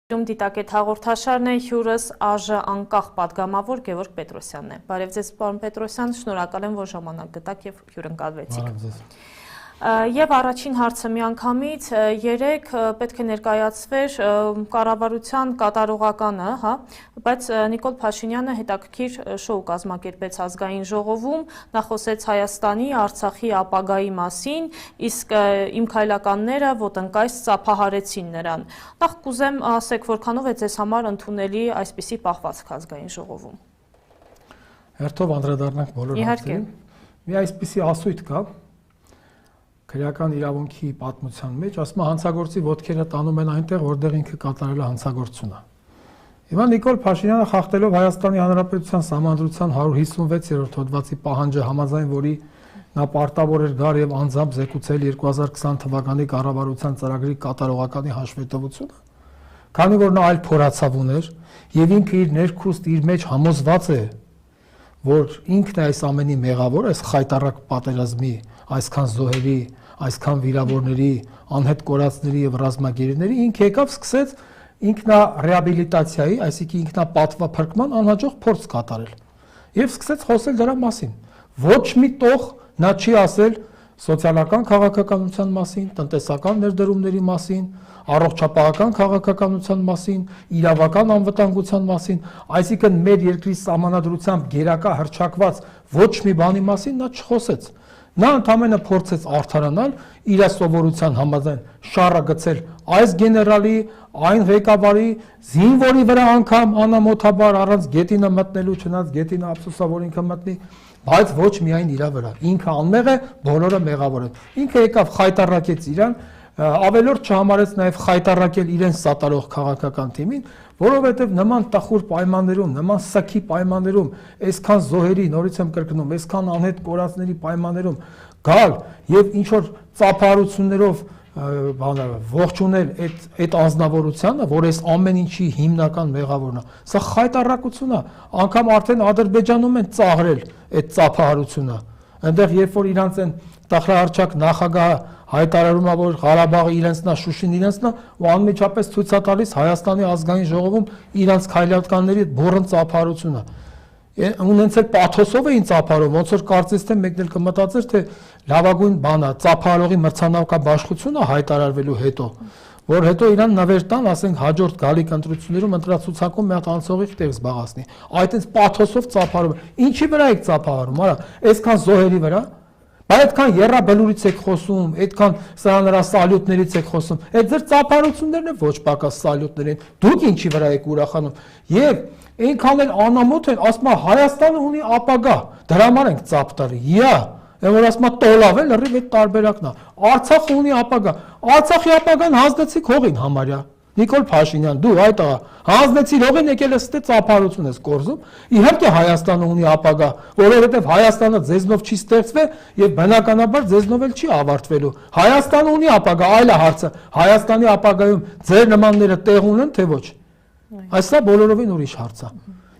Դիտակետ հաղորդաշարն է, հյուրս ԱԺ անկախ պատգամավոր Գևորգ Պետրոսյանն է։ Բարև ձեզ, պարոն Պետրոսյան, շնորհակալ եմ, որ ժամանակ գտաք եւ հյուրընկալվեցիք։ Եվ առաջին հարցը միանգամից երեք պետք է ներկայացվեր կառավարության կատարողականը, բայց Նիկոլ Փաշինյանը հետաքրքիր շոու կազմակերպեց ազգային ժողովում, նա խոսեց Հայաստանի, Արցախի ապագայի մասին, իսկ իմ քայլականները ոտնկայս ծափահարեցին նրան։ Նախ կուզեմ ասեք, որքանով է ձեզ համար ընդունելի այսպիսի պահվածք ազգային ժողովում։ Հերթով անդրադառնանք բոլոր հարցերին։ Մի այսպիսի ասույթ կա քրեական իրավունքի պատմության մեջ, ասում է հանցագործի ոտքերը տանում են այնտեղ, որտեղ ինքը կատարել է հանցագործությունը։ Հիմա Նիկոլ Փաշինյանը խախտելով Հայաստանի Հանրապետության Սահմանադրության 156-րդ հոդվածի պահանջը, համաձայն որի նա պարտավոր էր գար եւ անձամբ զեկուցել 2020 թվականի կառավարության ծրագրի կատարողականի հաշվետվությունը, քանի որ նա այլ փորացավ ուներ եւ ինքը իր ներքուստ իր մեջ համոզված է, որ ինքն է այս ամենի մեղավոր, այս խայտառակ պատերազմի, այսքան զոհերի, այսքան վիրավորների, անհետ կորածների եւ ռազմագերիների, ինքը եկավ սկսեց ինքնարեաբիլիտացիայի, այսինքն ինքնապատվափրկման անհաջող փորձ կատարել եւ սկսեց խոսել դրա մասին։ Ոչ մի տող նա չի ասել սոցիալական քաղաքականության մասին, տնտեսական ներդրումների մասին, առողջապահական քաղաքականության մասին, իրավական անվտանգության մասին, այսինքն մեր երկրի սահմանադրությամբ գերակա հռչակված ոչ մի բանի մասին նա չխոսեց։ Նա ընդամենը փորձեց արդարանալ իր սովորության համաձայն շառը գցել այս գեներալի, այն ղեկավարի, զինվորի վրա անգամ անամոթաբար առանց գետինը մտնելու, չնայած գետինը ափսոսա որ ինքը մտնի, բայց ոչ միայն իր վրա։ Ինքը անմեղ է, բոլորը մեղավոր են։ Ինքը եկավ խայտառակեց իրան, ավելորդ չհամարեց նաև խայտառակել իրեն սատարող քաղաքական թիմին, որովհետև նման տխուր պայմաններում, նման սքի պայմաններում, այսքան զոհերի, նորից եմ կրկնում, այսքան անհետ կորածների պայմաններում գալ եւ ինչ որ ծափահարություններով ողջունել այդ անձնավորությունը, որ այս ամեն ինչի հիմնական մեղավորն է, սա խայտառակություն է, անգամ արդեն Ադրբեջանում են ծաղրել այդ ծափահարությունը։ Այնտեղ երբ որ իրանց են տախրահարչակ նախագահը հայտարարում է, որ Ղարաբաղը իրենցն է, Շուշին իրենցն է, ու անմիջապես ցույց է տալիս Հայաստանի ազգային ժողովում իրանց քայլականների բոռն ծափահարությունը։ Ունենց էլ պաթոսով էին ծափահարում, ոնց որ կարծես թե մեկն էլ կմտածեր, թե լավագույն բան է, ծափահարողի մրցանակաբաշխությունը հայտարարվելու հետո, որ հետո իրան նվեր տան, ասենք հաջորդ գալիք ընտրություններում ընտրացուցակում մի հատ անցողիկ տեղ զբաղացնի։ Այդտենց պաթոսով ծափահարում։ Ինչի վրա եք ծափահարում, արա, այսքան զոհերի վրա։ Բայց այդքան եռաբլուրից եք խոսում, այդքան սրա նրա սալյուտներից եք խոսում։ Այդ ձեր ծափահարություններն են ոչ պակաս սալյուտներ են։ Դուք ինչի վրա եք ուրախանում։ Եվ այնքան էլ անամոթ են, ասում է Հայաստանը ունի ապագա, դրա համար ենք ծափ տալի։ Որ ասում է տոլավ է, լրիվ այդ տարբերակն է։ Արցախը ունի ապագա։ Արցախի ապագան հանձնեցիք հողին համարյա։ Նիկոլ Փաշինյան, դու այդ հանձնեցիր հողին, եկել ես ստե ծափահարություն ես կորզում։ Իհարկե Հայաստանը ունի ապագա, որովհետև Հայաստանը ձեզնով չի ստեղծվել եւ բնականաբար ձեզնով էլ չի ավարտվելու։ Հայաստանը ունի ապագա, այլ է հարցը։ Հայաստանի ապագայում ձեր նմանները տեղ ունեն, թե ոչ։ Այսա բոլորովին ուրիշ հարց է։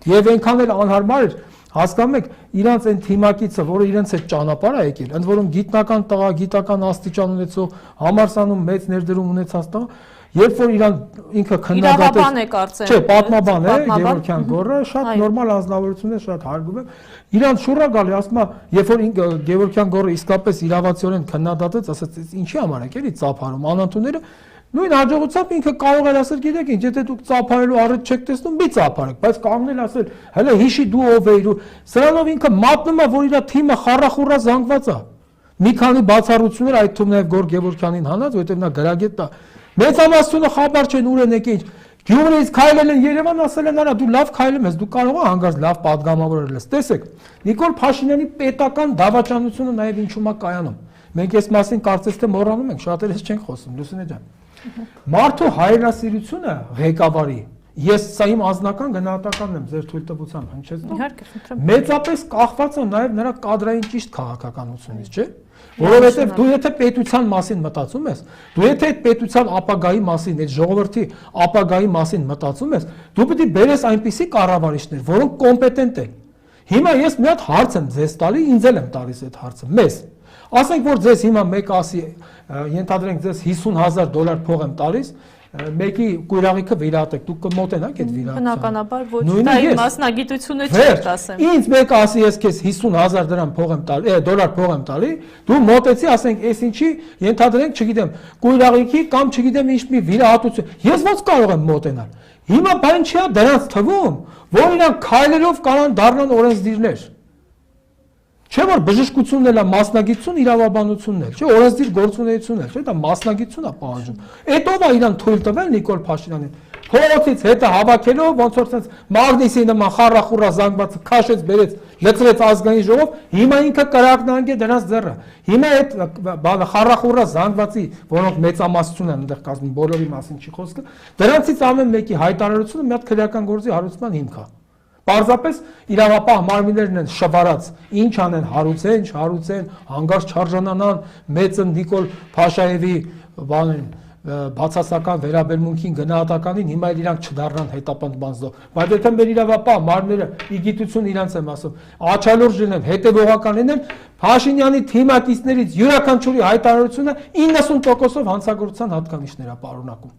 Եվ այնքան էլ անհարմար էր, հասկանում եք, իրանց այն թիմակիցը, որը իրենց հետ ճանապարհ է եկել, ընդ որում գիտնական տղա, գիտական աստիճան ունեցող, համալսարանում մեծ ներդրում ունեցած տղա, երբ որ իրան ինքը քննադատեց, չէ, պատմաբան է, Գևորգյան Գոռը, շատ նորմալ անձնավորություն է, շատ հարգում եմ։ Իրան շուռա գալի, ասում է, երբ որ Գևորգյան Գոռը իսկապես իրավացիորեն քննադատեց, ասաց, ինչի համար եք էլի ծափարում, անընդունները նույն հաջողությամբ ինքը կարող էր ասել, գիտեք ինչ, եթե դուք ծափարելու առիթ չեք տեսնում, մի ծափարեք, բայց կանգնել ասել, հələ հիշի դու ով ես, սրանով ինքը մատնում է, որ իր թիմը խառախուռա զանգված է։ Մի քանի բացառություններ, այդ թվում նաև Գոր Գևորգյանին հանած, որովհետև նա գրագետ է։ Մեծամասնությունը խաբար չեն ուր են եկել, Գյումրիից քայլել են Երևան, ասել են արա դու լավ քայլում ես, դու կարող ես հանգարց լավ պատգամավոր ես։ Տեսեք, Նիկոլ Փաշինյանի պետական դավաճանությունը նաև ինչու՞մ է կայանում։ Մենք այս մասին կարծես թե մոռանում ենք, շատերս չենք խոսում, Լուսինե ջան։ Մարդու հայրենասիրությունը ղեկավարի, ես սա իմ անձնական գնահատականն եմ ձեր թույլտվությամբ, հնչեցնում։ Մեծապես կախված է նաև նրա կադրային ճիշտ քաղաքականությունից, չէ՞։ Որովհետև դու եթե պետության մասին մտածում ես, դու եթե այդ պետության ապագայի մասին, այդ ժողովրդի ապագայի մասին մտածում ես, դու պետք է բերես այնպիսի կառավարիչներ, որոնք կոմպետենտ են։ Հիմա ես մի հատ հարց եմ ձեզ տալի, ինձ էլ եմ տալիս այդ հարցը, մեզ։ Ասենք որ ձեզ հիմա մեկ ասի, ենթադրենք ձեզ $50,000 փող եմ տալիս, մեկի կույրաղիքը վիրատեք, դուք կմոտենաք այդ վիրատության։ Բնականաբար ոչ, դա իմ մասնագիտությունը չի ասեմ։ Ինձ մեկ ասի, ես քեզ 50,000 դրամ փող եմ տալի, դոլար փող եմ տալի, դու մոտեցի, ասենք, այս ինչի, ենթադրենք, չգիտեմ, կույրաղիքի կամ չգիտեմ ինչ մի վիրահատություն։ Ես ո՞նց կարող եմ մոտենալ։ Հիմա բան չի դրանց թվում, որ իրանք քայլերով կարան դառնան օրենսդիրներ։ Չէ՞ որ բժշկությունն էլ է մասնագիտություն, իրավաբանությունն էլ, չէ՞, օրենսդիր գործունեությունն էլ, չէ՞, դա մասնագիտություն է պահանջում։ Էդով է իրան թույլ տվել Նիկոլ Փաշինյանին։ Փողոցից հետը հավաքելով, ոնց որ sense մագնիսի նման խառախուռա զանգվածը քաշեց, բերեց, լցրեց ազգային ժողով, հիմա ինքը կրակնանգ է դրանց ձեռը։ Հիմա այդ խառախուռա զանգվածի, որոնք մեծամասնություն են այնտեղ կազմում, բոլորի մասին չի խոսքը, դրանցից ամեն մեկի հայտարարությունը մի հատ քրեական գործի հարուցման հիմք է։ Պարզապես իրավապահ մարմիններն են շվարած, ինչ անեն, հարուցեն, չհարուցեն, հանգարց չարժանանան մեծը Նիկոլ Փաշաևի բանին բացասական վերաբերմունքին գնահատականին, հիմա էլ իրանք չդառնան հետապնդման զոհ։ Բայց եթե մեր իրավապահ մարմինները իգիտություն իրանց եմ ասում, աչալուրջ լինեն, հետևողական լինեն, Փաշինյանի թիմակիցներից յուրաքանչյուրի հայտարարությունը 90%-ով հանցագործության հատկանիշներ է պարունակում։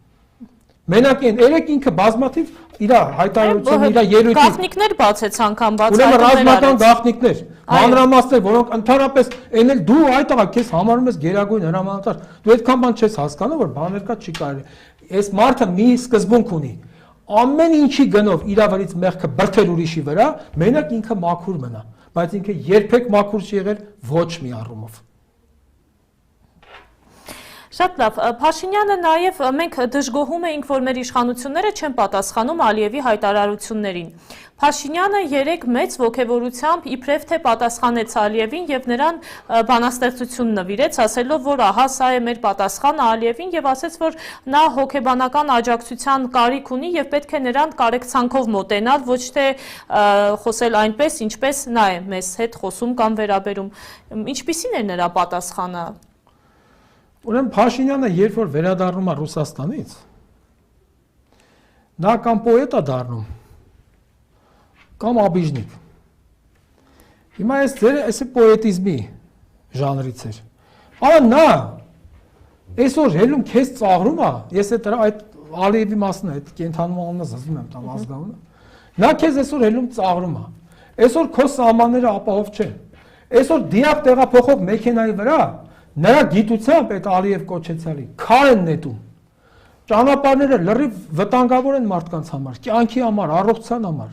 Մենակ այն երեք ինքը բազմաթիվ իր հայտարարություն, իր ելույթի գաղտնիքներ բացեց անգամ բացահայտումներ, ուրեմն ռազմական գաղտնիքներ, մանրամասներ, որոնք ընդհանրապես այն էլ դու այդ աղա քեզ համարում ես գերագույն հրամանատար, դու այդքան բան չես հասկանում, որ բաներ կա չի կարելի։ Այս մարդը մի սկզբունք ունի, ամեն ինչի գնով իր վրից մեղքը բրթել ուրիշի վրա, մենակ ինքը մաքուր մնա, բայց ինքը երբեք մաքուր չի եղել ոչ մի առումով։ Շատ լավ, Փաշինյանը նաև մենք դժգոհում էինք, որ մեր իշխանությունները չեն պատասխանում Ալիևի հայտարարություններին։ Փաշինյանը երեք մեծ ոգևորությամբ իբրև թե պատասխանեց Ալիևին եւ նրան բանաստեղծություն նվիրեց, ասելով, որ ահա սա է մեր պատասխանը Ալիևին եւ ասեց, որ նա հոգեբանական աջակցության կարիք ունի եւ պետք է նրան կարեկցանքով մոտենալ, ոչ թե խոսել այնպես, ինչպես նա է մեզ հետ խոսում կամ վերաբերում։ Ինչպիսին է նրա պատասխանը։ Ուրեմն Փաշինյանը երբ որ վերադառնում է Ռուսաստանից, նա կամ պոետ է դառնում, կամ աբիժնիկ։ Հիմա այս պոետիզմի ժանրից էր։ Արա նա այսօր հելում քեզ ծաղրում է, ես այդ Ալիևի մասն է, այդ կենթանու անունը զզվում եմ տամ ազգանունը։ Նա քեզ այսօր հելում ծաղրում է։ Այսօր քո սահմանները ապահով չեն։ Այսօր դիակ տեղափոխող մեքենայի վրա նրա գիտությամբ այդ Ալիև կոչեցյալի քար են նետում։ Ճանապարհները լրիվ վտանգավոր են մարդկանց համար, կյանքի համար, առողջության համար։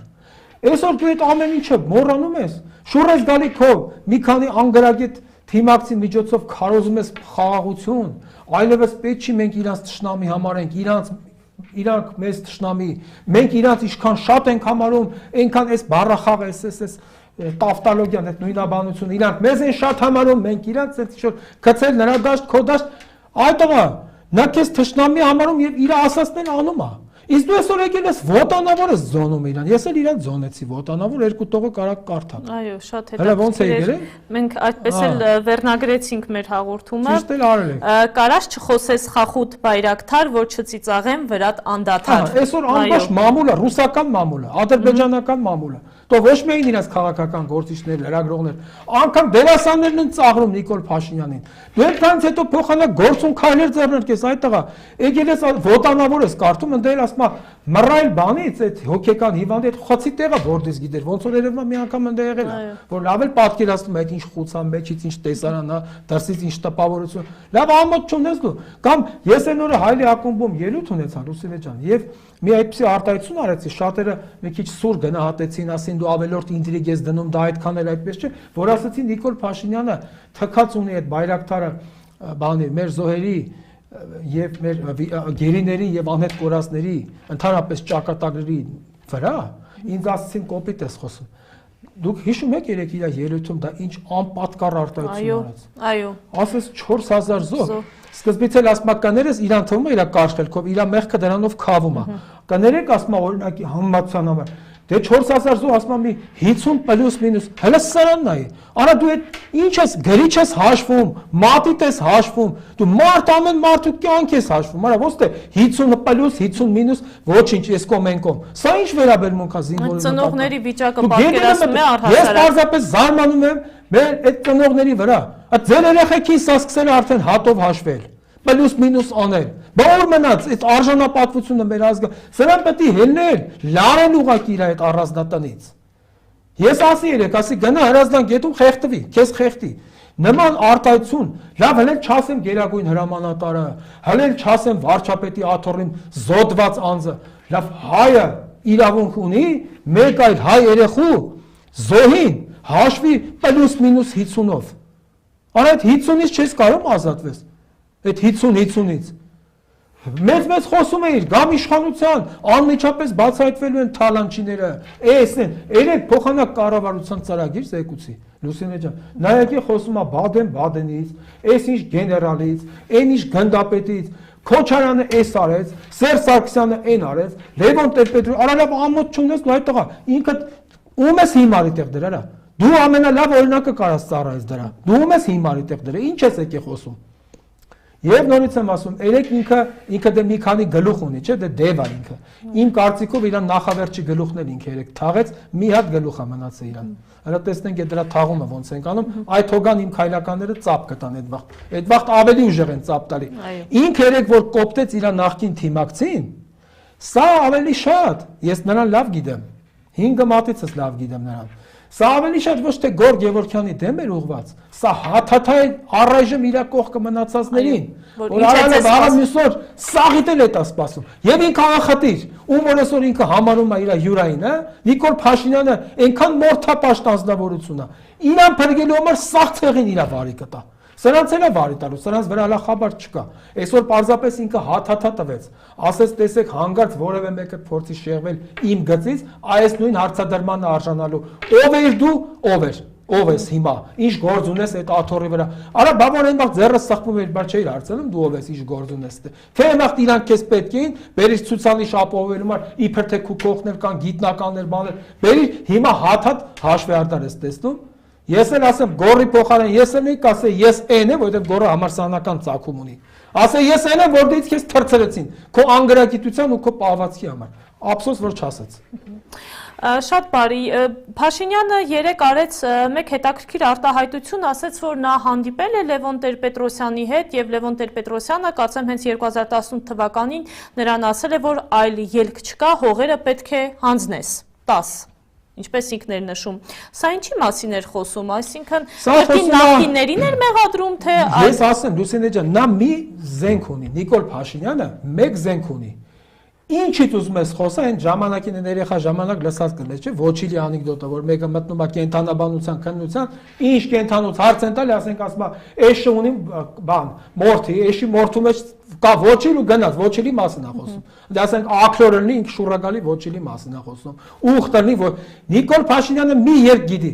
Այսօր դու այդ ամեն ինչը մոռանում ես, շուռ ես գալի քո մի քանի անգրագետ թիմակցի միջոցով քարոզում ես խաղաղություն, այլևս պետք չի մենք իրանց թշնամի համար ենք, իրանք մեզ թշնամի, մենք իրանց ինչքան շատ ենք համարում, այնքան այս բառախաղը, այս տավտալոգիան, այդ նույնաբանությունը, իրանք մեզ են շատ համարում, մենք իրանք այդ ինչ-որ գցել նրա դաշտ, քո դաշտ, այդ աղա, նա քեզ թշնամի համարում եւ իր ասածներն անում է։ Իսկ դու այսօր եկել ես վոտանավոր ես զոնում իրան։ Ես էլ իրան զոնեցի վոտանավոր, երկու տողը կարակ կարդալ։ Այո, շատ հետաքրքիր է։ Մենք այդպես էլ վերնագրեցինք մեր հաղորդումը։ Ճիշտ էլ արել եք։ Կարաշ չխոսես խախուտ բայրակթար, որ չծիծաղեմ վրատ անդադար։ Այսօր անվաշ մամուլը, ռուսական մամուլը, ադրբեջանական մամուլը, તો ոչ միայն իրաց քաղաքական գործիչներ, լրագրողներ, անգամ դերասաններն են ծաղրում Նիկոլ Փաշինյանին։ Դու այդքանից հետո փոխանակ գործուն քայլեր ձեռնարկես այդ տղա։ Եկել ես վոտանավոր ես կարդում, ընդ էլ ասում մռայլ բանից այդ հոգեկան հիվանդի այդ խոցի տեղը որտես գիտեր, ոնց որ երևում է մի անգամ ընդ եղել է, որ լավ էլ պատկերացնում է այդ ինչ խուցա մեջից ինչ տեսարան է, դրսից ինչ տպավորություն։ Լավ ամոթ չունես դու։ Կամ ես այն օրը Հայլի ակումբում ելույթ ունեցա Լուսինե ջան, եւ մի այդպիսի արտահայտություն արեցի, շատերը մի քիչ սուր գնահատեցին, ասին դու ավելորդ ինտրիգ ես դնում, դա այդքան էլ այդպես չէ, որ ասացին Նիկոլ Փաշինյանը թքած ունի այդ բայրակթարը բանի մեր զոհերի եւ մեր գերիների եւ անհետ կորածների ընդհանրապես ճակատագրերի վրա ինձ ասացին կոպիտ ես խոսում։ Դուք հիշում եք երեք իր ելույթում դա ինչ անպատկառ արտահայտություն արեց։ Այո։ Ասես 4000 զոհ։ Սկզբից էլ ասում կաներես իրան թվում է իր կարշելքով, իր մեղքը դրանով քավում է։ Կներեք ասում օրինակի համեմատության համար։ Դե 4000 զոհ ասում մի 50 պլյուս մինուս հələ սրանն է։ Արա դու այդ ինչ ես գրիչ ես հաշվում, մատիտ ես հաշվում, դու մարդ ամեն մարդու կյանք ես հաշվում, արա ոնց թե 50 պլյուս 50 մինուս ոչինչ ես կոմենկոմ։ Սա ինչ վերաբերմունք է զինվորի։ Ծնողների վիճակը պատկերացնում է առհասարակ։ Ես պարզապես զարմանում եմ մեր այդ ծնողների վրա։ Այդ ձեր երեխեքին սա սկսել է արդեն հատով հաշվել։ Պլյուս մինուս անել։ Բա որ մնաց այդ արժանապատվությունը մեր ազգը, սրան պետք է հելնել, լարել ուղակի իր այդ առանձնատնից։ Ես ասի երեք, ասի գնա հրազդան գետում խեղդվի, քեզ խեղդի։ Նման արտահայտություն, լավ հենց չասեմ Գերագույն հրամանատարը, հենց չասեմ վարչապետի աթոռին զոդված անձը, լավ հայը իրավունք ունի մեկ այլ հայ երեխու զոհին հաշվի պլյուս մինուս 50-ով։ Արա այդ 50-ից չես կարող ազատվես։ Այդ 50-50-ից։ Մեծ խոսում էիր, գամ իշխանության, անմիջապես բացահայտվելու են թալանչիները, էսեն, երեք փոխանակ կառավարության ծրագիր զեկուցի, Լուսինե ջան, նայեկի խոսում է Բադեն-Բադենից, էս ինչ գեներալից, այն ինչ գնդապետից, Քոչարյանը էս արեց, Սերժ Սարգսյանը այն արեց, Լևոն Տեր-Պետրոսյանը, արա լավ ամոթ չունես, նայ տղա, ինքդ ում ես հիմարի տեղ դրա, դու ամենալավ օրինակը կարաս ծառայես դրա, դու ում ես հիմարի տեղ դրա, ինչ ես եկի խոսում։ Եվ նորից եմ ասում, երեք ինքը դե մի քանի գլուխ ունի, չէ՞, դե դև է ինքը։ Իմ կարծիքով իրան նախավերջի գլուխն էլ ինքը երեք թաղեց, մի հատ գլուխ է մնացել իրան։ Հələ տեսնենք այդ դրա թաղումը ոնց ենք անում, այդ հոգան իմ քայլականները ծափ կտան այդ վաղ։ Այդ վաղ ավելի ուժեղ են ծափ տալի։ Ինքը երեք որ կոպտեց իր նախկին թիմակցին, սա ավելի շատ, ես նրան լավ գիտեմ։ 5 մատիցս լավ գիտեմ նրան։ Սա ավելի շատ ոչ թե Գորգ Գևորգյանի դեմ էր ուղված, սա հաթաթայ առայժմ իր կողքը մնացածներին, որ արանը վաղը մյուսօր սաղիտել է տա սպասում։ Եվ ինքը անխտիր, ում որ այսօր ինքը համարում է իր հյուրային, Նիկոլ Փաշինյանը այնքան մորթապաշտ անձնավորություն է, իրան փրկելու համար սաղ ցեղին իր վարի կտա։ Սրանց էլ է վարի տալու, սրանց վրա հələ խաբար չկա։ Այսօր պարզապես ինքը հաթաթա տվեց, ասեց տեսեք հանգարց որևէ մեկը փորձի շեղվել իմ գծից, այս նույն հարցադրմանը արժանալու։ Ով ես դու, ով ես հիմա, ինչ գործ ունես այդ աթոռի վրա։ Արա բա որ այնտեղ ձեռը սխվում էր, բա չէիր հարցնում դու ով ես, ինչ գործ ունես։ Թե այնտեղ իրանք քեզ պետք էին, բերիր ցուցանիշ ապահովելու համար, իբր թե քու կողքներ կան, գիտնականներ, բաներ, բերիր հիմա հաթաթ հաշվի արդար ես տեսնում։ Ես էլ ասեմ գորի փոխարեն ես էլ եկ ասե ես այն եմ, որովհետև գորը համալսարանական ծագում ունի։ Ասե ես այն եմ, որտեղից քեզ թրցրեցին, քո անգրագիտության ու քո պահվածքի համար։ Ափսոս որ չասեց։ Շատ բարի, Փաշինյանը երեք արեց մեկ հետաքրքիր արտահայտություն, ասեց, որ նա հանդիպել է Լևոն Տեր-Պետրոսյանի հետ եւ Լևոն Տեր-Պետրոսյանը, կարծեմ հենց 2018 թվականին նրան ասել է, որ այլ ելք չկա, հողերը պետք է հանձնես, 10, ինչպես ինքն էր նշում։ Սա ինչի մասին էր խոսում, այսինքն կրկին նախկիններին էր մեղադրում, թե Ես ասեմ, Լուսինե ջան, նա մի զենք ունի, Նիկոլ Փաշինյանը մեկ զենք ունի։ Ինչից ուզում ես խոսա, այն ժամանակին երեխա ժամանակ լսած կլես, չէ՞, Ոչիլի անեկդոտը, որ մեկը մտնում է կենթանաբանության քննության, ինչ կենթանոց հարց են տալի, ասենք ասում է, էշը ունի բան, մորթի, էշի մորթու մեջ կա Ոչիլ ու գնաց, Ոչիլի մասին է խոսում։ Դե ասենք ակրորը լինի, ինքը շուրագալի Ոչիլի մասին է խոսում։ Ուխտը լինի, որ Նիկոլ Փաշինյանը մի երկ գիտի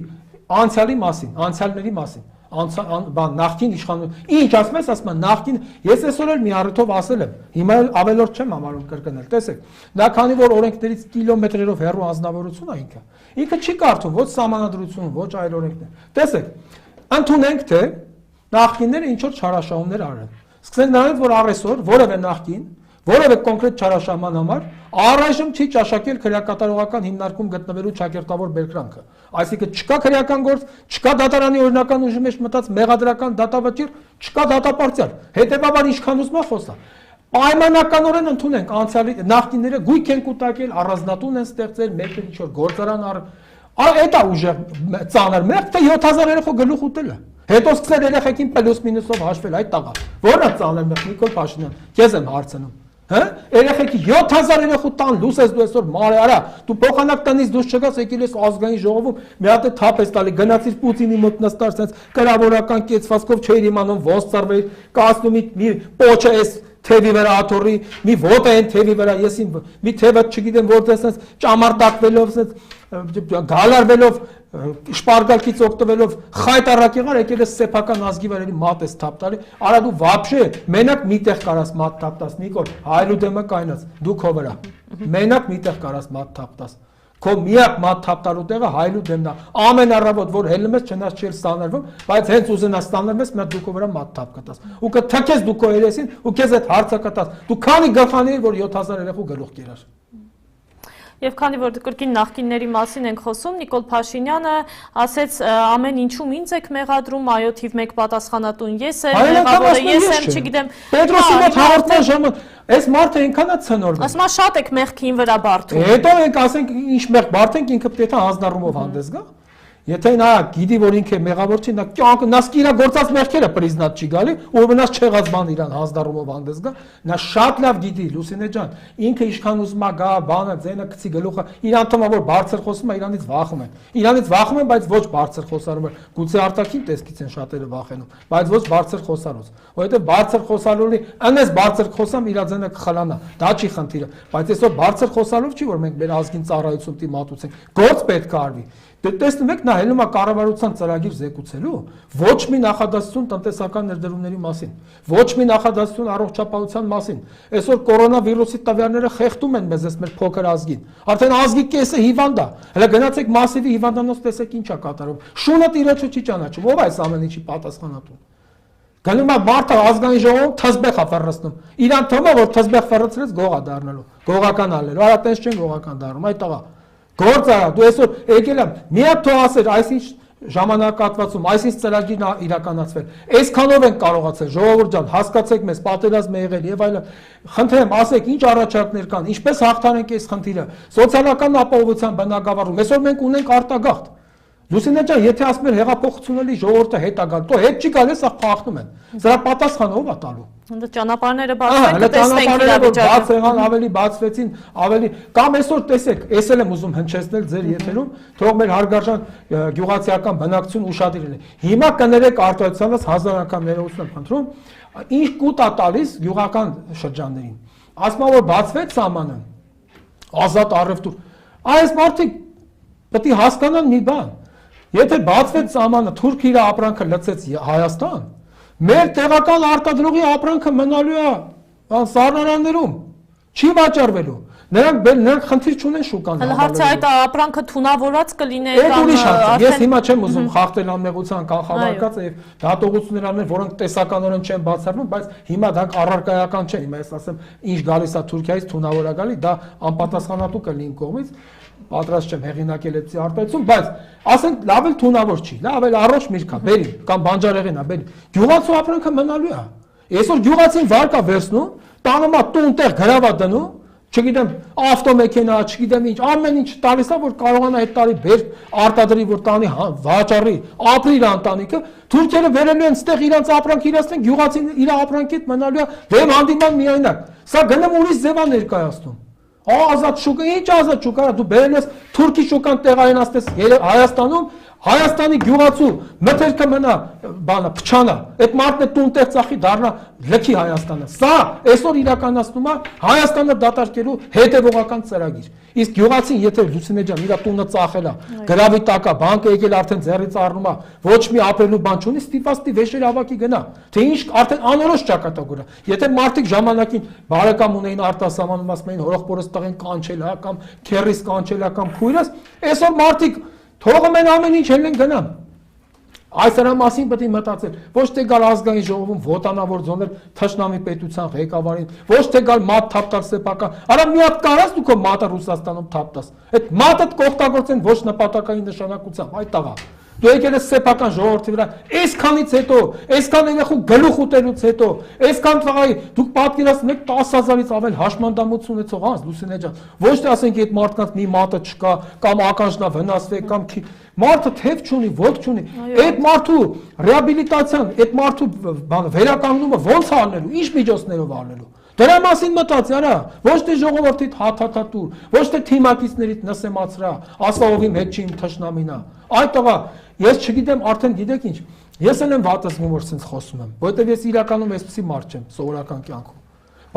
անցյալի մասին, անցյալների մասին։ Բան նախքին իշխանություն ինչ ասում ես ասում նախքին ես այսօր էլ մի առիթով ասել եմ հիմա ավելորդ չեմ համարում կրկնել տեսեք դա քանի որ օրենքներից կիլոմետրերով հեռու անձնավորություն է ինքը չի կարդում ոչ սահմանադրություն ոչ այլ օրենքներ տեսեք ընդունենք թե նախքինները ինչ որ չարաշահումներ արեն սկսենք նրանից որ առեսօր որևէ նախքին որևէ կոնկրետ չարաշահման համար առայժմ չի ճաշակել քրեակատարողական հիմնարկում գտնվելու ճակերտավոր բերկրանքը այսինքն չկա քրեական գործ չկա դատարանի օրինական ուժի մեջ մտած մեղադրական դատավճիռ չկա դատապարտյալ հետեւաբար ինչքան ուզում է խոսա պայմանականորեն ընդունենք անցյալի նախկինները գույք են կուտակել առանձնատուն են ստեղծել մեկը ինչ որ գործարան այդ է ուժեղ ծանր մեղք թե 7000 երեխա գլուխ ուտել է հետո սկսել երեխեքին պլյուս մինուսով հաշվել այդ տաղա որն է ծանր մեղք Նիկոլ Փաշինյան քեզ եմ հարցնում հա երեխեքի 7000 երեխու տան լույս ես դու այսօր մարե արա դու փոխանակ տնից դուրս չգաս եկել ես ազգային ժողովում մի հատ է թափ ես տալի գնացիր Պուտինի մոտ նստար sense կրավորական կեցվածքով չէիր իմանում ոնց ծառվեի կասնում մի պոչը էս թևի վրա աթոռի մի ոտ է այն թևի վրա ես մի թևը չգիտեմ որտեղ sense ճամարտակվելով sense գալարվելով շպարգալքից օգտվելով խայտարակ եղար եկել ես սեփական ազգի վրայի մատ ես թափ տալի արա դու վաբշե մենակ միտեղ կարաս մատ թափտաս Նիկոլ հայլու դեմը կայնած դու քո վրա մենակ միտեղ կարաս մատ թափտաս քո միակ մատ թափտալու տեղը հայլու դեմն է ամեն առավոտ որ հելնում ես չնաս չէր ստանալվում բայց հենց ուզենաս ստանալու ես մի հատ դու քո վրա մատ թափ կտաս ու կթքես դու քո երեսին ու քեզ այդ հարցը կտաս դու քանի գլխանի որ 7000 երեխու գլուխ կերար Եվ քանի որ կրկին նախկինների մասին ենք խոսում, Նիկոլ Փաշինյանը ասեց ամեն ինչում ինձ եք մեղադրում, այո թիվ 1 պատասխանատուն ես եմ, մեղավորը ես եմ, չգիտեմ։ Պետրոսի մոտ հաղորդման ժամանակ այս մարդը այնքան է ցնորվում։ Ասում է շատ եք մեղքին վրա բարդում։ Հետո ենք ասենք ինչ մեղք բարդենք ինքը պետք է հանձնառումով հանդես գա։ Եթե նա գիտի որ ինքը մեղավոր չի, նա կյանքը նասկի իր գործած մեղքերը պրիզնատ չի գալի, ու վնաս չեղած բան իրան հանձնառումով հանդես գա, նա շատ լավ գիտի Լուսինե ջան, ինքը ինչքան ուզում է գա, բանը ձենը գցի գլուխը, իրան թվում է որ բարձր խոսում է, իրանից վախում են։ Իրանից վախում են, բայց ոչ բարձր խոսալու են։ Գուցե արտաքին տեսքից են շատերը վախենում, բայց ոչ բարձր խոսալուց, որովհետև բարձր խոսալուի անես բարձր խոսամ իր ձենը կխլանա, դա չի խնդիրը, բայց այսօր բարձր խոսալով չի որ մենք մեր ազգին ծառայություն պիտի մատուցենք, գործ պետք է արվի։ Տեսնում եք նա հելում է կառավարության ծրագիր զեկուցելու, ոչ մի նախադասություն տնտեսական ներդրումների մասին, ոչ մի նախադասություն առողջապահության մասին։ Այսօր կորոնավիրուսի տվյալները խեղդում են մեզ այս մեր փոքր ազգին։ Արդեն ազգի կեսը հիվանդ է։ Հələ գնացեք մասիվի հիվանդանոց տեսեք ինչ է կատարում։ Շունը տիրոջը չի ճանաչում, ով է այս ամեն ինչի պատասխանատուն։ Գնում է մարդը ազգային ժողովում թզբեղ է ֆռռացնում։ Իրան թվում է որ թզբեղ ֆռռացրեց գող է դառնալու, գողական ալելու։ Արա տես չեն գողական դառնում, այդ տղա։ Գործ արա, դու այսօր եկել եմ, միակ թող ասեր, այսինչ ժամանակահատվածում, այսինչ ծրագիրն իրականացվել։ Այսքանով են կարողացել, ժողովուրդ ջան, հասկացեք մեզ, պատերազմ է եղել եւ այլն։ Խնդրեմ, ասեք, ինչ առաջարկներ կան, ինչպես հաղթանենք այս խնդիրը։ Սոցիալական ապահովության բնագավառում, այսօր մենք ունենք արտագաղթ։ Լուսինե ջան, եթե ասում են հեղափոխությունների ժողովուրդը հետ է գալ, то հետ չի գալիս, սա փախնում են։ Սրա պատասխանը ով է տալու։ Հենց ճանապարհները բացվեն, տեսնենք իրավիճակը։ Բաց եղան, ավելի բացվեցին, ավելի կամ այսօր տեսեք, էսել եմ ուզում հնչեցնել ձեր եթերում, թող մեր հարգարժան գյուղացիական բնակչություն ուշադիր լինի։ Հիմա կներեք արտահայտությունից հազարական ներողություն եմ խնդրում, ինչ կուտ է տալիս գյուղական շրջաններին։ Ասում որ բացվեց սահմանը, ազատ առևտուր։ Այս մարդիկ պետք է հասկանան մի բան։ Եթե բացվեց սահմանը, Թուրքիա իր ապրանքը լցեց Հայաստան, մեր տեղական արտադրողի ապրանքը մնալու է սառնարաններում, չի վաճառվելու։ Նրանք խնդիր չունեն շուկան։ Հələ հարցը այդ ապրանքը թունավորած կլինի կամ ես հիմա չեմ ուզում խախտել անմեղության կանխավարկած եւ դատողություններ անել, որոնք տեսականորեն չեն բացառվում, բայց հիմա դա առարկայական չէ։ Հիմա ես ասեմ, ինչ գալիս է Թուրքիայից թունավորա գալի, դա անպատասխանատու կլինի իմ կողմից։ Պատրաստ չեմ հեղինակել այդպիսի արտահայտություն, բայց ասենք լավ էլ թունավոր չի, լավ էլ առողջ միրգ է, բերի կամ բանջարեղեն է, բերի։ Գյուղացու ապրանքը մնալու է։ Այսօր գյուղացին վարկա վերցնում, տանում է տուն տեղ գրավա դնում, չգիտեմ, ավտոմեքենա, չգիտեմ ինչ, ամեն ինչ տալիս է, որ կարողանա այդ տարի բեր արտադրի, որ տանի վաճառի, ապրի իր ընտանիքը, թուրքերը վերելու են ստեղ իրանց ապրանք իրացնեն, գյուղացին իր ապրանքի հետ մնալու է վեմ հանդիման միայնակ։ Սա գնում ուրիշ ձև է ներկայացնում։ Ազատ շուկա, ինչ ազատ շուկա, դու բերել ես Թուրքի շուկան տեղայնացնես Հայաստանում, Հայաստանի գյուղացու մթերքը մնա, բանը փչանա, այդ մարդն է տուն տեղ ծախի դառնա լքի Հայաստանը։ Սա այսօր իրականացնում է Հայաստանը դատարկելու հետևողական ծրագիր։ Իսկ գյուղացին, եթե Լուսինե ջան, իր տունը ծախել է, գրավի տակ է, բանկը եկել արդեն ձեռից առնում է, ոչ մի ապրելու բան չունի, ստիպաստի վեշեր ավակի գնա։ Թե ինչ արդեն անորոշ ճակատագուր է։ Եթե մարդիկ ժամանակին բարեկամ ունեին արտասահմանում, ասում էին հորոխբորս տղեն կանչել է կամ քերիս կանչել է կամ քույրս, այսօր մարդիկ թողում են ամեն ինչ ելեն գնան։ Այս դրա մասին պետք է մտածել։ Ոչ թե գալ ազգային ժողովում ոտանավոր ձոնել թշնամի պետության ղեկավարին, ոչ թե գալ մատ թափտալ սեփական։ Արա մի հատ կարաս դու քո մատը Ռուսաստանում թափտաս։ Այդ մատը կօգտագործեն ոչ նպատակային նշանակությամբ, այդ տղա։ Դու եկել ես սեփական ժողովրդի վրա, այսքանից հետո, այսքան երեխու գլուխ ուտելուց հետո, այսքան տղայի դուք պատկերացնում եք 10,000-ից ավել հաշմանդամություն ունեցող անձ Լուսինե ջան։ Ոչ թե ասենք այդ մարդկանց մի մատը չկա, կամ ականջնա վնասվել, կամ մարդը թև չունի, ոտք չունի։ Այդ մարդու ռեաբիլիտացիան, այդ մարդու վերականգնումը ո՞նց է անելու, ինչ միջոցներով անելու։ Դրա մասին մտածի, արա, ոչ թե ժողովրդիդ հաթաթատուր, ոչ թե թիմակիցներիդ նսեմացրա, ասա ով իմ հետ չի իմ թշնամինա։ Այդ տղա, ես չգիտեմ, արդեն գիտեք ինչ, ես էլ եմ վատացնում, որ սենց խոսում եմ, որովհետև ես իրականում այսպեսի մարդ չեմ սովորական կյանքում,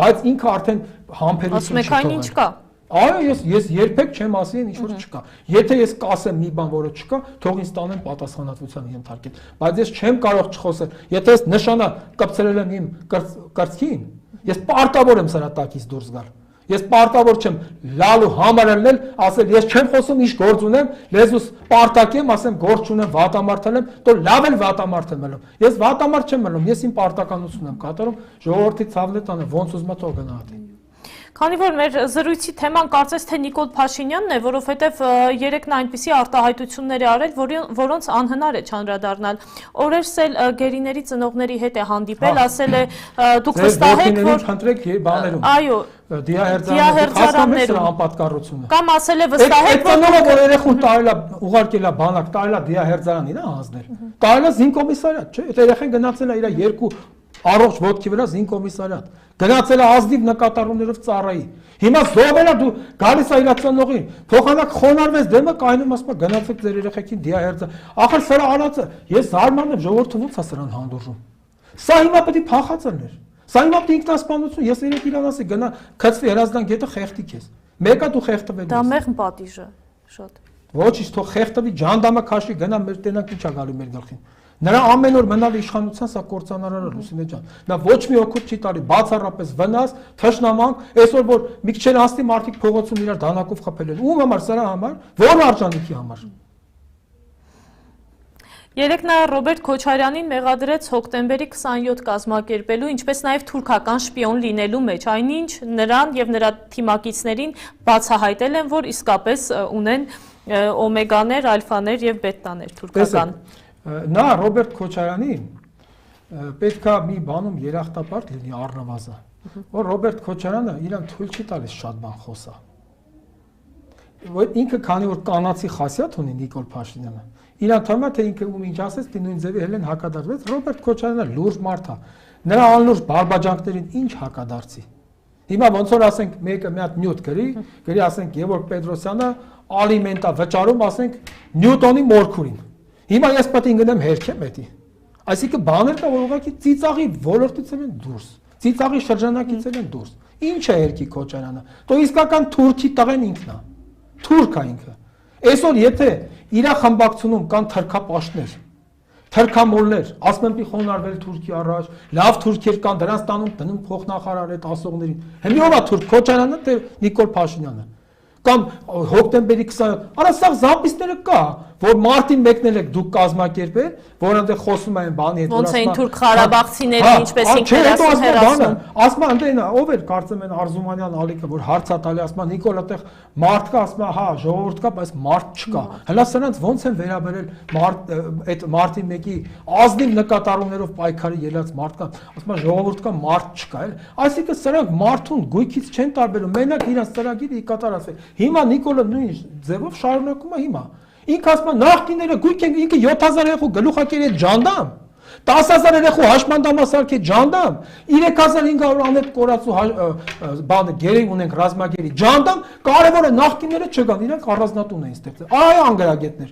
բայց ինքը արդեն համբերություն չի թողել։ Ասում եք այն ինչ կա։ Այո, ես երբեք չեմ ասի ինչ որ չկա։ Եթե ես կասեմ մի բան, որը չկա, թող ինձ տանեն պատասխանատվության ենթարկել, բայց ես չեմ կարող չխոսել։ Եթե ես նշանը կպցրել եմ իմ կրծքին, ես պարտավոր եմ սրա տակից դուրս գալ։ Ես պարտավոր չեմ լալու համարելնել, ասել ես չեմ խոսում, ինչ գործ ունեմ, լեզուս պարտակ եմ, ասեմ գործ չունեմ, վատամարդ եմ, то լավ էլ վատամարդ եմ ելում։ Ես վատամարդ չեմ ելում, ես իմ պարտականություն եմ կատարում, ժողովրդի ցավն է տանը, ոնց ուզում ա թող գնահատի։ Քանի որ մեր զրույցի թեման կարծես թե Նիկոլ Փաշինյանն է, որովհետև երեք նա այնպիսի արտահայտություններ է արել, որոնց անհնար է չանդրադառնալ։ Օրերս էլ գերիների ծնողների հետ է հանդիպել, ասել է դուք վստահ եք, որ խնդրեք բաներում։ Այո, դիահերձարաններում անպատկառությունը։ Կամ ասել է վստահ եք, որ ծնողը որ երեխուն տարել է, ուղարկել է բանակ, տարել է դիահերձարանին, հանձնել։ Տարել է զինկոմիսարիատ, չէ՞։ Այդ երեխան գնացել է իր երկու առողջ ոտքի վրա զինկոմիսարիատ։ Գնացել է ազնիվ նկատառումներով ծառայի։ Հիմա զոհվել է դու գալիս է իր ծնողին, փոխանակ խոնարհվես դեմը կայնում ասում գնացեք ձեր երեխեքին դիահերձա։ Ախր սրա արածը ես զարմանում եմ ժողովուրդը ո՞նց է սրան հանդուրժում։ Սա հիմա պետք է փախած լիներ։ Սա հիմա պետք է ինքնասպանություն, ես երեք իրան ասի գնա քծվի հրազդան գետը խեղդի քեզ։ Մեկը դու խեղդվել ես։ Դա մեղմ պատիժ է, շատ։ Ոչինչ, թող խեղդվի ջանդամը քաշի գնա մեր տենակ ի՞նչ է գալու մեր գլխին։ Նրա ամեն օր մնալ իշխանության սա կործանարար է Լուսինե ջան։ Նա ոչ մի օգուտ չի տալի, բացառապես վնաս, թշնամանք, այսօր որ մի քիչ են աստի մարդիկ փողոցում իրար դանակով խփել են։ Ում համար սրա համար, ո՞ր արժանիքի համար։ Երեք նա Ռոբերտ Քոչարյանին մեղադրեց հոկտեմբերի 27 կազմակերպելու, ինչպես նաև թուրքական շպիոն լինելու մեջ, այնինչ նրան եւ նրա թիմակիցներին բացահայտել են, որ իսկապես ունեն օմեգաներ, ալֆաներ եւ բետաներ թուրքական։ Նա Ռոբերտ Քոչարյանին պետքա մի բանում երախտապարտ լինի առնվազն, որ Ռոբերտ Քոչարյանը իրան թույլ չի տալիս շատ բան խոսա։ Որ ինքը քանի որ կանացի խասյաթ ունի Նիկոլ Փաշինյանը, իրան թվում է թե ինքը ում ինչ ասեց, դի նույն ձևի հելեն հակադարձվեց, Ռոբերտ Քոչարյանը լուրջ մարդ է։ Նրա անլուրջ բարբաջանքներին ինչ հակադարձի։ Հիմա ոնց որ ասենք մեկը մի հատ նյութ գրի ասենք Գևորգ Պետրոսյանը ալիմենտա վճարում, ասենք Նյուտոնի մորքուրին։ Հիմա ես պետք է գնեմ հերքեմ էդի։ Այսինքն բաներ կա, որ ուղղակի ծիծաղի ոլորտից են դուրս։ Ծիծաղի շրջանակից են դուրս։ Ինչ է հերքի Քոչարյանը։ Դու իսկական թուրքի տղեն ինքն է։ Թուրք է ինքը։ Այսօր եթե իր խմբակցությունում կան թրքապաշտներ, թրքամոլներ, ասում են պի խոնարհվել Թուրքի առաջ, լավ թուրքեր կան, դրանց տանում դնում փոխնախարար այդ ասողներին։ Հենց ո՞վ է թուրք Քոչարյանը, թե Նիկոլ Փաշինյանը։ Կամ հոկտեմբերի 20, արա սա զապիսները կա, որ մարտին մեկնել եք դուք կազմակերպել, որ այնտեղ խոսում են բանի հետ, ոնց էին թուրք Ղարաբաղցիների ինչպես ինքներասում հերացնում։ Ասում են ով էր կարծեմ են Արզումանյան ալիքը, որ հարցա տալի, ասում Նիկոլ այդտեղ մարդ կա, ասում հա, ժողովուրդ կա, բայց մարդ չկա։ Հələ սրանց ոնց են վերաբերել այդ մարտի մեկի ազնիվ նկատառումներով պայքարի ելած մարդկան, ասում ժողովուրդ կա, մարդ չկա, էլ։ Այսինքն սրանք մարդուն գույքից չեն տարբերում, մենակ իրաց ծրագիրը կատարած է։ Հիմա Նիկոլը նույն ձևով շարունակում է հիմա։ Ինքը ասում է նախկինները գույք են, ինքը 7000 երեխու գլուխակեր է ջանդամ, 10000 երեխու հաշմանդամասարք է ջանդամ, 3500 անետ կորացու բանը գերի ունենք ռազմագերի ջանդամ, կարևորը նախկինները չգան, իրենք առանձնատուն էին ստեղծել։ Այ անգրագետներ։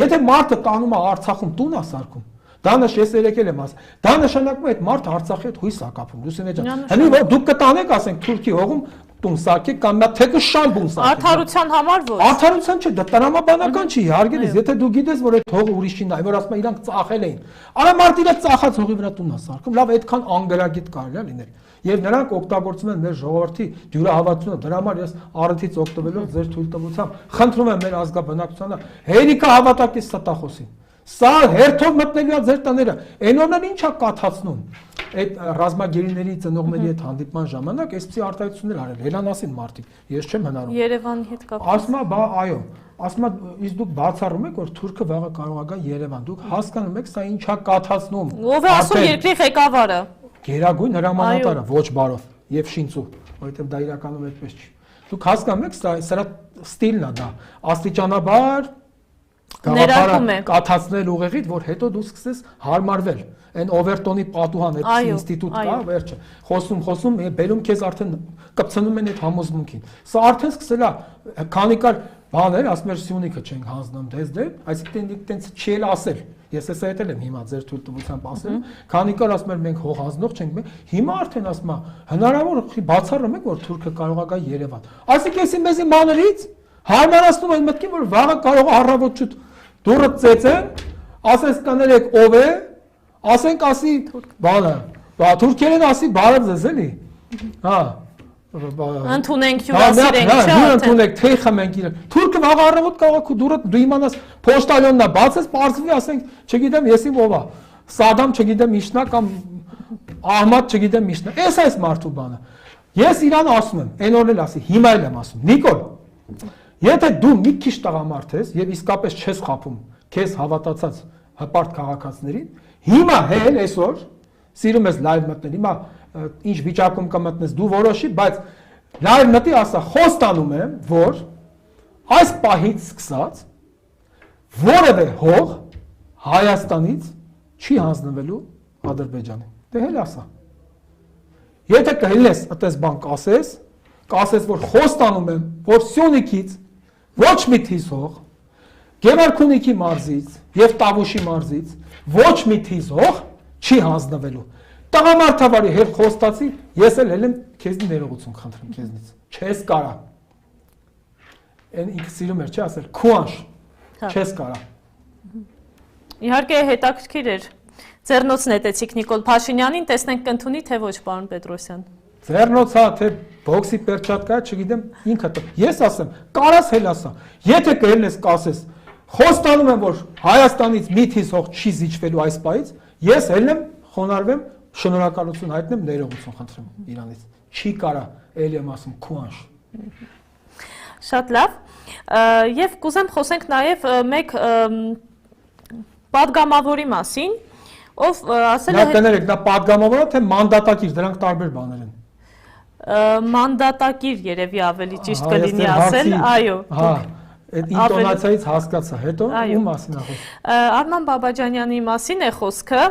Եթե մարդը տանում է Արցախում տուն է սարքում, դա ես երեկել եմ ասել, դա նշանակում է այդ մարդը Արցախի հետ հույս է կապում, Լուսինե ջան։ Հենց որ դուք կտանեք, ասենք Թուրքի հողում տուն սարքեք կամ նա թեկը շամբուն սարքեք։ Արդարության համար ոչ։ Արդարության չէ, դա տրամաբանական չի, հարգելիս, եթե դու գիտես, որ այդ հողը ուրիշին է, որ ասում է իրանք ծախել էին։ Արա մարդը իր ծախած հողի վրա տուն է սարքում, լավ այդքան անգրագետ կարելի է լինել։ Եվ նրանք օգտագործում են մեր ժողովրդի դյուրահավատությունը, դրա համար ես առիթից օգտվելով ձեր թույլտվությամբ խնդրում եմ մեր ազգաբնակչությանը հերիքա հավատակից ստախոսին։ Սա հերթով մտնելու է ձեր տները։ Այնօրն ինչա կաթացնում։ Այդ ռազմագերիների ծնողների հետ հանդիպման ժամանակ այսպիսի արտահայտություններ արել, հելանասին մարդիկ, ես չեմ հնարում։ Երևանի հետ կապված։ Ասում է, բա այո, ասում է, իսկ դուք բացառում եք, որ թուրքը վաղը կարող է գա Երևան, դուք հասկանում եք, սա ինչա կաթացնում։ Ով է ասում երկրի ղեկավարը։ Գերագույն հրամանատարը, ոչ բարով եւ շինծու, որովհետեւ դա իրականում այդպես չի։ Դուք հասկանում եք, սրա ստիլն է դա, աստիճանաբար գաղափարը կաթացնել ուղեղիդ, որ հետո դու սկսես հարմարվել։ Այն Օվերտոնի պատուհան այդ ինստիտուտ կա, վերջը։ Խոսում, բերում քեզ արդեն կպցնում են այդ համոզմունքին։ Սա արդեն սկսել է քանի կար բաներ, ասում էր Սյունիքը չենք հանձնում դեզ, այսինքն այդտենց չի էլ ասել։ Ես էսա այդել եմ հիմա ձեր թույլտվությամբ ասել։ Քանի կար ասում էր մենք հող հանձնող չենք, հիմա արդեն ասում է հնարավոր բացառում եք, որ թուրքը կարող է գա Երևան։ Այսինքն էսի մեզի մանրից հարմարացնում են մտքին, որ վաղը կարող է առավոտ շուտ դուրը ծեծեն, ասես կներեք ով է, ասենք ասի բանը, թուրքերեն ասի բարև ձեզ էլի, հա, ընդունենք հյուրասիրենք, չէ՞ ընդունենք, թեյ խմենք իրեն, թուրքը վաղ առավոտ կարող է դուրը դու իմանաս փոստալյոնն է, բացես պարզվի, ասենք, չգիտեմ եսի ով է, Սադամ չգիտեմ Միշնա կամ Ահմադ չգիտեմ Միշնա, այս մարդու բանը, Ես իրան ասում եմ, այն օրն էլ ասի, հիմա էլ եմ ասում, Նիկոլ, եթե դու մի քիչ տղամարդ ես եւ իսկապես չես խափում քեզ հավատացած հպարտ քաղաքացիներին, հիմա հել այսօր սիրում ես լայվ մտնել, հիմա ինչ վիճակում կմտնես, դու որոշի, բայց լայվ մտի ասա, խոստանում եմ, որ այս պահից սկսած որևէ հող Հայաստանից չի հանձնվելու Ադրբեջանին։ Դե հել ասա։ Եթե կհելես այդպես բան կասես, որ խոստանում եմ, որ Սյունիքից ոչ մի թիզ հող, Գևարքունիքի մարզից եւ Տավուշի մարզից ոչ մի թիզ հող չի հանձնվելու։ Տղամարդավարի հետ խոստացի, ես էլ եմ քեզնի ներողություն խնդրում քեզնից։ Չես կարա։ Այն ինքը սիրում էր, չի ասել, քուանշ։ Չես կարա։ Իհարկե հետաքրքիր էր։ Ձեռնոց նետեցիք Նիկոլ Փաշինյանին, տեսնենք կընդունի թե ոչ, պարոն Պետրոսյան։ Ձեռնոցա թե բոքսի պերչատկա, չգիտեմ, ինքը ես ասեմ, կարաս հել ասա։ Եթե կհելնես կասես, խոստանում եմ, որ Հայաստանից մի թիզ հող չի զիջվելու այս պահից, ես հելնեմ, խոնարհվեմ, շնորհակալություն հայտնեմ, ներողություն խնդրեմ Իրանից։ Չի կարա, ելի եմ ասում, քուանշ։ Շատ լավ։ Եվ կուզեմ խոսենք նաև մեկ պատգամավորի մասին, ով ասել է կներեք, դա պատգամավոր է, թե մանդատակիր, դրանք տարբեր բաներ են։ Մանդատակիր երևի ավելի ճիշտ կլինի ասել, այո։ Այդ ինտոնացիայից հասկացա, հետո ում մասին է խոսքը։ Արման Բաբաջանյանի մասին է խոսքը։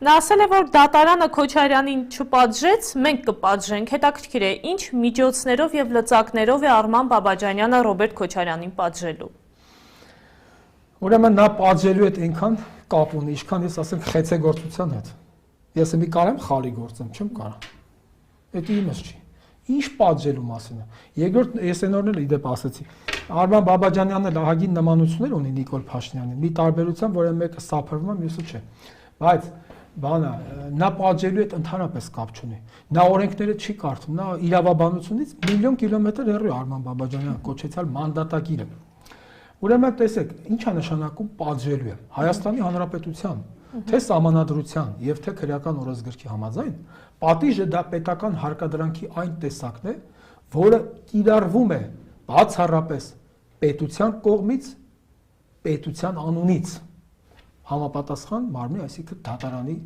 Նա ասել է, որ դատարանը Քոչարյանին չպատժեց, մենք կպատժենք։ Հետաքրքիր է, ինչ միջոցներով եւ լծակներով է Արման Բաբաջանյանը Ռոբերտ Քոչարյանին պատժելու։ Ուրեմն նա պատժելու հետ այնքան կապ ունի, ինչքան ես ասեմ խեցեգործության հետ։ Ես մի կարեմ խալի գործեմ, չեմ կարա։ Դա իմս չի։ Ինչ պատժելու մասին է։ Երկրորդ ես այն օրն էլ իդեպ ասեցի։ Արման Բաբաջանյանը լահագին նմանություններ ունի Նիկոլ Փաշինյանին։ Մի տարբերությամբ, որ մեկը սափրվում է, մյուսը չէ։ Բայց բանը նա պատժելու հետ ընդհանրապես կապ չունի։ Նա օրենքները չի կարդում, նա իրավաբանությունից միլիոն կիլոմետր հեռու է Արման Բաբաջանյանը կոչեցալ մանդատագիրը։ Ուրեմն տեսեք, ինչ է նշանակում պատժելու է Հայաստանի Հանրապետության, թե սահմանադրության եւ թե քրեական օրենսգրքի համաձայն, պատիժը դա պետական հարկադրանքի այն տեսակն է, որը կիրառվում է բացառապես պետության կողմից, պետության անունից համապատասխան մարմնի, այսինքն դատարանի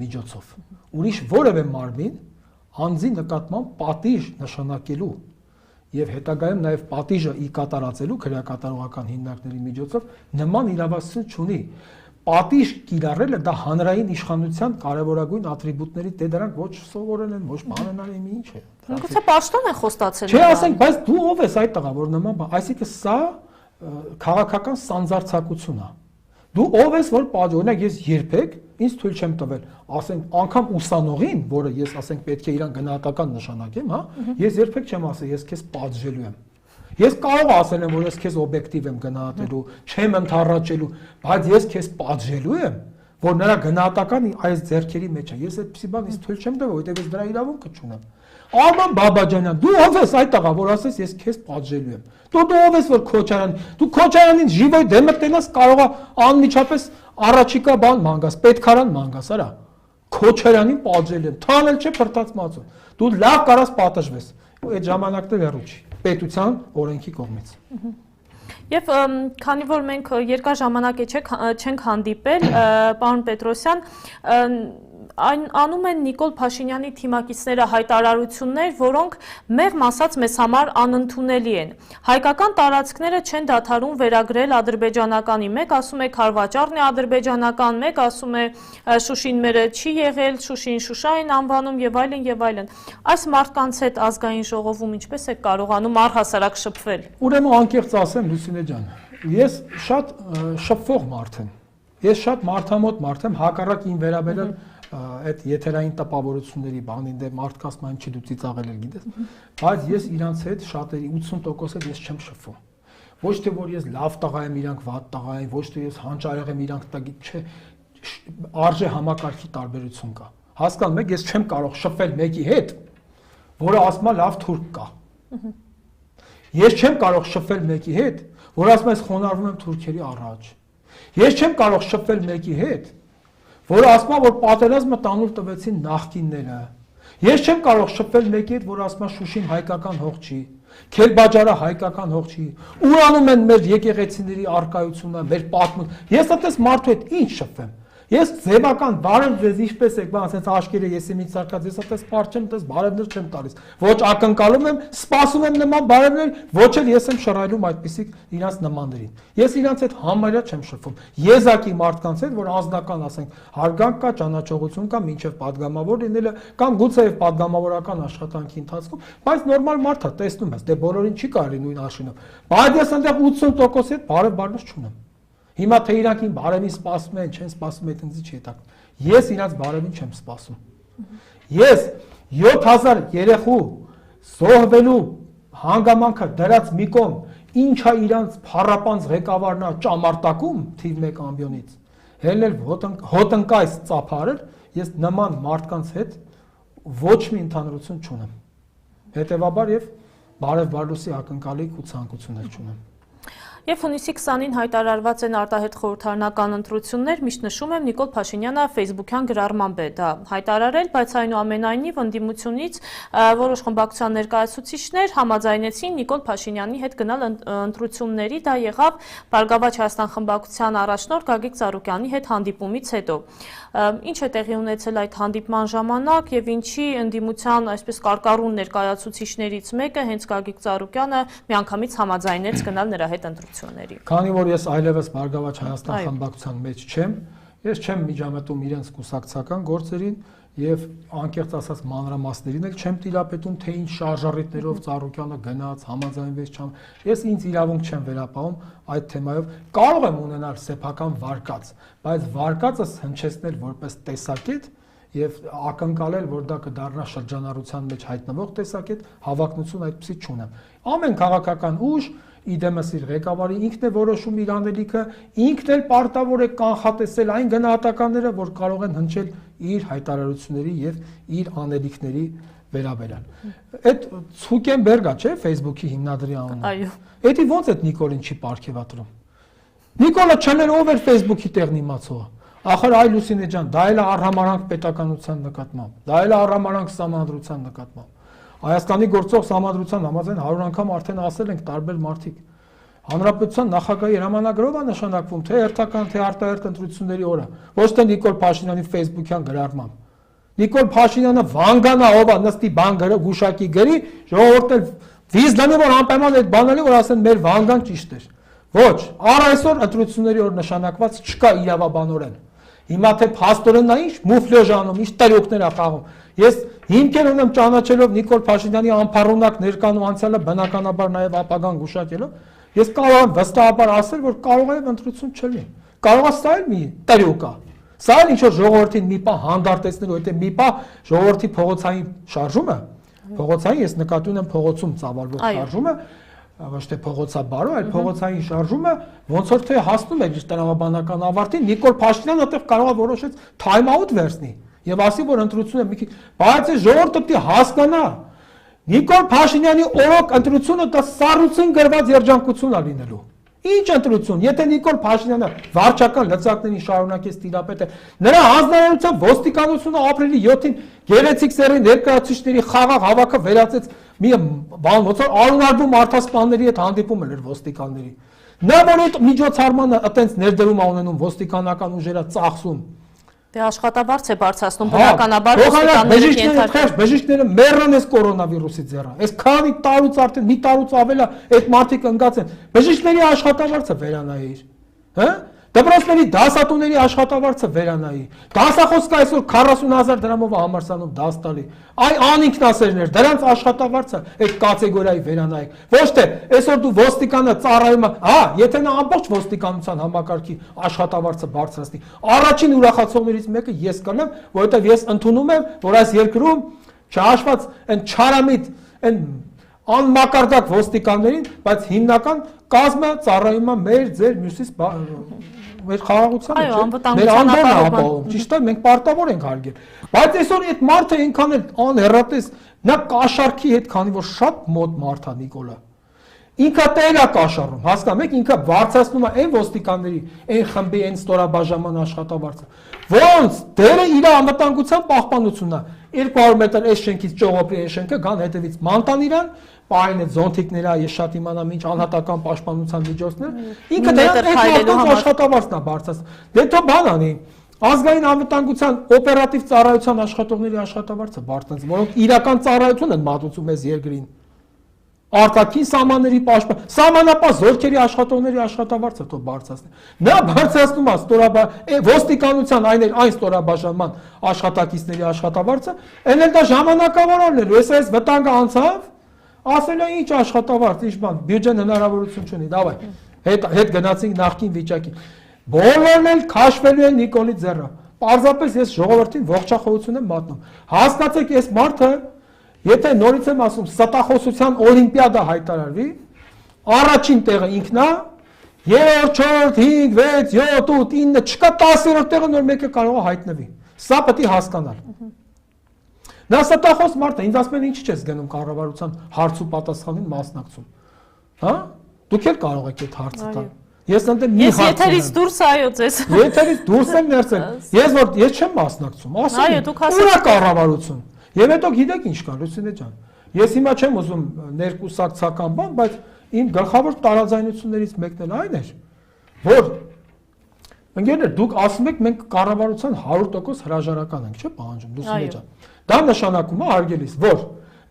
միջոցով։ Ուրիշ որևէ մարմին անձի նկատմամբ պատիժ նշանակելու եւ հետագայում նաեւ պատիժը ի կատարածելու քրեակատարողական հիմնարկների միջոցով նման իրավասություն չունի։ Պատիժ կիրառելը դա հանրային իշխանության կարևորագույն ատրիբուտների դե դրանք ոչ սովորել են, ոչ բանանալ են, ինչ է։ Գուցե պաշտոն են խոստացել։ Չէ, ասենք, բայց դու ով ես այդ տղա, որ նման բան, այսինքն սա քաղաքական սանձարձակություն է։ Դու ով ես, որ պատժ, օրինակ ես երբեք ինձ թույլ չեմ տվել, ասենք, անգամ ուսանողին, որը ես ասենք պետք է իրան գնահատական նշանակեմ, հա, ես երբեք չեմ ասել, ես քեզ պատժելու եմ։ Ես կարող ասել եմ, որ ես քեզ օբյեկտիվ եմ գնահատելու, չեմ ընդառաջելու, բայց ես քեզ պատժելու եմ, որ նրա գնահատական այս ձեռքերի մեջ է։ Ես այդպեսի բան ինձ թույլ չեմ տվել, որովհետև ես դրա իրավունքը չունեմ։ Արման Բաբաջանյան, դու ով ես այդ տղա, որ ասես ես քեզ պատժելու եմ։ Դու ով ես, որ Քոչարյան, դու Քոչարյանին ժիվոյ դեմը տենաս կարող է անմիջապես առաջիկա բան մանգաս, պետքարան մանգաս, արա։ Քոչարյանին պատժել եմ, թանել չէ փրտած մածուն։ Դու լավ կարաս պատժվես։ Այդ ժամանակն էլ հեռու չի պետության օրենքի կողմից։ Եվ քանի որ մենք երկար ժամանակ չենք հանդիպել, պարոն Պետրոսյան, անում են Նիկոլ Փաշինյանի թիմակիցները հայտարարություններ, որոնք մեղմ ասած մեզ համար անընդունելի են։ Հայկական տարածքները չեն դադարում վերագրել ադրբեջանականի, մեկ ասում է Քարվաճառն է ադրբեջանական, մեկ ասում է Շուշին մերը չի եղել, Շուշին Շուշա են անվանում եւ այլն եւ այլն։ Այս մարդկանց հետ ազգային ժողովում ինչպես է կարողանում առհասարակ շփվել։ Ուրեմն անկեղծ ասեմ, Լուսինե ջան, ես շատ շփվող մարդ եմ։ Ես շատ մարդամոտ մարդ եմ, հակառակ ին վերաբերել այդ եթերային տպավորությունների բանին դե մարդկանց ման չի դու ծիծաղել էլ գիտես, բայց ես իրանց հետ շատերի 80% ես չեմ շփվում։ Ոչ թե որ ես լավ տղա եմ, իրանք վատ տղա են, ոչ թե ես հանճարեղ եմ, իրանք տագիտ, չէ, արժե համակարգի տարբերություն կա։ Հասկանում եք, ես չեմ կարող շփվել մեկի հետ, որը ասում է լավ թուրք կա։ Ես չեմ կարող շփվել մեկի հետ, որ ասում է ես խոնարհվում եմ թուրքերի առաջ։ Ես չեմ կարող շփվել մեկի հետ, որը ասում է, որ պատերազմը տանուլ տվեցին նախկինները։ Ես չեմ կարող շփվել մեկի հետ, որ ասում է Շուշին հայկական հող չի, Քելբաջարը հայկական հող չի, ուրանում են մեր եկեղեցիների արկայությունը, մեր պատմությունը։ Ես այդպես մարդու հետ ինչ շփվեմ։ Ես ձևական բարև ձեզ ինչպես եք, բան ասենց աշկերը ես իմ ցարկած, ես այդպես բար չեմ, այդպես բարևներ չեմ տալիս։ Ոչ ակնկալում եմ, սպասում եմ նման բարևներ, ոչ էլ ես եմ շռայլում այդպիսի իրանց նմաններին։ Ես իրանց հետ համարյա չեմ շփվում։ Եզակի մարդկանց հետ, որ անձնական, ասենք, հարգանք կա, ճանաչողություն կա, մինչև падգամավոր լինելը կամ գուցեև падգամավորական աշխատանքի ընթացքում, բայց նորմալ մարդ է, տեսնում ես, դե բոլորին չի կարելի նույն արշինով։ Բայց ես այնտեղ 80% հետ բարև չունեմ։ Հիմա թե իրանք իմ բարևին սպասում են, չեն սպասում, այդ ինձ չի հետաքրքրում։ Ես իրանց բարևին չեմ սպասում։ Ես 7000 երեխու զոհվելու հանգամանքը դրած մի կողմ, ինչա իրանց փառապանց ղեկավարն է ճամարտակում թիվ 1 ամբիոնից, հելնել հոտնկայս ծափարել, ես նման մարդկանց հետ ոչ մի ընդհանրություն չունեմ։ Հետևաբար եւ բարև բարլուսի ակնկալիք ու ցանկություններ չունեմ։ Եվ հունիսի 20-ին հայտարարված են արտահերթ խորհրդարանական ընտրություններ, միշտ նշում եմ Նիկոլ Փաշինյանը ֆեյսբուքյան գրառմամբ է դա հայտարարել, բայց այնուամենայնիվ ընդդիմությունից որոշ խմբակցության ներկայացուցիչներ համաձայնեցին Նիկոլ Փաշինյանի հետ գնալ ընտրությունների, դա եղավ Բարգավաճ Հայաստան խմբակցության առաջնորդ Գագիկ Ծառուկյանի հետ հանդիպումից հետո։ Ինչ է տեղի ունեցել այդ հանդիպման ժամանակ եւ ինչի ընդդիմության այսպես կարկառուն ներկայացուցիչներից մեկը հենց Գագիկ Ծառուկյանը միանգամից համաձայնեց գնալ նրա հետ ընտրությունների։ Քանի որ ես այլևս Բարգավաճ Հայաստան խմբակցության մեջ չեմ, ես չեմ միջամտում իրենց կուսակցական գործերին եւ անկեղծ ասած մանրամասներին էլ չեմ տիրապետում, թե ինչ շարժառիթներով Ծառուկյանը գնաց, համաձայնվեց չեմ։ Ես ինձ իրավունք չեմ վերապահում այդ թեմայով։ Կարող եմ ունենալ սեփական վարկած, բայց վարկածս հնչեցնել որպես տեսակետ եւ ակնկալել, որ դա կդառնա շրջանառության մեջ հայտնվող տեսակետ, հավակնություն այդպեսի չունեմ։ Ամեն քաղաքական ուժ իդեմս իր ղեկավարի ինքն է որոշում իր անելիքը, ինքն էլ պարտավոր է կանխատեսել այն գնահատականները, որ կարող են հնչել իր հայտարարությունների եւ իր անելիքների վերաբերյալ։ Այդ Ցուկենբերգը, չէ, Facebook-ի հիմնադրի անունը։ Այո։ Էդի ո՞նց է Նիկոլին չի ապարգևատրում։ Նիկոլը չներ ով էր Facebook-ի տեղն իմացողը։ Ախր այ Լուսինե ջան, դա էլ է առհամարանք պետականության նկատմամբ, դա էլ է առհամարանք սահմանադրության նկատմամբ։ Հայաստանի գործող սահմանադրության համաձայն 100 անգամ արդեն ասել ենք տարբեր մարդիկ։ Հանրապետության նախագահի հրամանագրով է նշանակվում թե հերթական թե արտահերթ ընտրությունների օրը, ոչ թե Նիկոլ Փաշինյանի Facebook-յան գրառմամբ։ Նիկոլ Փաշինյանը վանգանա ով է նստի բան գրը գուշակի գրի, ժողովուրդը վիզ դնի որ անպայման այդ բանալի որ ասեն մեր վանգան ճիշտ էր։ Ոչ, առ այսօր ընտրությունների օր նշանակված չկա իրավաբանորեն։ Հիմա թե փաստորեն նա ինչ մուֆլյոժ անում, ինչ տարյոկներ է խաղում։ Ես հիմքեր ունեմ ճանաչելով Նիկոլ Փաշինյանի անփառունակ ներկան ու անցյալը բնականաբար նաև ապագան գուշակելով, ես կարող եմ վստահաբար ասել, որ կարող է ընտրություն չլինի։ Կարող է սա էլ մի տարյոկ է։ Սա էլ ինչ որ ժողովրդին մի պահ հանդարտեցնել, որտեղ մի պահ ժողովրդի փողոցային շարժումը, փողոցային ես նկատի ունեմ փողոցում ծավալվող շարժումը, ոչ թե փողոցաբարո, այլ փողոցային շարժումը ոնց որ թե հասնում է իր տրամաբանական ավարտին, Նիկոլ Փաշինյանը այդտեղ կարող է որոշեց time out վերցնի եւ ասի որ ընտրությունը մի քիչ, բայց այս ժողովուրդը պետք է հասկանա Նիկոլ Փաշինյանի օրոք ընտրությունը դա սառնություն գրված երջանկություն է լինելու։ Ինչ ընտրություն, եթե Նիկոլ Փաշինյանը վարչական լծակներին շարունակեց տիրապետել, նրա հանձնարարությամբ ոստիկանությունը ապրիլի 7-ին գեղեցիկ սերի ներկայացուցիչների խաղաղ հավաքը վերածեց մի բան, ոնց որ արունարբու մարդասպանների հետ հանդիպում էր ոստիկանների։ Նա որ այդ միջոցառմանը այտենց ներդրում ունենում ոստիկանական ուժերը ծախսում։ Դե աշխատավարձ է բարձրացնում բնականաբար ոստիկանների բժիշկները մեռան այս կորոնավիրուսի ձեռը։ Այս քանի տարուց արդեն մի տարուց ավել է այդ մարդիկ ընկած են։ Բժիշկների աշխատավարձը վերանայիր։ Հա? Դպրոցների դասատուների աշխատավարձը վերանայի։ Դասախոսքը այսօր 40,000 դրամով է համալսանում դաս տալի։ Այ անինքնասերներ, դրանց աշխատավարձը այդ կատեգորիայի վերանայի։ Ոչ թե այսօր դու ոստիկանը ծառայում ես, հա, եթե նա ամբողջ ոստիկանության համակարգի աշխատավարձը բարձրացնի, առաջին ուրախացողներից մեկը ես կլինեմ, որովհետև ես ընդունում եմ, որ այս երկրում չհաշված այն չարամիտ, այն անմակարդակ ոստիկաններին, բայց հիմնական կազմը ծառայում է մեր ձեր մյուսից մեր խաղաղությանը, այո, մեր անդորն է ապահովում, ճիշտ է, մենք պարտավոր ենք հարգել։ Բայց այսօր այդ մարդը այնքան էլ անհեռատես, նա կաշառքի հետ, քանի որ շատ մոտ մարդ է Նիկոլը։ Ինքը տեղ է կաշառում, հասկանում եք, ինքը բարձրացնում է այն ոստիկանների, այն խմբի, այն ստորաբաժանման աշխատավարձը, որոնց դերը իր անվտանգության պահպանությունն է։ 200 մետր այս շենքից ճողոպրի այս շենքը գան հետևից մանտան իրան, պահեն այդ զոնտիկները, ես շատ իմանամ ինչ անհատական պաշտպանության միջոցներ, ինքը դրանց աշխատավարձն է բարձրացնում։ Դե թող բան անի, ազգային անվտանգության օպերատիվ ծառայության աշխատողների աշխատավարձը բարձրացնում, որոնք իրական ծառայություն են մատուցում այս երկրին։ Արտաքին սահմանների պաշտպան, սահմանապահ զորքերի աշխատողների աշխատավարձը թող բարձրացնի։ Նա բարձրացնում է ոստիկանության այն ստորաբաժանման աշխատակիցների աշխատավարձը, այն էլ դա ժամանակավորներ, այս վտանգը անցավ, ասել է ինչ աշխատավարձ, ինչ բան, բյուջեն հնարավորություն չունի, դավայ, հետ գնացինք նախկին վիճակին։ Բոլորն էլ քաշվելու են Նիկոլի ձեռը։ Պարզապես ես ժողովրդին ողջախոհություն եմ մատնում։ Հասկացեք, այս մարդը եթե նորից եմ ասում, ստախոսության օլիմպիադա հայտարարվի, առաջին տեղը ինքն է, 3-րդ, 4-րդ, 5, 6, 7, 8, 9, չկա 10-րդ տեղը նոր մեկը կարող է հայտնվի։ Սա պետք է հասկանալ։ Նա ստախոս մարդ է, ինձ ասում են ինչի՞ չես գնում կառավարության հարց ու պատասխանին մասնակցում։ Հա? Դուք էլ կարող եք այդ հարցը տալ։ Ես ընդեմ մի հարց։ Ես եթերից դուրս այո ձեզ։ Եթերից դուրս եմ ներսել։ Ես չեմ մասնակցում, ասում։ Այո, դուք ասում եք կառավարություն։ Եվ հետո գիտեք ինչ կա, Լուսինե ջան։ Ես հիմա չեմ ուզում ներկուսակցական բան, բայց իմ գլխավոր տարաձայնություններից մեկն էլ այն էր, որ ընկերներ, դուք ասում եք մենք կառավարության 100% հրաժարական ենք, չէ՞, պահանջում, Լուսինե ջան։ Դա նշանակում է արգելիս, որ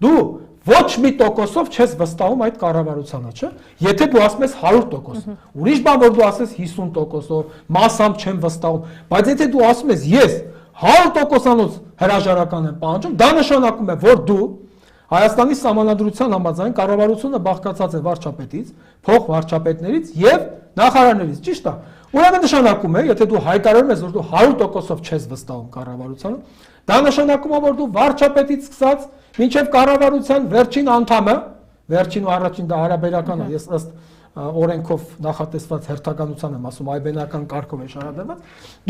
դու ոչ մի տոկոսով չես վստահում այդ կառավարությանը, չէ՞։ Եթե դու ասում ես 100%, ուրիշ բան որ դու ասես 50%-ով, massամբ չեմ վստահում, բայց եթե դու ասում ես ես 100%-անոց հրաժարական են պահանջում, դա նշանակում է, որ դու Հայաստանի Սահմանադրության համաձայն կառավարությունը բաղկացած է վարչապետից, փոխվարչապետներից եւ նախարարներից, ճիշտ է։ Ուրեմն նշանակում է, եթե դու հայտարարում ես, որ դու 100%-ով չես վստահում կառավարությանը, դա նշանակում է, որ դու վարչապետից սկսած մինչև կառավարության վերջին անդամը, վերջին ու առաջին դա հարաբերական է, ես ըստ օրենքով նախատեսված հերթականության եմ ասում, այբենական կարգով է շարադրված,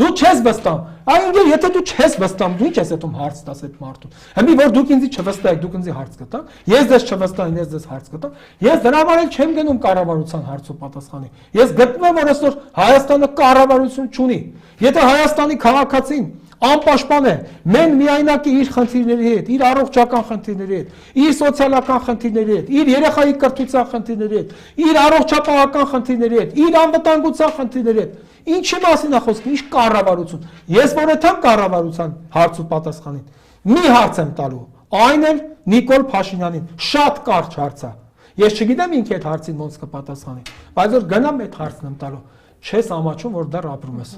դու չես վստահում։ Այնինքն եթե դու չես վստահում, դու ինչ ես այդում հարց տաս այդ մարդուն։ Հիմա որ դուք ինձ չվստահեք, դուք ինձ հարց կտաք, ես ձեզ չվստահեմ, ես ձեզ հարց կտամ։ Ես դրա համար էլ չեմ գնում կառավարության հարց ու պատասխանի։ Ես գտնում եմ, որ այսօր Հայաստանը կառավարություն չունի։ Եթե Հայաստանի քաղաքացին անպաշտպան է, մեն միայնակ է իր խնդիրների հետ, իր առողջական խնդիրների հետ, իր սոցիալական խնդիրների հետ, իր երեխայի կրթության խնդիրների հետ, իր առողջապահական խնդիրների հետ, իր անվտանգության խնդիրների հետ։ Ինչի մասին է խոսքը, ինչ կառավարություն։ Ես որ եթեմ կառավարության հարց ու պատասխանին, մի հարց եմ տալու, այն էլ Նիկոլ Փաշինյանին, շատ կարճ հարց է։ Ես չգիտեմ ինքը այդ հարցին ոնց կպատասխանի, բայց որ գնամ այդ հարցն եմ տալու, չես ամաչում, որ դեռ ապրում ես։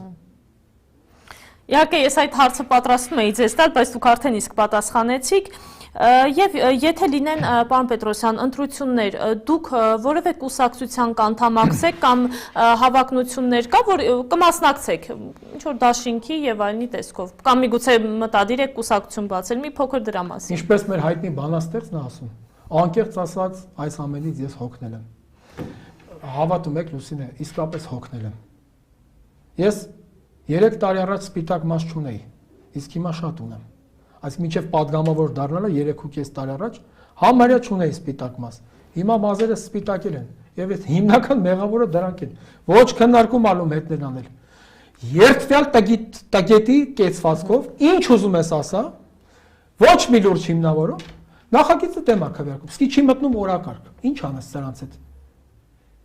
Իհարկե ես այդ հարցը պատրաստում էի ձեզ տալ, բայց դուք արդեն իսկ պատասխանեցիք, եւ եթե լինեն պարոն Պետրոսյան ընտրություններ, դուք որևէ կուսակցության կանդամակցեք կամ հավակնություններ կա, որ կմասնակցեք ինչ որ դաշինքի եւ այլնի տեսքով, կամ միգուցե մտադիր եք կուսակցություն բացել, մի փոքր դրա մասին։ Ինչպես մեր հայտնի բանաստեղծն է ասում, անկեղծ ասած այս ամենից ես հոգնել եմ։ Հավատում եք Լուսինե, իսկապես հոգնել եմ։ Ես 3 տարի առաջ սպիտակ մաս չունեի, իսկ հիմա շատ ունեմ։ Այսինքն մինչև падգամավոր դառնալը 3.5 տարի առաջ համարյա չունեի սպիտակ մաս։ Հիմա մազերը սպիտակել են, եւ այդ հիմնական մեղավորը դրանք են։ Ոչ քննարկում ալում հետներ անել։ Երթվյալ տագետի կեցվածքով ինչ ուզում ես ասա, ոչ մի լուրջ հիմնավորում, նախագիծը դեմ է քվեարկում։ Իսկ չի մտնում օրակարգ։ Ինչ անես սրանց հետ։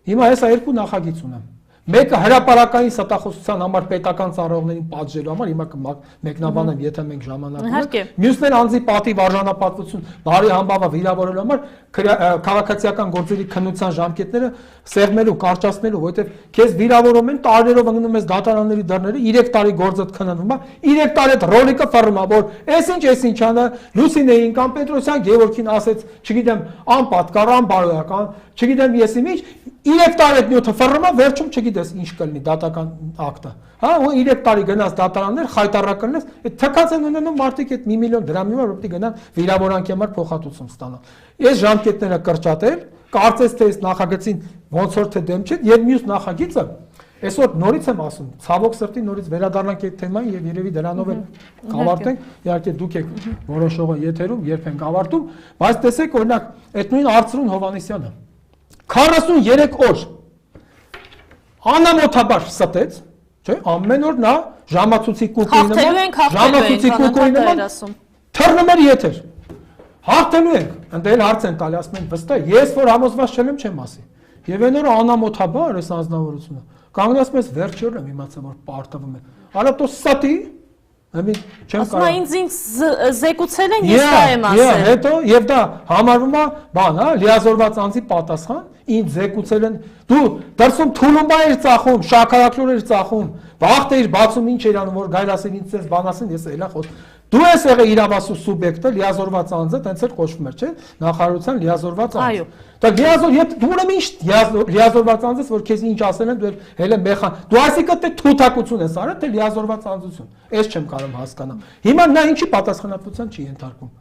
Հիմա հեսա երկու նախագիծ ունեմ։ Մեկը հրապարակային ստախոսության համար պետական ծառայողներին պատժելու համար, հիմա մեկնաբանեմ, եթե մենք ժամանակ ունենք։ Մյուսներ անձի պատիվ արժանապատվություն, բարի համբավը վիրավորելու համար քաղաքացիական գործերի քննության ժամկետները սեղմելու, կարճացնելու, որովհետև քեզ վիրավորում են, տարիներով ընկնում ես դատարանների դռները, 3 տարի գործդ քննվում է, 3 տարի այդ ռոլիկը ֆռում է, որ այսինչ անը Լուսինեին կամ Պետրոսյան Գևորգին ասեց, չգիտեմ, անպատկառ, անբարոյական, չգիտեմ ես ինչ 3 տարի այդ նյութը ֆռում է, վերջում չգիտես ինչ կլինի դատական ակտը։ Հա, ու 3 տարի գնաց դատարաններ, խայտարակնես, այդ թքած են ունենում մարդիկ այդ 1 միլիոն դրամի համար, որպեսզի գնան վիրավորանքի համար փոխհատուցում ստանան։ Այս ժամկետները կրճատել, կարծես թե այս նախագծին ոնց որ թե դեմ չէ, եւ մյուս նախագիծը այսօր նորից եմ ասում, ցավոք սրտի նորից վերադառնանք այդ թեմային եւ երևի դրանով էլ կավարտենք, իհարկե դուք եք որոշողը եթերում, երբ ենք ավարտում, բայց տեսեք օրինակ այդ նույն Արծրուն Հովանեսյանը 43 օր անամոթաբար ստեց, չէ, ամեն օր նա ժամացույցի կուկույի նման, թռնում էր եթեր։ Հաղթելու ենք, ընդել հարց են տալի, ասում են վստահ, ես որ համոզված չեմ ասի։ Եվ այն օրը անամոթաբար այս անձնավորությունը կանգնած մեզ վերջի օրը իմացա որ պարտվում է։ Արա դու սատի Ամեն չեմ կարող։ Ասում ինձ զեկուցել են, ես դա եմ ասել։ Հետո եւ դա համարվում է բան, հա, լիազորված անձի պատասխան, ինձ զեկուցել են։ Դու դրսում թուլումբա էր ծախում, շաքարակլոր էր ծախում, բախտ էր բացում ինչ էր անում որ գայրասեն ինձ ես բան ասեն, ես էլա խոս։ Դու ես եղել իրավասու սուբյեկտը, լիազորված անձը, տենց էլ կոչվում էր, չէ՞, նախարարության լիազորված անձ։ Այո։ Դա լիազոր, դու ուրեմն ինչ լիազորված անձ ես, որ քեզ ինչ ասել են, դու հենց մեխան։ Դու այսիկը թե թութակություն ես արել, թե լիազորված անձություն։ Այս չեմ կարող հասկանալ։ Հիմա նա ինչի պատասխանատվության չի ենթարկվում։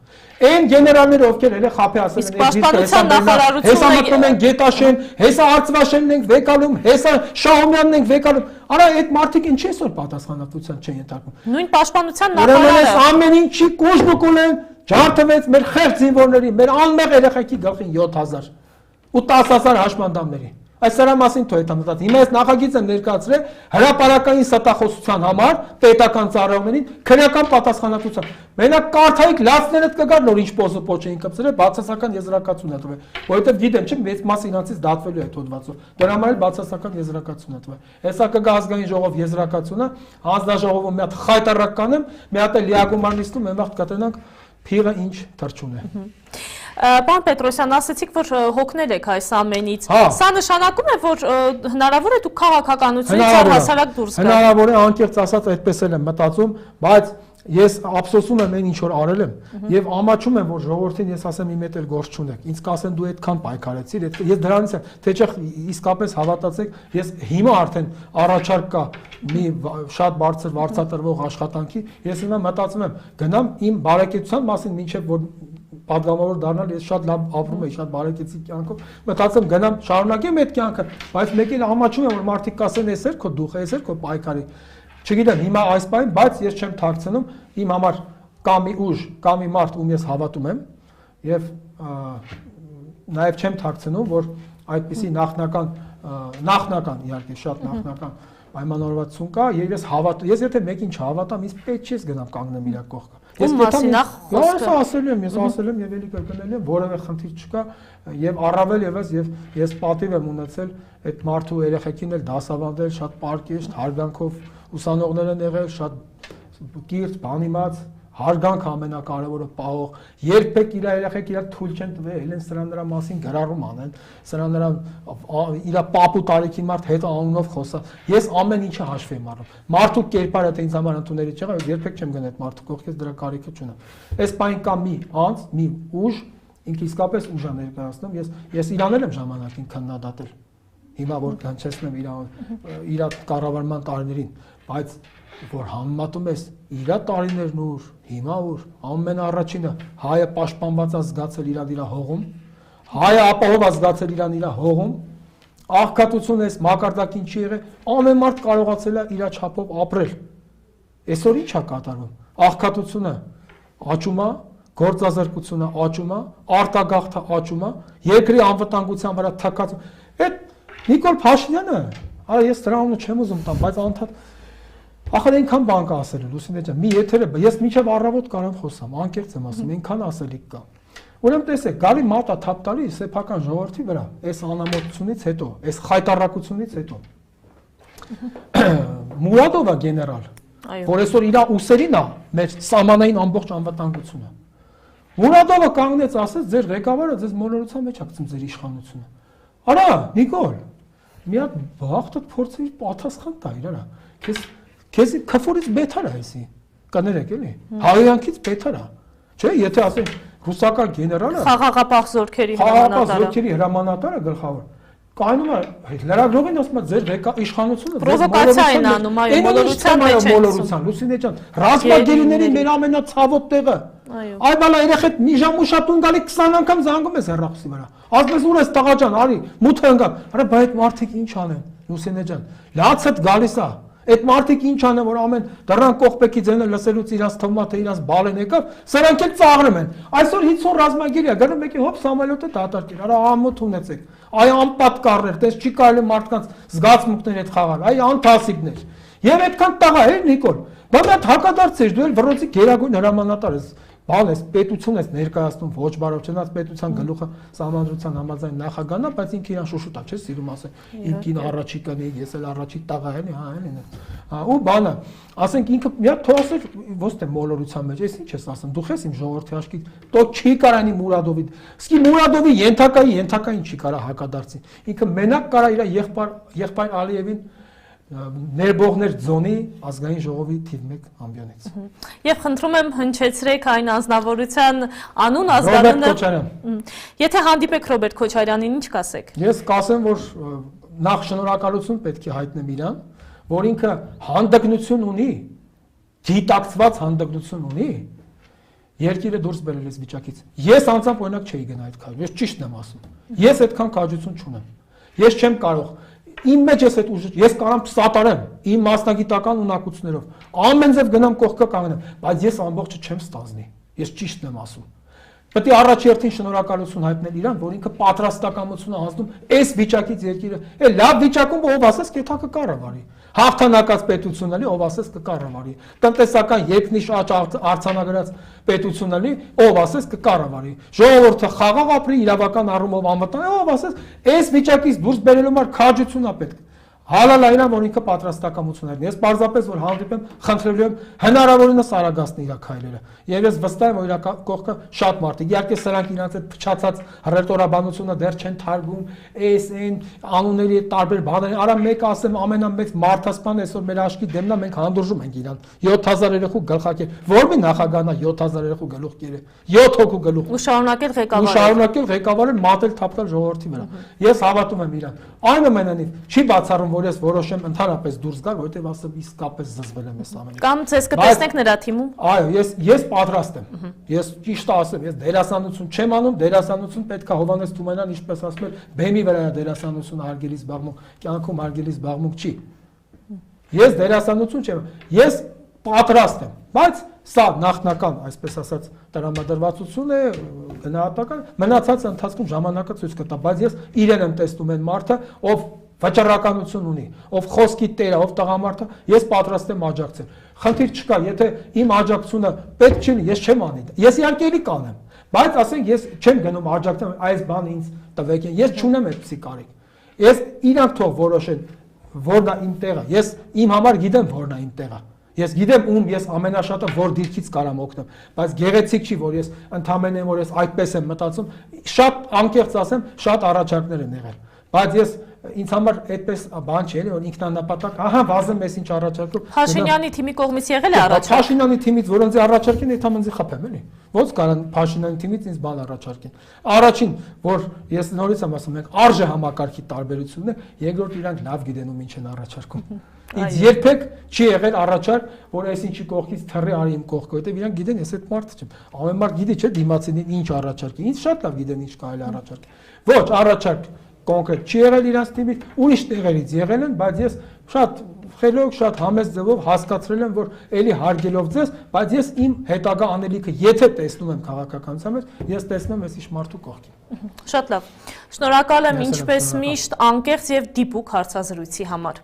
Այն գեներալները ովքեր էլ խափի ասել են, պաշտպանության նախարարությունը հեսա մտնում են Գետաշեն, հեսա Արծվաշենն ենք վեկալում, հեսա Շահումյանն ենք վեկալում։ Արա այդ մարդիկ ինչի այսօր պատասխանատվության չեն ենթարկվում։ Նույն պաշտպանության նախարարը։ Ուրեմն ամեն ինչի կուժբուկուն են ջարդվեց մեր խեղճ զինվորների, մեր անմեղ երեխեքի գլխին 7000 ու 10000 հաշմանդամների։ Այս սրա մասին թող հետամտած։ Հիմա այս նախագիծը ներկայացրել հրապարակային ստախոսության համար պետական ծառայողներին քննական պատասխանատվության։ Մենակ կարթայիք լացներդ կգար նոր ինչ պոզոպոչ էին կպցրել, բացասական եզրակացություն է տվել, որովհետև գիտեն չէ, մեծ մաս իրանցից դատվելու է այդ հոդվածով։ Դրա համար էլ բացասական եզրակացություն է տվել։ Հեսա կգա ազգային ժողով եզրակացությունը, հանձնաժողովում մի հատ խայտարակ կանեմ, մի հատ էլ լիագումար նիստում, այն վաղ կտենանք փիղը ինչ թրջուն է։ Պարոն Պետրոսյան, ասացիք, որ հոգնել եք այս ամենից։ Սա նշանակում է, որ հնարավոր է դուք քաղաքականությունից առհասարակ դուրս գաք։ Հնարավոր է, անկեղծ ասած, այդպես էլ եմ մտածում, բայց ես ափսոսում եմ այն ինչ որ արել եմ եւ ամաչում եմ որ ժողովրդին ես ասեմ իմ հետ էլ գործ չունեք։ Ինձ կասեն դու այդքան պայքարեցիր, ես դրանից եմ, թե չէ իսկապես հավատացեք, ես հիմա արդեն առաջարկ կա մի շատ բարձր վարձատրվող աշխատանքի, ես հիմա մտածում եմ գնամ իմ բարեկեցության մասին, մինչեւ որ պատգամավոր դառնալ, ես շատ լավ ապրում եմ, շատ բարեկեցիկ կյանքով, մտածում գնամ շարունակեմ այդ կյանքը, բայց մեկ էլ ամաչում եմ որ մարդիկ կասեն էսեր քո դուխ, էսեր քո պայքարի։ Չգիտեմ հիմա այս բան, բայց ես չեմ թաքցնում, իմ համար կա մի ուժ, կա մի մարդ, ում ես հավատում եմ, եւ նաեւ չեմ թաքցնում, որ այդպիսի նախնական իհարկե շատ նախնական պայմանավորվածություն կա, եւ ես հավատում, ես եթե մեկին չհավատամ, ինձ պետք չի գնամ կանգնեմ իր կողքը։ Ես ասել եմ եւ էլի կրկնել եմ, որևէ խնդիր չկա եւ առավել եւս ես պատիվ եմ ունեցել այդ մարդու երեխեքին էլ դասավանդել շատ պարկեշտ հարգանքով ուսանողներ են եղել, շատ կիրթ, բանիմաց, հարգանք ամենակարևորը պահող, երբեք իր երեխեք իրար թույլ չեն տվել, ելեն սրա նրա մասին գրառում անեն, սրա նրա իր պապու տարիքի մարդ հետ անունով խոսա։ Ես ամեն ինչը հաշվի եմ առնում։ Մարդու կերպարը թե ինձ համար ընդունելի չէ, երբեք չեմ գնա այդ մարդու կողքից դրա կարիքը չունեմ։ Այս բան կա մի անձ, մի ուժ, ինքը իսկապես ուժ է ներկայացնում, ես իրանել եմ ժամանակին քննադատել։ Հիմա որ կանչեցնեմ իր կառավարման տարիներին, բայց որ համեմատում ես իր տարիներն ուր, հիմա ուր, ամենաառաջինը հայը պաշտպանված է զգացել իր հողում, հայը ապահով է զգացել իր հողում, աղքատություն էս մակարդակին չի եղել, ամեն մարդ կարողացել է իր չափով ապրել։ Այսօր ի՞նչ է կատարվում։ Աղքատությունը աճում է, գործազրկությունը աճում է, արտագաղթը աճում է, երկրի անվտանգության վրա թակած։ Այդ Նիկոլ Փաշինյանը, արա ես դրա անունը չեմ ուզում տամ, բայց անդադ ախր այնքան բան կա ասելու, Լուսինե ջան, մի եթերը, ես մինչև առավոտ կարամ խոսամ, անկեղծ եմ ասում, այնքան ասելիք կա։ Ուրեմն տեսեք, գալի մատա թափ տալի սեփական ժողովրդի վրա, այս անամոթությունից հետո, այս խայտարակությունից հետո։ Մուրադովը գեներալ, որ այսօր իր ուսերին է մեր սահմանային ամբողջ անվտանգությունը։ Մուրադովը կանգնեց ասեց, ձեր ղեկավարը ձեզ մոլորության մեջ ակցում ձեր իշխանությունը։ Արա, Նիկոլ, մի հատ բախտդ փորձի պատասխան տա իրարա։ Քեզ քֆորից բեթար է այսի։ Կներեք էլի։ Հայյանքից բեթար է։ Չէ, եթե ասենք ռուսական գեներալը խաղաղապահ զորքերի հրամանատարը գլխավոր կայնում է լրագրողին ասում է ձեր իշխանությունը պրովոկացիա են անում, այո, մոլորության, Լուսինե ջան, ռազմագերիների մեր ամենացավոտ տեղը։ Այ բալա երեխեք մի ժամ ուշատուն գալի 20 անգամ զանգում ես հեռախոսի վրա։ Ասես ուր ես տղա ջան, արի, մութը ընկա։ Արա բա այդ մարդիկ ինչ անեն, Լուսինե ջան։ Լացդ գալիս է։ Այդ մարդիկ ինչ անեն, որ ամեն դռան կողպեքի ձենը լսելուց իրաց թվում է թե իրաց բալեն եկավ, սրանք էլ ծաղրում են։ Այսօր 50 ռազմագերի է, գնում եկի հոп Սամվելոտը դատարկել։ Արա ամոթ ունեցեք։ Այ անպատկառներ, տես չի կարելի մարդկանց զգացմունքների հետ խաղալ, այ անթասիկներ։ Եվ այդքան տաղա է Նիկոլ։ Բա մի հատ հակադարձ ես, դու էլ վռոցի գերագույն հրամանատար ես։ բան է, պետություն է ներկայացնում ոչ բարով, չնայած պետության գլուխը սահմանադրության համաձայն նախագահն է, բայց ինքը իրան շուշուտ է, չէ՞, սիրում ասել, իմ կին առաջի կնի, ես էլ առաջի տաղա եմ, հա, էլի։ Ու բանը, ասենք ինքը մի հատ թող ասեր ոչ թե մոլորության մեջ, ես ինչ ես ասում, դու ես իմ ժողովրդի աշկի, տո չի կարանի Մուրադովի, սկի Մուրադովի ենթակային չի կարա հակադարձի։ Ինքը մենակ կարա իր եղբայր Ալիևին ներբողներ ձոնի ազգային ժողովի թիվ 1 ամբիոնից։ Եվ խնդրում եմ հնչեցրեք այն անձնավորության անուն ազգանունը։ Եթե հանդիպեք Ռոբերտ Քոչարյանին, ինչ կասեք։ Ես կասեմ, որ նախ շնորհակալություն պետք է հայտնեմ իրան, որ ինքը հանդգնություն ունի, գիտակցված հանդգնություն ունի, երկիրը դուրս բերել այս վիճակից։ Ես անձամբ օրինակ չէի գնա այդ քայլը, ես ճիշտն եմ ասում։ Ես այդքան քաջություն չունեմ։ Ես չեմ կարող իմ մեջ ես այդ ուժը, ես կարամ սատարեմ իմ մասնագիտական ունակություններով։ Ամեն ձև գնամ կողքը կանգնեմ, բայց ես ամբողջը չեմ ստանձնի։ Ես ճիշտն եմ ասում։ Պետք է առաջերտին շնորհակալություն հայտնել իրան, որ ինքը պատրաստակամություն է հանձնում այս վիճակից երկիրը։ Է լավ վիճակում ով ասես կեթակը կառավարի։ Հաղթանակած պետությունն էլի ով ասես կկառավարի։ Տնտեսական երկնիշ աճ արձանագրած պետությունն էլի ով ասես կկառավարի։ Ժողովուրդը խաղաղ ապրի, իրավական առումով անվտանգ, ով ասես այս վիճակից դուրս բերելու համար քաջություն է պետք։ Հալալա իրան, որ ինքը պատրաստակամություն էր։ Ես պարզապես որ հանդիպեմ, խնդրելու եմ հնարավորինս արագացնել իր քայլերը։ Եվ ես վստահ եմ, որ իր կողքը շատ մարդիկ, իհարկե սրանք իրանց այդ փչացած ռետորաբանությունը դեռ չեն թարգում, այն անունների տարբեր բաներ, արա մեկ ասեմ, ամենամեծ մարդասպան այսօր մեր աշխի դեմնա մենք հանդուրժում ենք իրան։ 7000 երեխու գլխակեր, որի նախագահն է 7000 երեխու գլուխ կերը, 7 հոգու գլուխ։ Ու շարունակել ղեկավարել։ Ու շարունակել ղեկավարել, մատել թափել ժողովրդի վրա։ Ես հավատում եմ իրան։ Այնուամենայնիվ չի բացառում, որ ես որոշեմ ընդհանրապես դուրս գալ, որովհետև ասեմ իսկապես զզվել եմ այս ամենից։ Կամ ցես կտեսնեք նրա թիմում։ Այո, ես պատրաստ եմ։ Ես ճիշտ ասեմ, ես դերասանություն չեմ անում, դերասանություն պետք է Հովհաննես Թումանյան, ինչպես ասում էր, բեմի վրա դերասանությունը հարգելի զբաղմունք, կյանքում հարգելի զբաղմունք չի։ Ես դերասանություն չեմ, ես պատրաստ եմ, բայց սա նախնական, այսպես ասած, տրամադրվածություն է, գնահատական, մնացածը ընթացքում ժամանակը ցույց կտա, բայց ես իրեն եմ տեսնում այն մարդը, ով վճռականություն ունի, ով խոսքի տեր է, ով տղամարդ է, ես պատրաստ եմ աջակցել։ Խնդիր չկա, եթե իմ աջակցությունը պետք չի, ես չեմ անի։ Ես իհարկե էլի կանեմ, բայց ասենք ես չեմ գնում աջակցեմ, այս բանը ինձ տվեք, ես չունեմ այդպիսի կարիք։ Ես իրանք թող որոշեն, որն է իմ տեղը։ Ես իմ համար գիտեմ, որն է իմ տեղը։ Ես գիտեմ ում ես ամենաշատը որ դիրքից կարամ օգնեմ, բայց գեղեցիկ չի, որ ես ընդհանրեն որ ես այդպես եմ մտածում, շատ անկեղծ ասեմ, շատ առաջարկներ են եղել, բայց ես ինձ համար այդպես բան չէ, որ ինքնանպատակ, ահա վազեմ ես ինչ առաջարկում։ Փաշինյանի թիմի կողմից եղել է առաջարկ։ Փաշինյանի թիմից որոնց առաջարկին այդ համենձի խփեմ էլի։ Ոնց կարան Փաշինյանի թիմից ինձ բան առաջարկեն։ Առաջին, որ ես նորից եմ ասում, մենք արժե համակարգի տարբերությունն է, երկրորդ իրանք լավ գիտեն ում ինչ են առաջարկում։ Ինձ երբեք չի եղել առաջարկ, որ այսինչի կողքից թռի արի իմ կողքը, որտեղ իրանք գիտեն, ես այդ մարդը չեմ։ Ամեն մարդ գիտի, չէ՞, դիմացին ինչ առաջարկի։ Ինձ շատ լավ գիտեն ինչ կարելի առաջարկել։ Ոչ, առաջարկ կոնկրետ չի եղել իրանց թիմից, ուրիշ տեղերից եղել են, բայց ես շատ խելոք, շատ համեստ ձևով հասկացրել եմ, որ էլի հարգելով ձեզ, բայց ես իմ հետագա անելիքը, եթե տեսնում եմ քաղաքականության մեջ, ես տեսնում եմ այս մարդու կողքին։ Շատ լավ։ Շնորհակալ եմ ինչպես միշտ անկեղծ եւ դիպուկ հարցազրույցի համար։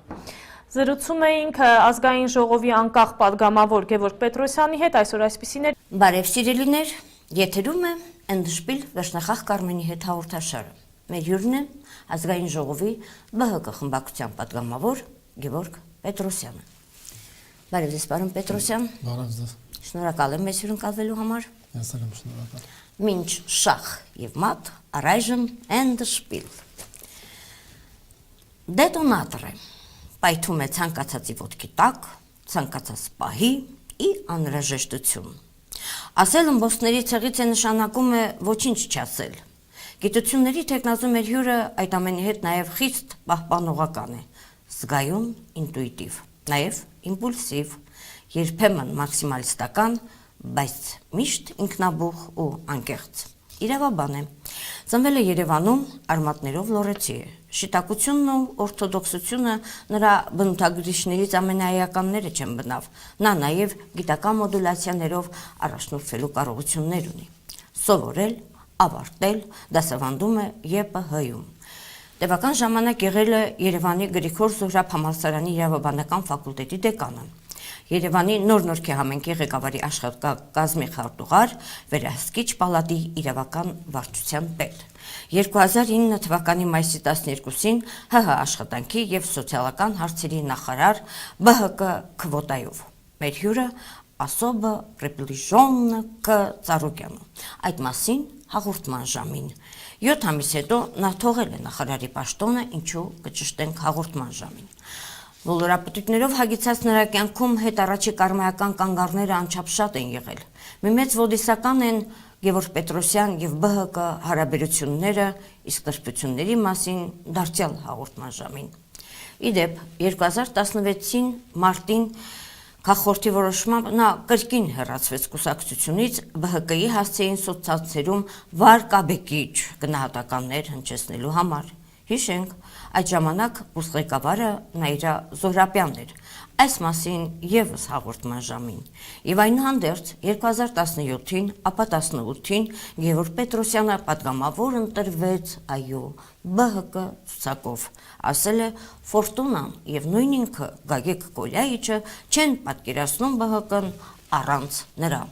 Զրուցում էինք ազգային ժողովի անկախ падգամավոր Գևորգ Պետրոսյանի հետ, այսօր այսպիսին էր։ Բարև սիրելիներ, եթերում է Էնդշպիլ վերջնախաղ Կարմենի հետ հաղորդաշարը։ Մեր հյուրն է ազգային ժողովի ԲՀԿ խմբակցության падգամավոր Գևորգ Պետրոսյանը։ Բարև ձեզ, պարոն Պետրոսյան։ Բարև ձեզ։ Շնորհակալ եմ մեզ հյուրընկալվելու համար։ Ես եմ շնորհակալ։ Մինչ շախ եւ մատ, առայժմ Էնդշպիլ։ Դետոնատոր է։ Պայթում է ցանկացածի ոտքի տակ, ցանկացած պահի ի անհրաժեշտություն։ Ասել ըմբոստների ցեղից է նշանակում է ոչինչ չասել։ Գիտությունների թեկնածու մեր հյուրը այդ ամենի հետ նաև խիստ պահպանողական է, զգայուն, ինտուիտիվ, նաև իմպուլսիվ, երբեմն մաքսիմալիստական, բայց միշտ ինքնաբուխ ու անկեղծ։ Իրավաբան է։ Ծնվել է Երևանում, արմատներով լորեցի է։ Շիտակությունն ու օրթոդոքսությունը նրա բնութագրիչներից ամենաեականները չեն բնավ։ Նա նաև գիտական մոդուլացիաներով առաջնորդվելու կարողություններ ունի։ Սովորել, ավարտել, դասավանդում է ԵՊՀ-ում։ Տևական ժամանակ եղել է Երևանի Գրիգոր Զոհրաբ համալսարանի իրավաբանական ֆակուլտետի դեկանը։ Երևանի Նոր Նորքի համայնքի ղեկավարի աշխատակազմի խարտուղար, վերահսկիչ պալատի իրավական վարչության պետ։ 2009 թվականի մայիսի 12-ին ՀՀ աշխատանքի եւ սոցիալական հարցերի նախարար ԲՀԿ քվոտայով։ Մեր հյուրը особо приближенно к Ծառուկյանը։ Այդ մասին հաղորդման ժամին։ 7 ամիս հետո նա թողել է նախարարի պաշտոնը, ինչու կճշտենք հաղորդման ժամին։ Ոլորապտույտներով հագեցած նրա կյանքում հետ առաջի կարմայական կանգառները անչափ շատ են եղել։ Մի մեծ ոդիսական են Գևորգ Պետրոսյան եւ ԲՀԿ հարաբերությունները, իսկ դրդությունների մասին դարձյալ հաղորդման ժամին։ Իդեպ 2016-ին մարտին Քաղաքորդի որոշմամբ նա կրկին հեռացվեց կուսակցությունից, ԲՀԿ-ի հասցեին սոցցանցերում վարկաբեկիչ գնահատականներ հնչեցնելու համար։ Հիշենք, այդ ժամանակ ղեկավարը Նաիրա Զոհրաբյանն էր, այս մասին եւս հաղորդման ժամին։ Եվ այնուհանդերձ 2017-ին, ապա 18-ին Գևորգ Պետրոսյանը պատգամավոր ընտրվեց, այո, ԲՀԿ ցուցակով, ասել է Ֆորտունան եւ նույն ինքը Գագիկ Կոլյայիչը չեն պատկերացնում ԲՀԿ-ն առանց նրա։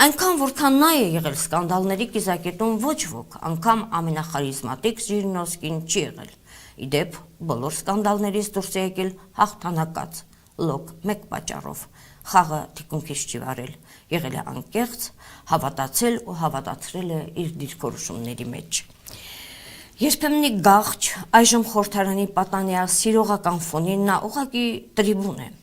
Այնքան որքան նա է եղել սկանդալների կիզակետում ոչ ոք, անգամ ամենախարիզմատիկ Ժիրնովսկին չի եղել։ Իդեպ բոլոր սկանդալներից դուրս է եկել հաղթանակած, լոկ մեկ պատճառով, խաղը թիկունքից չի վարել, եղել է անկեղծ, հավատացել ու հավատացրել է իր դիրքորոշումների մեջ։ Երբեմնի գաղճ, այժմ խորհրդարանի պատանյա սիրողական ֆոնին նա ուղղակի տրիբուն է։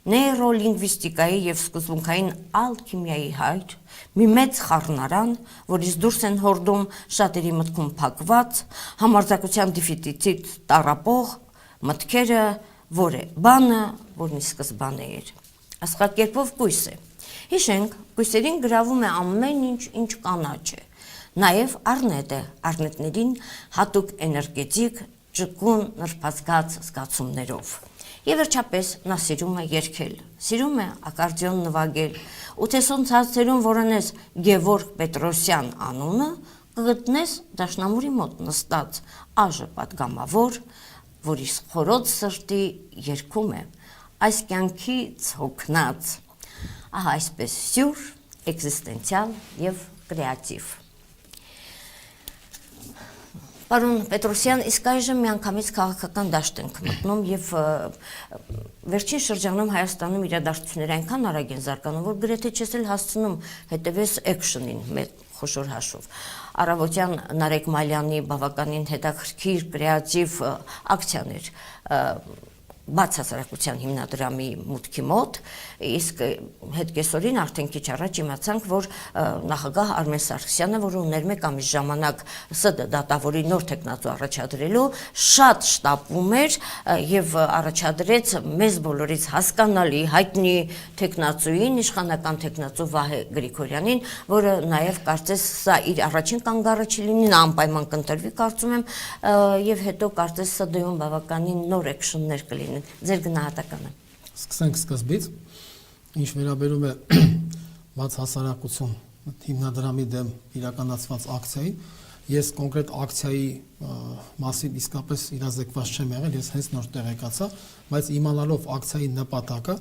Նեյրոլինգվիստիկայի եւ սկզբունքային ալքիմիայի հայր, մի մեծ խառնարան, որից դուրս են հորդում շատերի մտքում փակված, համարձակության դեֆիցիտ տարապող մտքերը, որ է բանը, որն ի սկզբանե էր։ Աստղակերպով կույս է։ Հիշենք, կույսերին գրավում է ամեն ինչ, ինչ կանաչ է։ Նաեւ առնետ է, առնետներին հատուկ էներգետիկ, ճկուն, նրբազգաց զգացումներով։ Եվ վերջապես նա սիրում է երգել, սիրում է ակարդեոն նվագել, ու թե սոցցանցերում որոնես Գևորգ Պետրոսյան անունը, կգտնես դաշնամուրի մոտ նստած ԱԺ պատգամավոր, որի խորոց սրտի երգում է այս կյանքից հոգնած։ Ահա այսպես սյուր, էքզիստենցիալ եւ կրեատիվ։ Պարոն Պետրոսյան, իսկ այժմ միանգամից քաղաքական դաշտ ենք մտնում եւ վերջին շրջանում Հայաստանում իրադարձությունները այնքան արագ են զարգանում, որ գրեթե չես էլ հասցնում հետևես էքշնին մեծ խոշոր հաշվով։ Առավոտյան Նարեկ Մալյանի բավականին հետաքրքիր կրեատիվ ակցիաներ բաց հասարակության հիմնադրամի մուտքի մոտ, իսկ հետ կեսօրին արդեն քիչ առաջ իմացանք, որ նախագահ Արմեն Սարգսյանը, որ ուներ մեկ ամիս ժամանակ ՍԴ դատավորի նոր թեկնածու առաջադրելու, շատ շտապում էր եւ առաջադրեց մեզ բոլորից հասկանալի հայտնի թեկնածուին, իշխանական թեկնածու Վահե Գրիգորյանին, որը նաեւ կարծես սա իր առաջին կանգառը չի լինի, նա անպայման կընտրվի, կարծում եմ, եւ հետո կարծես ՍԴ-ում բավականին նոր էքշններ կլինեն։ Ձեր գնահատականը։ Սկսենք սկզբից, ինչ վերաբերում է բաց հասարակություն հիմնադրամի դեմ իրականացված ակցիայի, ես կոնկրետ ակցիայի մասին իսկապես իրազեկված չեմ եղել, ես հենց նոր տեղեկացա, բայց իմանալով ակցիայի նպատակը,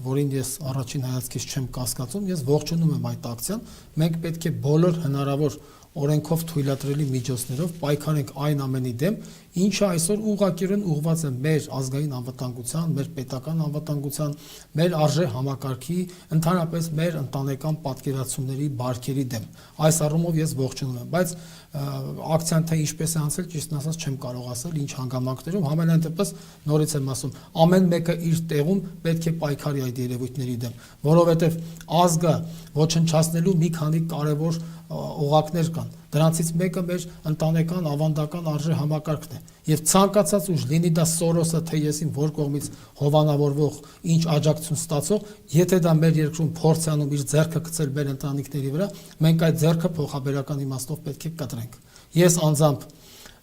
որին ես առաջին հայացքից չեմ կասկածում, ես ողջունում եմ այդ ակցիան, մենք պետք է բոլոր հնարավոր օրենքով թույլատրելի միջոցներով պայքարենք այն ամենի դեմ, ինչը այսօր ուղղակիորեն ուղղված է մեր ազգային անվտանգության, մեր պետական անվտանգության, մեր արժե համակարգի, ընդհանրապես մեր ընտանեկան պատկերացումների բարքերի դեմ։ Այս առումով ես ողջունում եմ, բայց ակցիան թե ինչպես է անցել, ճիշտն ասած չեմ կարող ասել, ինչ հանգամանքներում, համենայն դեպս նորից եմ ասում, ամեն մեկը իր տեղում պետք է պայքարի այդ երևույթների դեմ, որովհետև ազգը ոչնչացնելու մի քանի կարևոր օղակներ կան։ Դրանցից մեկը մեր ընտանեկան ավանդական արժե համակարգն է։ Եվ ցանկացած ուժ, լինի դա Սորոսը, թե եսին որ կողմից հովանավորվող, ինչ աջակցություն ստացող, եթե դա մեր երկրում փորձ է անում իր ձեռքը գցել մեր ընտանիքների վրա, մենք այդ ձեռքը փոխաբերական իմաստով պետք է կտրենք։ Ես անձամբ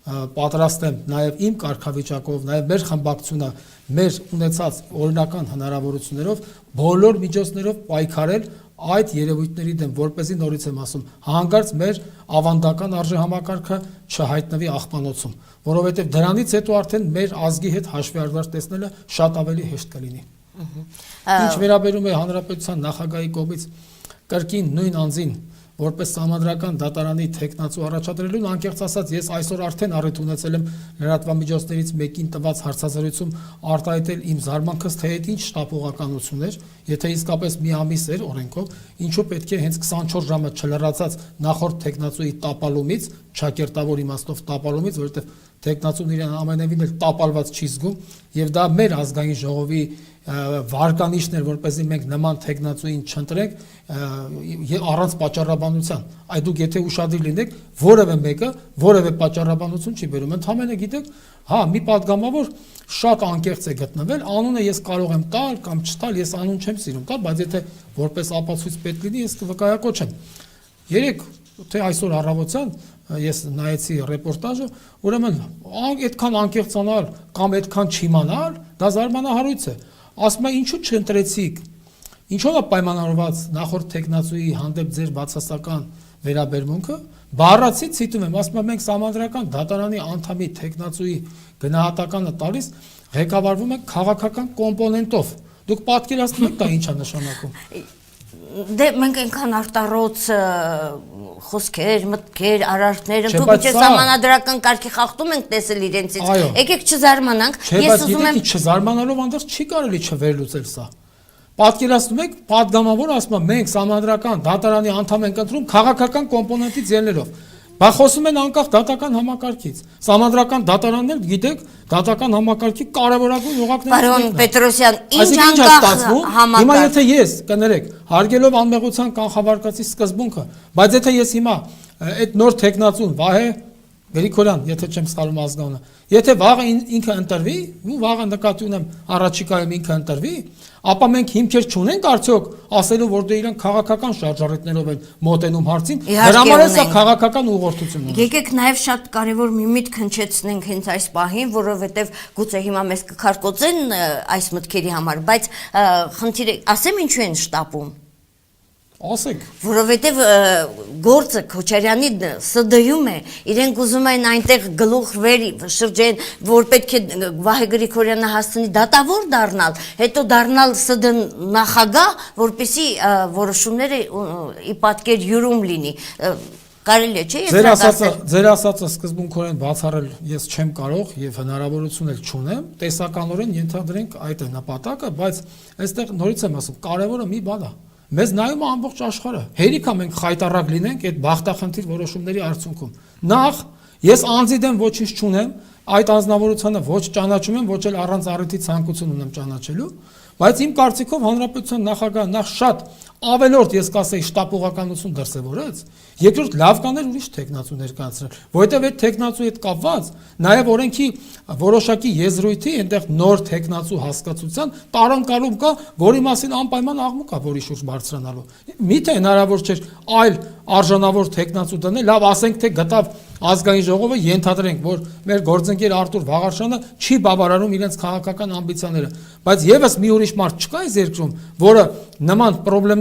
պատրաստ եմ նաև իմ կարգավիճակով, նաև մեր խմբակցությունը, մեր ունեցած օրինական հնարավորություններով, բոլոր միջոցներով պայքարել այդ երևույթների դեմ, որպեսզի նորից եմ ասում, հանկարծ մեր ավանդական արժե համակարգը չհայտնվի աղբանոցում, որովհետև դրանից հետո արդեն մեր ազգի հետ հաշվի առնվար տեսնելը շատ ավելի հեշտ կլինի։ Ինչ վերաբերում է հանրապետության նախագահի կողմից կրկին նույն անձին որպես համանդրական դատարանի տեխնացու առաջադրելուն, անկեղծ ասած, ես այսօր արդեն առիթ ունեցել եմ լրատվամիջոցներից մեկին տված հարցազրույցում արտահայտել իմ զարմանքս, թե այդ ինչ շտապողականություն էր, եթե իսկապես մի ամիս էր օրենքով, ինչու պետք է հենց 24 ժամը չլրացած նախորդ տեխնացուի տապալումից, ճակերտավոր իմաստով տապալումից, որովհետև տեխնացուն իրեն ամենևին էլ տապալված չի զգում, եւ դա մեր ազգային ժողովի վարկանիշներ, որպեսզի մենք նման տեխնացուին չընտրենք առանց պատճառաբանության։ Այդ դուք եթե ուշադիր լինեք, որևէ մեկը որևէ պատճառաբանություն չի բերում։ Ընդհանրապես գիտեք, հա, մի падգամավոր շատ անկեղծ է գտնվել, անունը ես կարող եմ տալ կամ չտալ, ես անուն չեմ սիրում տալ, բայց եթե որպես ապացույց պետք լինի, ես կվկայակոչեմ։ Երեք թե այսօր առավոտյան ես նայեցի ռեպորտաժը, ուրեմն այդքան անկեղծանալ կամ այդքան չիմանալ, դա զարմանահարույց է։ Ասում է ինչու չընտրեցիք, ինչով է պայմանավորված նախորդ տեխնացուի հանդեպ ձեր բացասական վերաբերմունքը, բառացի ցիտում եմ, ասում եմ մենք համանդրական դատարանի անդամի տեխնացուի գնահատականը տալիս ղեկավարվում է քաղաքական կոմպոնենտով։ Դուք պատկերացնում եք դա ինչ է նշանակում։ Դե մենք այնքան արտառոց խոսքեր, մտքեր, արարքներ, դուք ինչ համանդրական կարգի խախտում ենք տեսել իրենցից։ Եկեք չզարմանանք, ես ուզում եմ չզարմանալով անդրս չի կարելի չվերլուծել սա։ Պատկերացնում եք, падգամավոր ասում է մենք համանդրական դատարանի անդամ ենք ընտրում քաղաքական կոմպոնենտից ելնելով։ Բա խոսում են անկախ դատական համակարգից։ Համանդրական դատարաններ, գիտեք, դատական համակարգի կարևորագույն օղակներից Պարոն Պետրոսյան, ինչ անկախ համակարգ։ Հիմա եթե ես, կներեք, հարգելով անմեղության կանխավարկածի սկզբունքը, բայց եթե ես հիմա այդ նոր տեխնացուն Վահե Գրիգորյան, եթե չեմ սխալվում ազգանունը, եթե վաղը ինքը ընտրվի, ու վաղը նկատի ունեմ առաջիկայում ինքը ընտրվի, ապա մենք հիմքեր չունենք արդյոք ասելու, որ դե իրենք քաղաքական շարժառիթներով են մոտենում հարցին, դրա համար է սա քաղաքական ուղղորդություն ունի։ Եկեք նաև շատ կարևոր մի միտք հնչեցնենք հենց այս պահին, որովհետև գուցե հիմա մեզ կքարկոծեն այս մտքերի համար, բայց խնդիրը ասեմ ինչու են շտապում։ Ասեք։ Որովհետև գործը Քոչարյանի ՍԴ-ում է, իրենք ուզում են այնտեղ գլուխ վեր շրջեն, որ պետք է Վահե Գրիգորյանը հասցնի դատավոր դառնալ, հետո դառնալ ՍԴ նախագահ, որպեսզի որոշումները ի պատկեր յուրում լինի։ Կարելի է, չէ՞։ Ձեր ասածը սկզբունքորեն բացառել ես չեմ կարող եւ հնարավորություն էլ չունեմ, տեսականորեն ենթադրենք այդ է նպատակը, բայց այստեղ նորից եմ ասում, կարևորը մի բան է։ Մեզ նայում է ամբողջ աշխարհը։ Հերիք է մենք խայտարակ լինենք այդ բախտախնդիր որոշումների արդյունքում։ Նախ ես անձի դեմ ոչինչ չունեմ, այդ անձնավորությունը ոչ ճանաչում եմ, ոչ էլ առանց առիթի ցանկություն ունեմ ճանաչելու, բայց իմ կարծիքով հանրապետության նախագահը նախ շատ ավելորդ ես կասեի շտապողականություն դրսևորեց, երկրորդ լավ կաներ ուրիշ տեխնացու ներկայացնել, որովհետև այդ տեխնացուի հետ կապված նաև օրենքի որոշակի եզրույթի այնտեղ նոր տեխնացու հասկացության տարանկալում կա, որի մասին անպայման աղմուկ կա, որի շուրջ բարձրանալու։ Միթե հնարավոր չէր այլ արժանավոր տեխնացու դնել, լավ ասենք թե գտավ ազգային ժողովը, ենթադրենք, որ մեր գործընկեր Արտուր Վաղարշյանը չի բավարարում իրենց քաղաքական ամբիցիաները, բայց եւս մի ուրիշ մարդ չկա այս երկրում, որը նման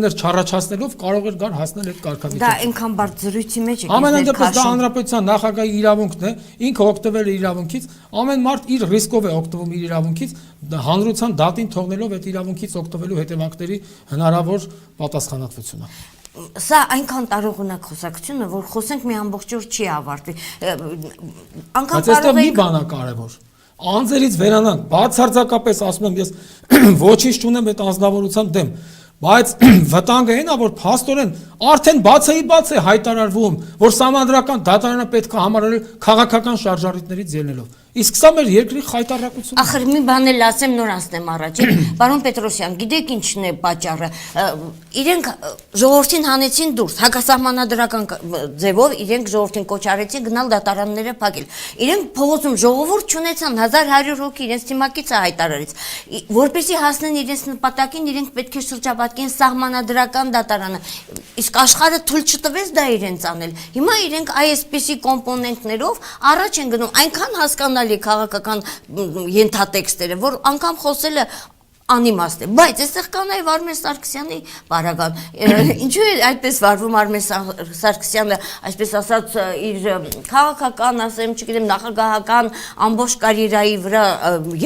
խնդիրներ չառաջացնելով կարող էր գար հասնել այդ կարգավիճակին։ Դա այնքան բարդ զրույցի մեջ է։ Ամեն դեպքում դա հանրապետության նախագահի իրավունքն է, ինքը օգտվել է իրավունքից, ամեն մարդ իր ռիսկով է օգտվում իր իրավունքից, հանրության դատին թողնելով այդ իրավունքից օգտվելու հետևանքների հնարավոր պատասխանատվությունը։ Սա այնքան տարողունակ խոսակցություն է, որ խոսենք մի ամբողջ օր չի ավարտվի։ Անկամ կարող է մի բան է կարևոր։ Անձերից վերանանք, բացարձակապես ասում եմ ես ոչինչ չունեմ այդ անձնավորության դեմ, բայց վտանգը այն է, որ փաստորեն արդեն բաց է հայտարարվում, որ համանդրական դատարանը պետք է համարել քաղաքական շարժառիթներից ելնելով։ Իսկ սա մեր երկրի խայտարակությունն է։ Ախր մի բան էլ ասեմ, նոր անցնեմ առաջ։ Պարոն Պետրոսյան, գիտեք ինչն է պատճառը։ Իրենք ժողովրդին հանեցին դուրս, հակասահմանադրական ձևով իրենք ժողովրդին կոչ արեցին գնալ դատարանները փակել։ Իրենք փողոցում ժողովուրդ չունեցան, 1100 հոգի իրենց թիմակիցը հայտարարեց։ Որպեսզի հասնեն իրենց նպատակին, իրենք պետք է շրջապատկեն սահմանադրական դատարանը։ Իսկ աշխարհը թույլ չտվեց դա իրենց անել։ Հիմա իրենք այսպիսի կոմպոնենտներով առաջ են գնում, այնքան հասկանալի քաղաքական ենթատեքստերը, որ անգամ խոսելը անիմաստ է, բայց այստեղ կա նաև Արմեն Սարգսյանի բարական։ Ինչու է այդպես վարվում Արմեն Սարգսյանը, այսպես ասած, իր քաղաքական, ասեմ, չգիտեմ, նախագահական ամբողջ կարիերայի վրա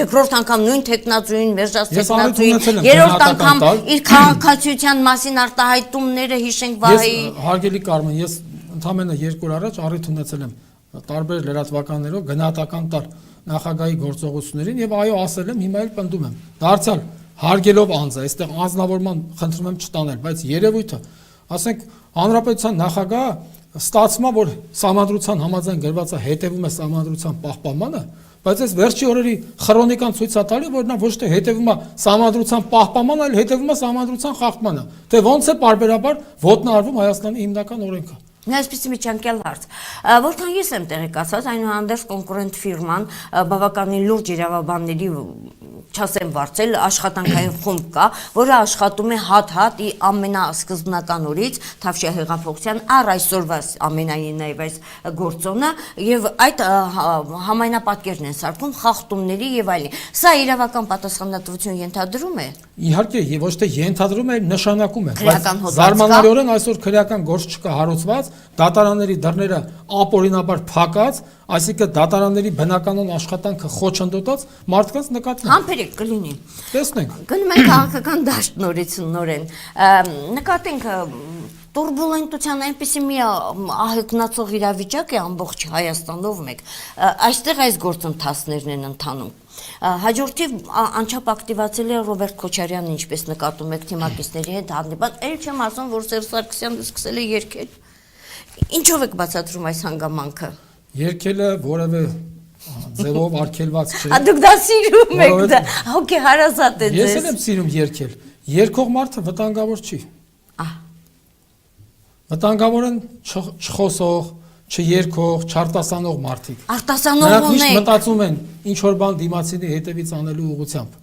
երկրորդ անգամ նույն տեխնացուին, մերժած տեխնացուին, երրորդ անգամ իր քաղաքացիության մասին արտահայտումները հիշենք Վահեի։ Ես հարգելի Կարմեն, ես ընդամենը 2 օր առաջ առիթ ունեցել եմ տարբեր լրատվականներով գնահատական տալ նախագահի գործողություններին եւ այո ասել եմ, հիմա էլ պնդում եմ։ Դարձյալ հարգելով անձը, այստեղ անձնավորման խնդրում եմ չտանել, բայց երևույթը, ասենք հանրապետության նախագահը ստացվում է, որ սահմանադրության համաձայն գրված է հետևում է սահմանադրության պահպանմանը, բայց այս վերջի օրերի քրոնիկան ցույց է տալի, որ նա ոչ թե հետևում է սահմանադրության պահպանմանը, այլ հետևում է սահմանադրության խախտմանը։ Թե ոնց է պարբերաբար ոտնահարվում Հայաստանի հիմնական օրենքը։ Այսպեսի միջանկյալ հարց, որքան ես եմ տեղեկացած, այնուհանդերձ կոնկուրենտ ֆիրման բավականին լուրջ իրավաբանների չասեմ վարձել աշխատանքային խումբ կա, որը աշխատում է հատ-հատ ամենասկզբնական օրից Թավշյա հեղափոխության առ այսօրվա ամենային նաև այս գործոնը եւ այդ համայնապատկերն են սարքում խախտումների եւ այլն։ Սա իրավական պատասխանատվություն ենթադրում է։ Իհարկե, եւ ոչ թե ենթադրում է, նշանակում է, բայց զարմանալիորեն այսօր քրեական գործ չկա հարուցված, դատարանների դռները ապօրինաբար փակած, այսինքն դատարանների բնականon աշխատանքը խոչընդոտած մարդկանց նկատմամբ։ Համբերեք կլինի։ Տեսնենք։ Գնում ենք քաղաքական դաշտ նորությունորեն։ Նկատենք տուրբուլենտության այնպեսի մի ահետնացող իրավիճակ է ամբողջ Հայաստանով մեկ։ Այստեղ այս գործընթացներն են ընթանում։ Հաջորդիվ անչափ ակտիվացել է Ռոբերտ Քոչարյանն, ինչպես նկատում եք թիմակիցների հետ հանդիպան, էլ չեմ ասում, որ Սերժ Սարգսյանը սկսել է երգել։ Ինչով եք բացատրում այս հանգամանքը։ Երգելը որևէ ձևով արգելված չէ։ Դուք դա սիրում եք, դա հոգի հարազատ է ձեզ։ Ես էլ եմ սիրում երգել։ Երգող մարդը վտանգավոր չի։ Վտանգավոր են չխոսող, չերկող, չարտասանող մարդիկ։ Արտասանող Նրանք ունեք։ միշտ մտածում են ինչ որ բան դիմացինի հետևից անելու ուղղությամբ։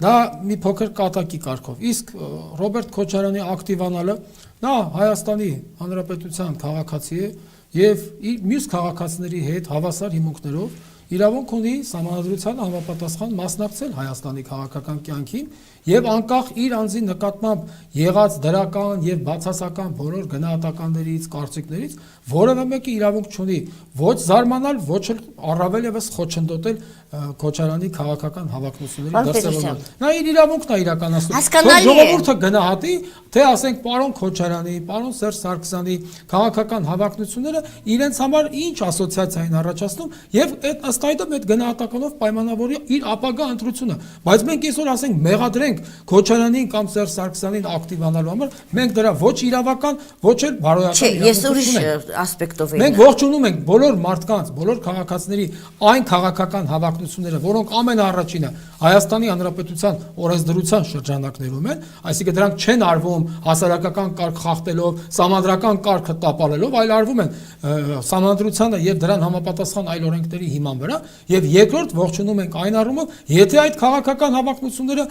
Դա մի փոքր կատակի կարգով։ Իսկ Ռոբերտ Քոչարյանի ակտիվանալը, նա Հայաստանի Հանրապետության քաղաքացի է եւ մյուս քաղաքացիների հետ հավասար հիմունքներով իրավունք ունի սահմանադրության համապատասխան մասնակցել Հայաստանի քաղաքական կյանքին եւ անկախ իր անձի նկատմամբ եղած դրական եւ բացասական բոլոր գնահատականներից, կարծիքներից որևէ մեկը իրավունք չունի ոչ զարմանալ, ոչ էլ առավել եւս խոչընդոտել Քոչարյանի քաղաքական հավակնությունների դրսևորումը։ Նա իր իրավունքն է իրականացնում։ Թող ժողովուրդը գնահատի, թե ասենք պարոն Քոչարյանի, պարոն Սերժ Սարգսյանի քաղաքական հավակնությունները իրենց համար ինչ ասոցիացիա են առաջացնում եւ այդ ըստ այդմ այդ գնահատականով պայմանավորի իր ապագա ընտրությունը։ Բայց մենք այսօր ասենք մեղադրենք Քոչարյանին կամ Սերժ Սարգսյանին ակտիվանալու համար, մենք դրա ոչ իրավական, ոչ էլ բարոյական իրավունք չունենք։ Ես ուրիշ ասպեկտով եմ։ Մենք ողջունում ենք բոլոր մարդկանց, բոլոր քաղաքացիների այն քաղաքական հավակնությունները, որոնք ամենաառաջինը Հայաստանի Հանրապետության օրենսդրության շրջանակներում են, այսինքն դրանք չեն արվում հասարակական կարգ խախտելով, սահմանադրական կարգը տապալելով, այլ արվում են սահմանադրությանը եւ դրան համապատասխան այլ օրենքների հիման վրա, եւ երկրորդ ողջունում ենք այն առումով, եթե այդ քաղաքական հավակնությունները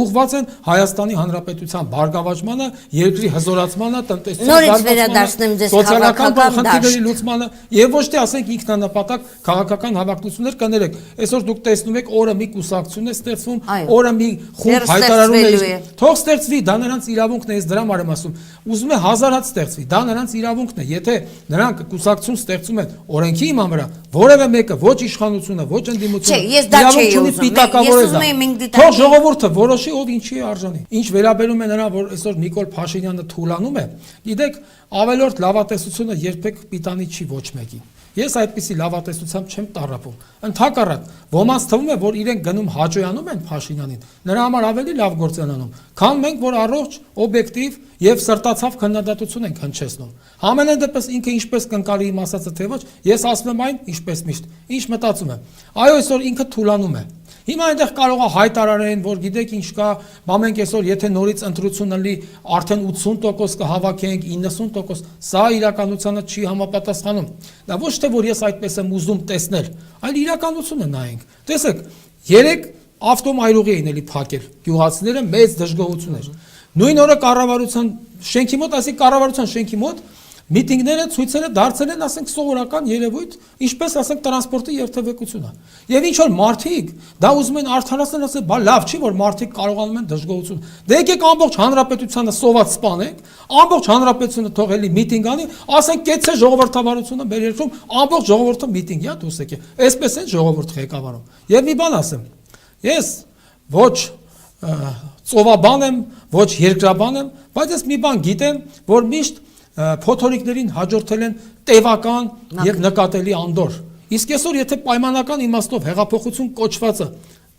ուղղված են Հայաստանի Հանրապետության բարգավաճմանը, երկրի հզորացմանը, տնտեսության սոցիալական խնդիրների լուծմանը եւ ոչ թե ասենք ինքնանպատակ քաղաքական հավակնություններ կներեք։ Այսօր դուք տեսնում եք օրը մի կուսակցություն է ստեղծվում, օրը մի խումբ հայտարարում է։ Թող ստեղծվի, դա նրանց իրավունքն է, ես դրա համար եմ ասում։ Ուզում է հազար հատ ստեղծվի, դա նրանց իրավունքն է։ Եթե նրանք կուսակցություն ստեղծում են օրենքի հիման վրա, որևէ մեկը ոչ իշխանությունը, ոչ ընդդիմությունը իրավունք չունի պիտակավորել։ Թող ժողովուրդը որոշի ով ինչի է արժանի։ Ինչ վերաբերում է նրան, որ այսօր Նիկոլ Փաշինյանը թուլանում է, գիտեք, ավելորդ լավատեսությունը երբեք պիտանի չի ոչ մեկի։ Ես այդպիսի լավատեսությամբ չեմ տառապում։ Ընդհակառակ, ոմանց թվում է, որ իրենք գնում հաճոյանում են Փաշինյանին, նրա համար ավելի լավ գործ են անում, քան մենք, որ առողջ, օբյեկտիվ եւ սրտացավ քննադատություն ենք հնչեցնում։ Համենայն դեպս ինքը ինչպես կնկալի իմ ասածը թե ոչ, ես ասում եմ այն, ինչպես միշտ, ինչ մտածում եմ։ Այո, այսօր ինքը թուլանում է։ Հիմա այնտեղ կարող է հայտարարեն, որ գիտեք ինչ կա, բա մենք այսօր եթե նորից ընտրություն լինի, արդեն 80% կհավաքենք, 90%, սա իրականությանը չի համապատասխանում։ Դա ոչ թե որ ես այդպես եմ ուզում տեսնել, այլ իրականությունը նայենք։ Տեսեք, 3 ավտոմայրուղի էին էլի փակել, գյուղացիները մեծ դժգոհություն էր։ Նույն օրը կառավարության շենքի մոտ, ասի կառավարության շենքի մոտ Միտինգները, ցույցերը դարձել են, ասենք, սովորական երևույթ, ինչպես ասենք տրանսպորտի երթևեկությունը։ Եվ ինչ որ մարդիկ դա ուզում են արդարացնել, ասել, բա լավ չի, որ մարդիկ կարողանում են դժգոհություն։ Դե եկեք ամբողջ հանրապետությանը սոված սպանենք, ամբողջ հանրապետությունը թողելի միտինգ անի, ասենք, կեցե ժողովրդավարությունը մեր երկրում, ամբողջ ժողովուրդը միտինգ է դուրս եկե։ Այսպես են ժողովուրդ ղեկավարում։ Եվ մի բան ասեմ, ես ոչ ծովաբան եմ, ոչ երկրաբան եմ, բայց ես մի բան գիտեմ, որ միշտ փոթորիկներին հաջորդել են տևական եւ նկատելի անդոր։ Իսկ այսօր եթե պայմանական իմաստով հեղափոխություն կոչվածը,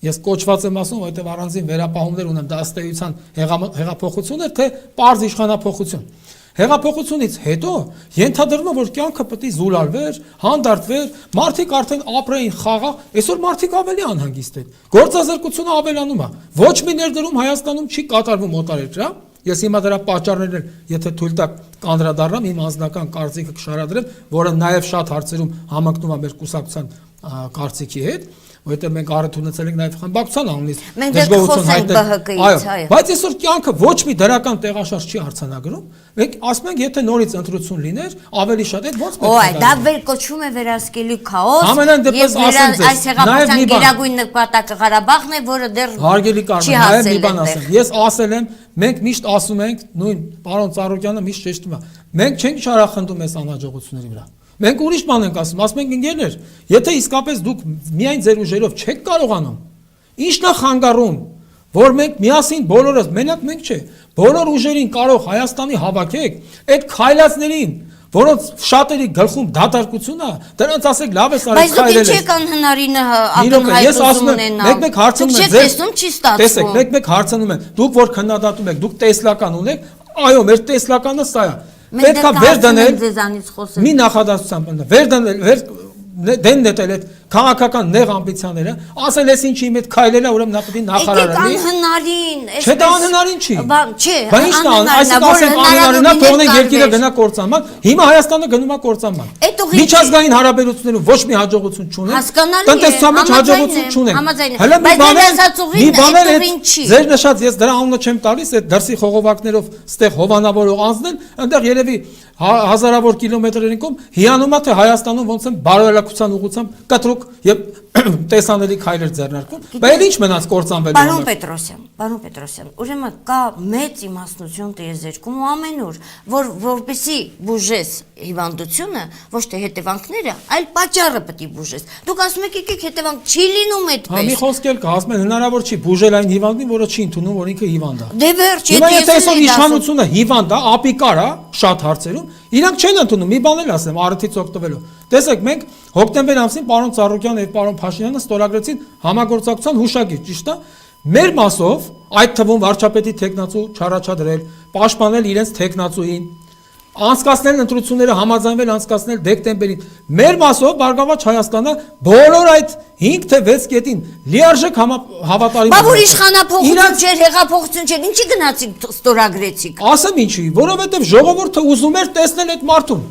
ես կոչված եմ ասում, որովհետեւ առանձին վերապահումներ ունեմ, դա ըստ էության հեղափոխություն էր, թե պարզ իշխանափոխություն։ Հեղափոխությունից հետո ենթադրվում է, որ կյանքը պետք է զուլալվեր, հանդարտվեր, մարդիկ արդեն ապրեին խաղաղ, այսօր մարդիկ ավելի անհանգիստ են։ Գործազրկությունը ավելանում է։ Ոչ մի ներդրում Հայաստանում չի կատարվում օտարերկրյա։ Ես հիմա դրա պատճառներն էլ, եթե թույլ տաք կանդրադառնամ, իմ անձնական կարծիքը կշարադրեմ, որը նաև շատ հարցերում համընկնում է մեր կուսակցության կարծիքի հետ, որովհետև մենք առիթ ունեցել ենք նաև խմբակցության անունից դժգոհություն հայտնել։ Այո, բայց այսօր կյանքը ոչ մի դրական տեղաշարժ չի արձանագրում։ Մենք ասում ենք, եթե նորից ընտրություն լիներ, ավելի շատ այդ ո՞նց պետք է։ Դա վերկոչվում է վերահսկելի քաոս։ Ամենայն դեպս ասեմ ձեզ, այս հեղափոխության գերագույն նպատակը Ղարաբաղն է, որը դեռ հարգելի Կարմեն, նաև մի բան ասեմ։ Ես ասել եմ, մենք միշտ ասում ենք, նույն պարոն Ծառուկյանը միշտ ճշտում է։ Մենք չենք շարախնդում այս անհաջողությունների վրա։ Մենք ուրիշ բան ենք ասում ենք ընկերներ, եթե իսկապես դուք միայն ձեր ուժերով չեք կարողանում, ի՞նչն է խանգարում, որ մենք միասին բոլորս, մենակ մենք չէ, բոլոր ուժերին կարող Հայաստանի հավաքեք, այդ քայլածներին, որոնց շատերի գլխում դատարկություն է, դրանց ասեք լավ ես արել քայլել ես։ Բայց դուք ինչ եք անհնարինը ակնհայտում ունենալ։ Մեկ հարցնում եմ ձեզ։ Տեսնում չի ստացվում։ Տեսեք, մեկ հարցնում եմ, դուք որ քննադատում եք, դուք տեսլական ունեք, այո, մեր տեսլականը սա է։ Պետք է վեր դնել մի նախադասությամբ, վեր դնել, դեն նետել այդ քաղաքական նեղ ամբիցիաները, ասել ես ինչի իմ հետ քայլելա, ուրեմն նա պետք է նախարար լինի։ Անհնարին, չէ, դա անհնարին չի։ Չէ, բա ինչն է, այսինքն ասենք անհնարինն է, թողնենք երկիրը գնա կործանման, հիմա Հայաստանը գնում է կործանման։ Միջազգային հարաբերություններում ոչ մի հաջողություն չունենք, տնտեսության մեջ հաջողություն չունենք։ Հələ մի բան էլ ձեր նշած, ես դրա անունը չեմ տալիս, այդ դրսի խողովակներով ստեղ հովանավորող անձն են, այնտեղ երևի հազարավոր կիլոմետրերին կողմ հիանում է, թե Հայաստանում ոնց են բարոյական ուղղությամբ կտրուկ եւ տեսանելի քայլեր ձեռնարկում, բայց ինչ մնաց կործանվելու։ Պարոն Պետրոսյան, ուրեմն կա մեծ իմաստնություն տիեզերքում ու ամենուր, որպեսզի բուժես հիվանդությունը, ոչ թե հետևանքները, այլ պատճառը պետք է բուժես։ Դուք ասում եք եկեք հետևանք չի լինում այդպես։ Հա մի խոսք էլ կա, ասում են հնարավոր չի բուժել այն հիվանդին, որը չի ընդունում, որ ինքը հիվանդ է։ Դե վերջ, եթե այսօր իշխանությունը հիվանդ է, ապիկար է, շատ հարցերում, իրանք չեն ընդունում, մի բան էլ ասեմ, առիթից օգտվելով։ Տեսեք, մենք հոկտեմբեր ամսին պարոն Ծառուկյանը եւ պարոն Փաշինյանը ստորագրեցին համագործակցության հուշագիր, ճիշտ է։ Մեր մասով, այդ թվում վարչապետի տեխնացու չառաջադրել, պաշտպանել իրենց տեխնացուին, անցկացնել ընտրությունները համաձայնվել անցկացնել դեկտեմբերին։ Մեր մասով Բարգավաճ Հայաստանը բոլոր այդ 5 թե 6 կետին լիարժեք հավատարիմ։ Բա որ իշխանափոխություն չէր, հեղափոխություն չէր, ինչի գնացիք ստորագրեցիք։ Ասեմ ինչի, որովհետեւ ժողովուրդը ուզում էր տեսնել այդ մարդուն։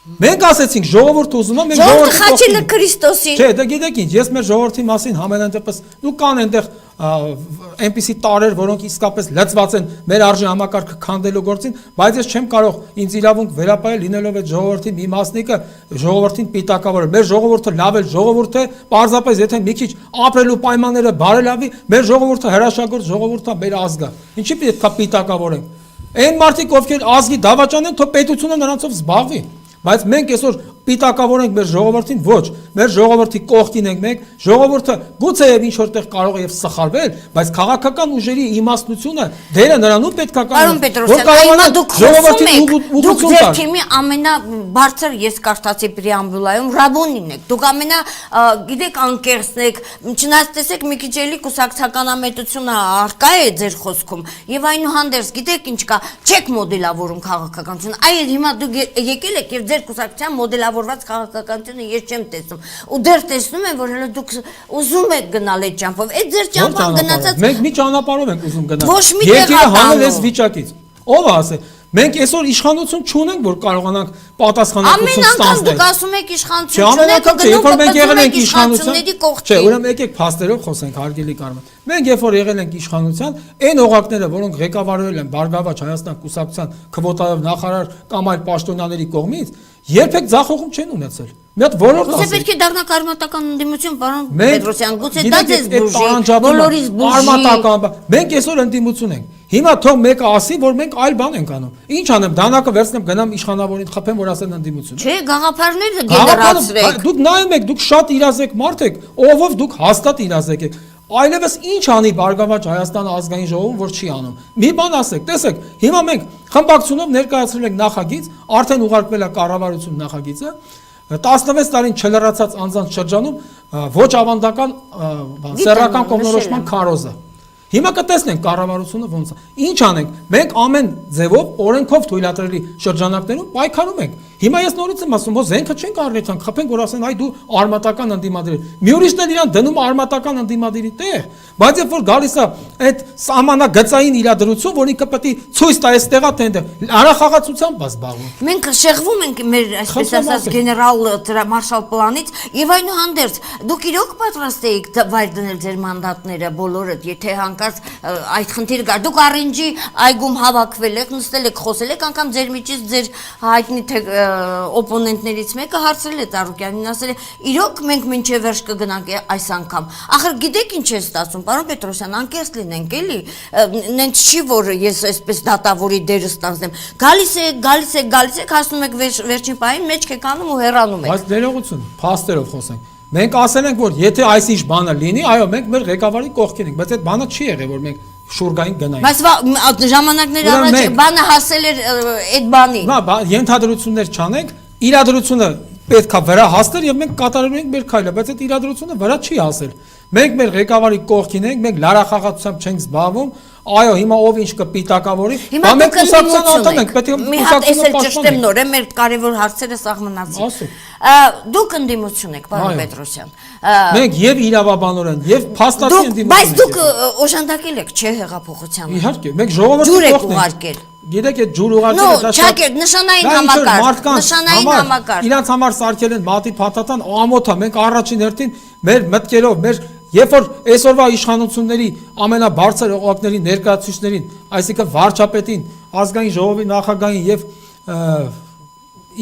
Մենք ասեցինք ժողովուրդը ուզում է, մենք ժողովուրդը խաչելը Քրիստոսին։ Չէ, դա գիտեք ինչ, ես մեր ժողովրդի մասին համենայն դեպս դու կան այնտեղ այնպիսի տարեր, որոնք իսկապես լծված են մեր արժե համակարգը քանդելու գործին, բայց ես չեմ կարող ինձ իրավունք վերապահել լինելով այդ ժողովրդի մի մասնիկը ժողովրդին պիտակավորել։ Մեր ժողովուրդը լավ է, ժողովուրդ է, պարզապես եթե մի քիչ ապրելու պայմանները բարելավի, մեր ժողովուրդը հրաշագործ ժողովուրդը մեր ազգը։ Ինչի պետք է պիտակավորենք։ Այն մարդիկ, ովքեր ազգի դավաճան են, թող պետությունը նրանցով զբաղվի։ Բայց մենք այսօր պիտակավորենք մեր ժողովրդին, ոչ, մեր ժողովրդի կողքին ենք մենք, ժողովուրդը գուցեև ինչ որտեղ կարող է եւ սխալվել, բայց քաղաքական ուժերի իմաստնությունը դերը նրանում պետք է Պարոն Պետրոսյան, դուք ձեր թիմի ամենաբարձր ես կարդացի պրեամբուլայում Ռաբոնին եք, դուք գիտեք անկեղծն եք, չնայած տեսեք մի քիչ էլի կուսակցականամետությունը արկա է ձեր խոսքում, եւ այնուհանդերձ գիտեք ինչ կա, չեք մոդելավորում քաղաքականությունը, այլ հիմա դուք եկել եք եւ ձեր կուսակցության մոդելավորված քաղաքականությունը ես չեմ տեսնում։ Ու դեռ տեսնում եմ, որ հələ դուք ուզում եք գնալ այդ ճամփով։ Այդ ձեր ճամփան գնացած։ Մենք մի ճանապարհով ենք ուզում գնալ։ Ոչ մի տեղ հանել էս վիճակից։ Ո՞վ է ասել։ Մենք այսօր իշխանություն չունենք, որ կարողանանք պատասխանատվություն Ամեն անգամ ստանալ։ դուք ասում եք իշխանություն Ամեն անգամ չէ, երբ որ մենք եղել ենք իշխանությունների իշխանության, կողքին։ չէ, ուրեմն եկեք փաստերով խոսենք, հարգելի Կարմեն։ Մենք երբ որ եղել ենք իշխանության, այն օղակները, որոնք ղեկավարվել են Բարգավաճ Հայաստան կուսակցության քվոտայով նախարար կամ այլ պաշտոնյաների կողմից, երբեք ձախողում չեն ունեցել։ Մի հատ ոլորտ Գուցե ասեք։ պետք է դառնա կարմատական ընդդիմություն, պարոն Պետրոսյան, գուցե դա ձեզ բուժի, բուժի, բոլորիս բուժի։ արմատական, մենք այսօր ընդդիմություն ենք։ Հիմա թող մեկը ասի, որ մենք այլ բան ենք անում։ Ինչ անեմ, դանակը վերցնեմ, գնամ իշխանավորին խփեմ, որ ասեն ընդդիմություն։ Չէ, գաղափարները գեներացրեք։ Դուք նայում եք, դուք շատ իրազեկ մարդ եք, ով դուք հաստատ իրազեկ եք։ Այլևս ինչ անի Բարգավաճ Հայաստանը ազգային ժողովում, որ չի անում։ Մի բան ասեք, տեսեք, հիմա մենք խմբակցությունով ներկայացրել ենք նախագիծ, արդեն ուղարկվել է կառավարություն նախագիծը, 16 տարին չլրացած անձանց շրջանում ոչ ավանդական սեռական կողմնորոշման քարոզը։ Հիմա կտեսնենք կառավարությունը ոնց է։ Ինչ անենք։ Մենք ամեն ձևով օրենքով թույլատրելի շրջանակներում պայքարում ենք։ Հիմա ես նորից եմ ասում, որ զենքը չենք առնիթան, խփենք, որ ասեն, այ դու արմատական ընդդիմադիր։ Մի ուրիշն էլ իրան դնում արմատական ընդդիմադիրի տեղ, բայց երբ որ գալիս է այդ սահմանագծային իրադրություն, որ ինքը պետք է ցույց տա այստեղա թե այնտեղ, արախաղացությամբ է զբաղվում։ Մենք շեղվում ենք մեր, այսպես ասած, գեներալ մարշալ պլանից եւ այնուհանդերձ դուք իրոք պատրաստ էիք վայր դնել ձեր մանդատները բոլորը, եթե հանկարծ այդ խնդիրը գար։ Դուք առինջի այգում հավաքվել եք, նստել եք, խոսել եք, անգամ ձեր միջից ձեր հայտնի թե օպոնենտներից մեկը հարցրել է Ծառուկյանին, ասել է. «Իրոք մենք մինչև վերջ կգնանք այս անգամ»։ Ախր գիտեք ինչ է ստացվում, պարոն Պետրոսյան, անկեղծ լինենք, էլի։ Նենց չի որ ես այսպես դատավորի դերը ստանձնեմ։ Գալիս եք, հասնում եք վերջին պահին, մեջք եք անում ու հեռանում եք։ Բայց ներողություն, փաստերով խոսենք։ Մենք ասել ենք, որ եթե այսինչ բանը լինի, այո, մենք մեր ղեկավարի կողքին ենք, բայց այդ բանը չի եղել, որ մենք շուրգային գնային։ Բայց ժամանակներ առաջ բանը հասել էր այդ բանի։ Հիմա ենթադրություններ չանենք, իրադրությունը պետքա վրա հասնել եւ մենք կատարելու ենք մեր քայլը, բայց այդ իրադրությունը վրա չի հասել։ Մենք մեր ղեկավարի կողքին ենք, մենք լարախաղացությամբ չենք զբաղվում։ Այո, հիմա ով ինչ կպիտակավորի, հիմա մենք կուսակցության անդամ ենք, պետք է կուսակցությունը պաշտպանենք։ Նոր է մեր կարևոր հարցերը սահմանացի։ Դուք ընդդիմություն եք, պարոն Պետրոսյան։ Մենք եւ իրավաբանորեն եւ փաստացի ընդդիմություն ենք։ Բայց դուք օժանդակել եք, չէ՞, հեղափոխությանը։ Իհարկե, մենք ժողովրդի ջուր եք ուղարկել։ Գիտեք, այդ ջուր ուղարկելը դա շատ նշանային համակարգ։ Իրանց համար սարքել են մատի փաթաթան, ամոթա, մենք առաջին հերթին մեր մտքերով, մեր երբ որ այսօրվա իշխանությունների ամենաբարձր օղակների ներկայացուցիչներին, այսինքն վարչապետին, ազգային ժողովի նախագահին եւ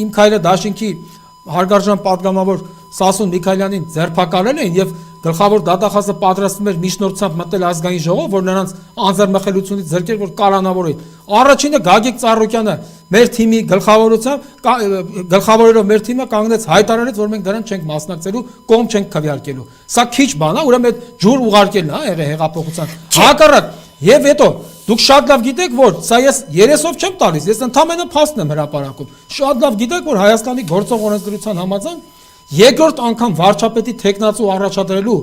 իմ քայլը դաշինքի հարգարժան պատգամավոր Սասուն Միքայելյանին ձերբակալել են եւ գլխավոր դատախազը պատրաստվում էր միջնորդությամբ մտել ազգային ժողով, որ նրանց անձեռնմխելությունից զրկեր, որ կալանավորի։ Առաջինը Գագիկ Ծառուկյանը մեր թիմի գլխավորելով մեր թիմը կանգնեց հայտարարեց, որ մենք դրան չենք մասնակցելու, կողմ չենք քվեարկելու։ Սա քիչ բան է, ուրեմն այդ ջուր ուղարկելն է եղել հեղափոխության։ Հակառակ, եւ հետո դուք շատ լավ գիտեք, որ սա ես երեսով չեմ տալիս, ես ընդհանրապես փաստն եմ հրապարակում։ Շատ լավ գիտեք, որ Հայաստանի գործող օրենսդրության համաձայն երկրորդ անգամ վարչապետի տեխնացու առաջադրելու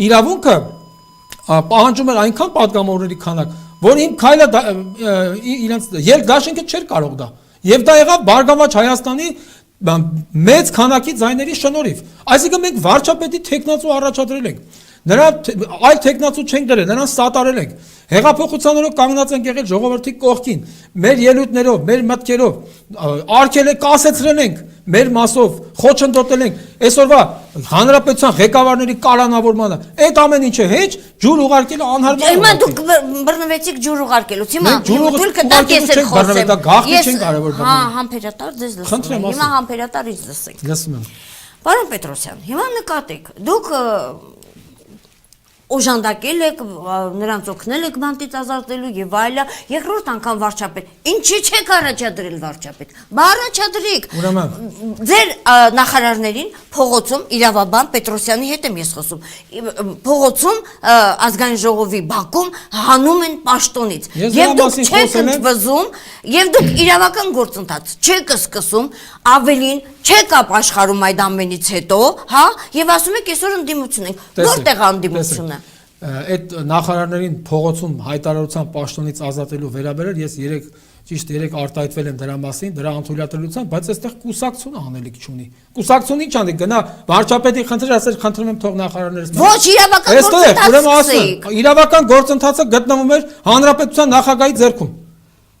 իրավունքը պահանջում էր այնքան պատգամավորների քանակ, որ իմ քայլը իրենց երկդաշինքը չէր կարող դա։ Եվ դա եղավ Բարգավաճ Հայաստանի մեծ քանակի ձայների շնորհիվ։ Այսինքն մենք վարչապետի տեխնացու առաջադրել ենք։ Նրա այլ տեխնացու չենք դրել, նրան սատարել ենք։ Հեղափոխության օրոք կանգնած ենք եղել ժողովրդի կողքին, մեր ելույթներով, մեր մտքերով, արգել ենք, կասեցրել ենք, մեր մասով խոչընդոտել ենք այսօրվա հանրապետության ղեկավարների կալանավորմանը։ Այդ ամեն ինչը հեչ ջուր ուղարկելը անհարմար է։ Հիմա դուք բռնվեցիք ջուր ուղարկելուց։ Հիմա թույլ կտակ ես էլ խոսեմ։ Դա գաղտնի չեն կարևոր բանը։ Հա, համբերատար ձեզ լսում եմ։ Հիմա համբերատար ինձ լսեք։ Լսում եմ։ Պարոն Պետրոսյան, հիմա նկատեք, դուք օժանդակել եք, նրանց օգնել եք բանտից ազատելու եւ այլը, երկրորդ անգամ վարչապետ։ Ինչի՞ չեք առաջադրել վարչապետ։ Բա առաջադրեք։ Ձեր նախարարներին փողոցում իրավաբան Պետրոսյանի հետ եմ ես խոսում։ Փողոցում ազգային ժողովի բակում հանում են պաշտոնից։ Եվ դուք չեք ընդվզում, եւ դուք իրավական գործընթաց չեք սկսում, ավելին չեք ապաշխարում այդ ամենից հետո, հա, եւ ասում եք այսօր ընդդիմություն ենք։ Որտեղ է ընդդիմությունը։ Այդ նախարարներին փողոցում հայտարարության պաշտոնից ազատելու վերաբերել ես 3 արտահայտվել եմ դրա մասին, դրա անթույլատրելիության, բայց այստեղ կուսակցությունը անելիք չունի։ Կուսակցությունը ինչ անի, գնա վարչապետի խնդրի ասել, խնդրում եմ թող նախարարներից։ Ոչ, իրավական գործընթաց։ Իրավական գործընթացը գտնվում էր հանրապետության նախագահի ձեռքում։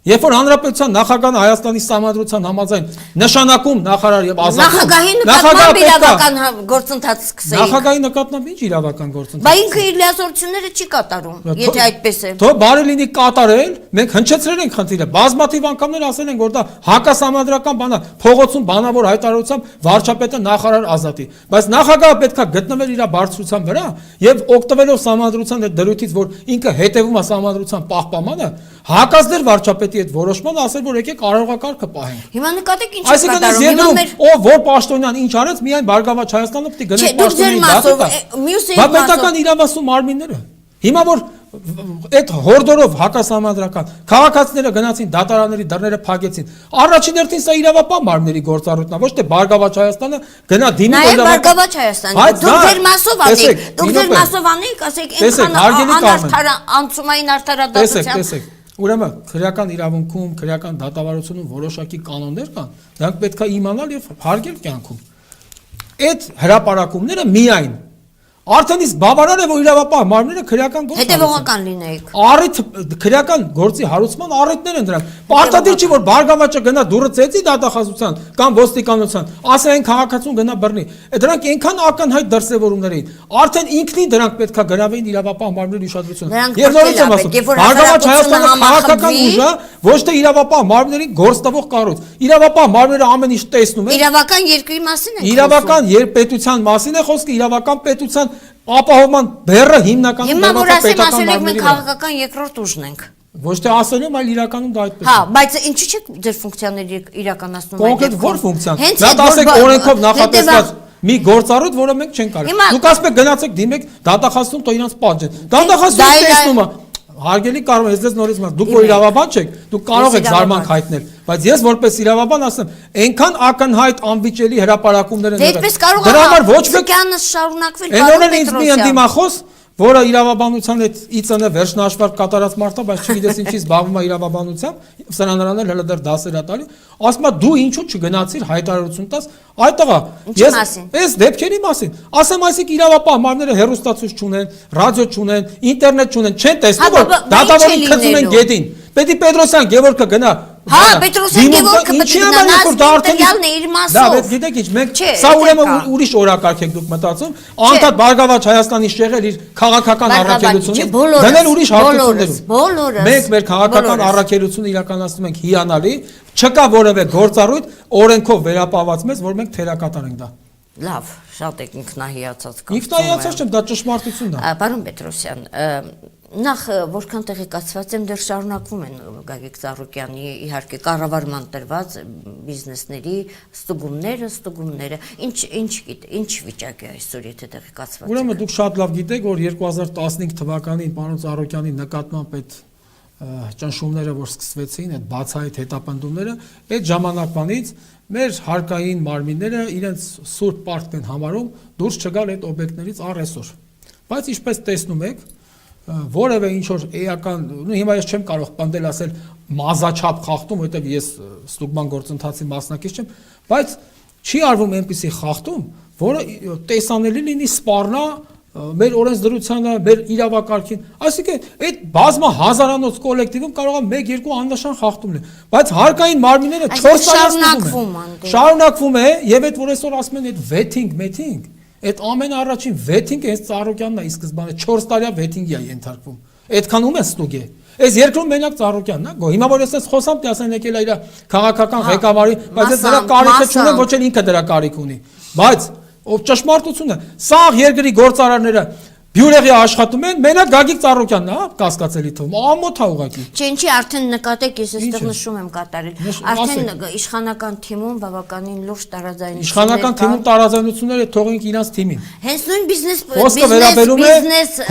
Երբ որ հանրապետության նախագահան Հայաստանի Սահմանադրության համաձայն նշանակում նախարար եւ ազատում Նախագահի նկատմամբ իրավական գործընթաց սկսեին։ Նախագահի նկատմամբ ինչ իրավական գործընթաց։ Բա ինքը իր լիազորությունները չի կատարում, եթե այդպես է։ Թող բարի լինի կատարել, մենք հնչեցրել ենք խնդիրը։ Բազմաթիվ անգամներ ասել ենք, որ դա հակասահմանադրական բան է, փողոցում բանավոր հայտարարությամբ վարչապետը նախարար ազատի։ Բայց նախագահը պետքա գտնվել իր բարձրության վրա եւ օգտվելով սահմանադրության այդ դրույթից, որ ինքը հետևում է սահմանադրության պահպանմանը, հակազդեր վարչապետի այդ որոշմանը ասել, որ եկեք արարողակարգը պահենք։ Հիմա նկատեք ինչ է կատարում։ Հիմա մեր ով որ պաշտոնյան ինչ արեց, միայն Բարգավաճ Հայաստանը պետք է գնի պաշտոնի դատը։ Բայց պետական իրավասու մարմինները հիմա որ այդ հորդորով հակասահմանադրական քաղաքացիները գնացին դատարանների դռները փակեցին։ Առաջին հերթին սա իրավապահ մարմինների գործառույթն է, ոչ թե Բարգավաճ Հայաստանը գնա դիմի Նաև Բարգավաճ Հայաստանը։ Դուք ձեր մասով անեք, դուք ձեր մասով անեք, ասեք այնքան անցումային արդարադատության։ Տեսեք, ուրեմն քրեական իրավունքում, քրեական դատավարությունում որոշակի կանոններ կան, դրանք պետք է իմանալ եւ հարգել կյանքում։ Այդ հրապարակումները միայն արդեն իսկ բավարար է, որ իրավապահ մարմինները քրեական գործ հետևողական լինեիք։ Առիթ քրեական գործի հարուցման առիթներ են դրանք։ Պարտադիր չի, որ Բարգավաճը գնա դուրը ծեծի դատախազության կամ ոստիկանության, ասա այն քաղաքացուն գնա բռնի։ Դրանք այնքան ակնհայտ դրսևորումներ էին։ Արդեն ինքնին դրանք պետքա գրավեին իրավապահ մարմինների ուշադրությունը։ Եվ նորից եմ ասում, Բարգավաճ Հայաստանը քաղաքական ուժ է, ոչ թե իրավապահ մարմինների գործ տվող կառույց։ Իրավապահ մարմինները ամեն ինչ տեսնում են։ Իրավական երկրի մասին է։ Իրավական պետության մասին է խոսքը, իրավական պետության ապահովման բեռը հիմնական հիմա որ ասեմ մենք քաղաքական երկրորդ ուժն ենք։ Ոչ թե ասելում, այլ իրականում դա այդպես է։ Հա, բայց ինչի՞ չեք ձեր ֆունկցիաները իրականացնում այդ կոնկրետ որ ֆունկցիան։ Դա ասեք օրենքով նախատեսված մի գործառույթ, որը մենք չենք կարող։ Դուք ասում եք գնացեք դիմեք դատախազություն, թող իրանց պատժեն։ Դատախազությունը տեսնում է։ Հարգելի կարող ես դες նորից մաս, դուք որ իրավաբան չեք, դուք կարող եք զարմանք հայտնել, բայց ես որպես իրավաբան ասեմ, այնքան ակնհայտ անվիճելի հրապարակումներ են եղել։ Դրա համար ոչ մեկ շարունակվել պարոն Պետրոսյան։ Ինձ մի ընդդիմախոս, որը իրավաբանության այդ ԻՑՆ վերջնահաշվարկ կատարած մարդ է, բայց չգիտես ինչի զբաղվում է իրավաբանությամբ, սրանարանել հələ դեռ դասեր է տալի, ասում է դու ինչու չգնացիր հայտարարություն տաս, այ տղա, ես այս դեպքերի մասին, ասեմ այսինքն իրավապահ մարմինները հեռուստացույց չունեն, ռադիո չունեն, ինտերնետ չունեն, չեն տեսնում որ դատավորին քծում են գետին։ Պետք է Պետրոսյան Գևորգը գնա։ Հա, Պետրոսյան Գևորգը պետք է գնա իր մասով։ Դա գիտեք ինչ, մենք սա ուրեմն ուրիշ օրակարգ եք դուք մտածում, անդադ Բարգավաճ Հայաստանի շեղել իր քաղաքական առաքելությունից, դնել ուրիշ հարթություններում։ Մենք մեր քաղաքական առաքելությունը իրականացնում ենք հիանալի, չկա որևէ գործառույթ օրենքով վերապահված մեզ, որ մենք թերակատար ենք դա։ Լավ, շատ եք ինքնահիացած կապ։ Ինքնահիացած չեմ, դա ճշմարտությունն է։ Պարոն Պետրոսյան, նախ որքան տեղեկացված եմ, դեռ շարունակվում են Գագիկ Ծառուկյանի իհարկե կառավարման տրված բիզնեսների ստուգումները, ինչ վիճակ է այսօր, եթե տեղեկացված եք։ Ուրեմն դուք շատ լավ գիտեք, որ 2015 թվականին պարոն Ծառուկյանի նկատմամբ այդ ճնշումները, որ սկսվեցին, այդ բացահայտ հետապնդումները, այդ ժամանակվանից մեր հարկային մարմինները իրենց սուրբ պարտք են համարում դուրս չգալ այդ օբյեկտներից առ այսօր։ Բայց ինչպես տեսնում եք, որևէ ինչ որ էական, հիմա ես չեմ կարող պնդել ասել մազաչափ խախտում, որովհետև ես ստուգման գործընթացի մասնակից չեմ, բայց չի արվում այնպիսի խախտում, որը տեսանելի լինի սպառնա մեր օրենսդրությանը, մեր իրավակարգին, այսինքն այդ բազմա հազարանոց կոլեկտիվում կարող է 1-2 աննշան խախտում լինել, բայց հարկային մարմինները 4 տարի շարունակվում է, եւ այդ որ այսօր ասում են այդ վեթինգ, այդ ամենաառաջին վեթինգը հենց Ծառուկյանն է ի սկզբանե 4 տարյա վեթինգի է ենթարկվում։ Այդքան ում է ստուգե։ Այս երկրում մենակ Ծառուկյանն է, հիմա որ ես խոսամ, դասեն եկել է իր քաղաքական ղեկավարի, բայց դրա կարիքը չունեմ, ոչ էլ ինքը դրա կարիք ունի։ Բայց ով ճշմարտությունը, սա երկրի գործարարները Բյուրեղի աշխատում են, մենակ Գագիկ Ծառուկյանն է, կասկածելի թվում, ամոթ է ուղղակի։ Չէ, ինչի արդեն նկատեք, ես այստեղ նշում եմ կատարել։ Արդեն իշխանական թիմում բավականին լուրջ տարաձայնություններ կան։ Իշխանական թիմում տարաձայնությունները թողենք իրանց թիմին։ Հենց նույն խոսքը վերաբերում է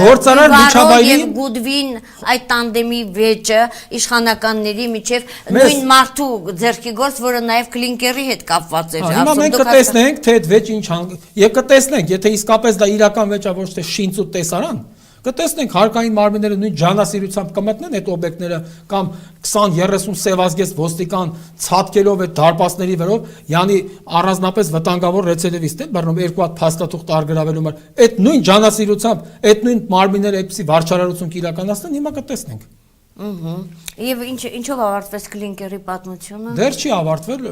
գործարար միջավայրի եւ Գուդվին այդ տանդեմի վեճը իշխանականների միջև նույն մարդու ձեռքի գործ, որը նաեւ Կլինկերի հետ կապված էր։ Հիմա մենք կտեսնենք, թե այդ վեճը ինչ եւ կտեսնենք, եթե իսկապես դա իրական վեճ է, ոչ թե շինծ տեսարան, կտեսնենք հարկային մարմինները նույն ջանասիրությամբ կմտնեն այդ օբյեկտները կամ 20-30 սևազգեստ ոստիկան ցածկելով այդ դարպասների վերով, յանի առանձնապես վտանգավոր ռեցիդիվիստ են բռնում երկու հատ փաստաթուղթ արգելավելու համար, այդ նույն ջանասիրությամբ, այդ նույն մարմինները այդպիսի վարչարարություն կիրականացնեն, հիմա կտեսնենք։ Եվ ինչով ավարտվեց Կլինկերի պատմությունը։ Դեռ չի ավարտվել,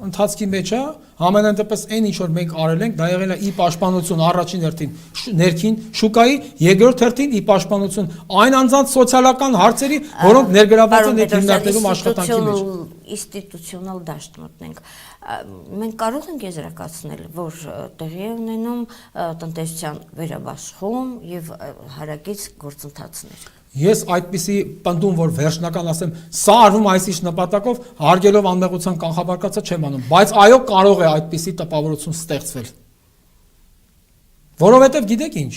ընթացքի մեջ է, համենայն դեպս այն ինչ որ մենք արել ենք, դա եղել է ի պաշտպանություն առաջին հերթին ներքին շուկայի, երկրորդ հերթին ի պաշտպանություն այն անձանց սոցիալական հարցերի, որոնք ներգրավված են այդ հիմնարկներում աշխատանքի մեջ։ Ինստիտուցիոնալ դաշտ մտնենք։ Մենք կարող ենք եզրակացնել, որ տեղի է ունենում տնտեսության վերաբաշխում եւ հարակից գործընթացներ։ Ես այդպիսի պնդում, որ վերջնական ասեմ, սա արվում այսիշ նպատակով, հարգելով անմեղության կանխաբարկացը չեմ անում, բայց այո, կարող է այդպիսի տպավորություն ստեղծվել։ Որովհետև գիտեք ինչ,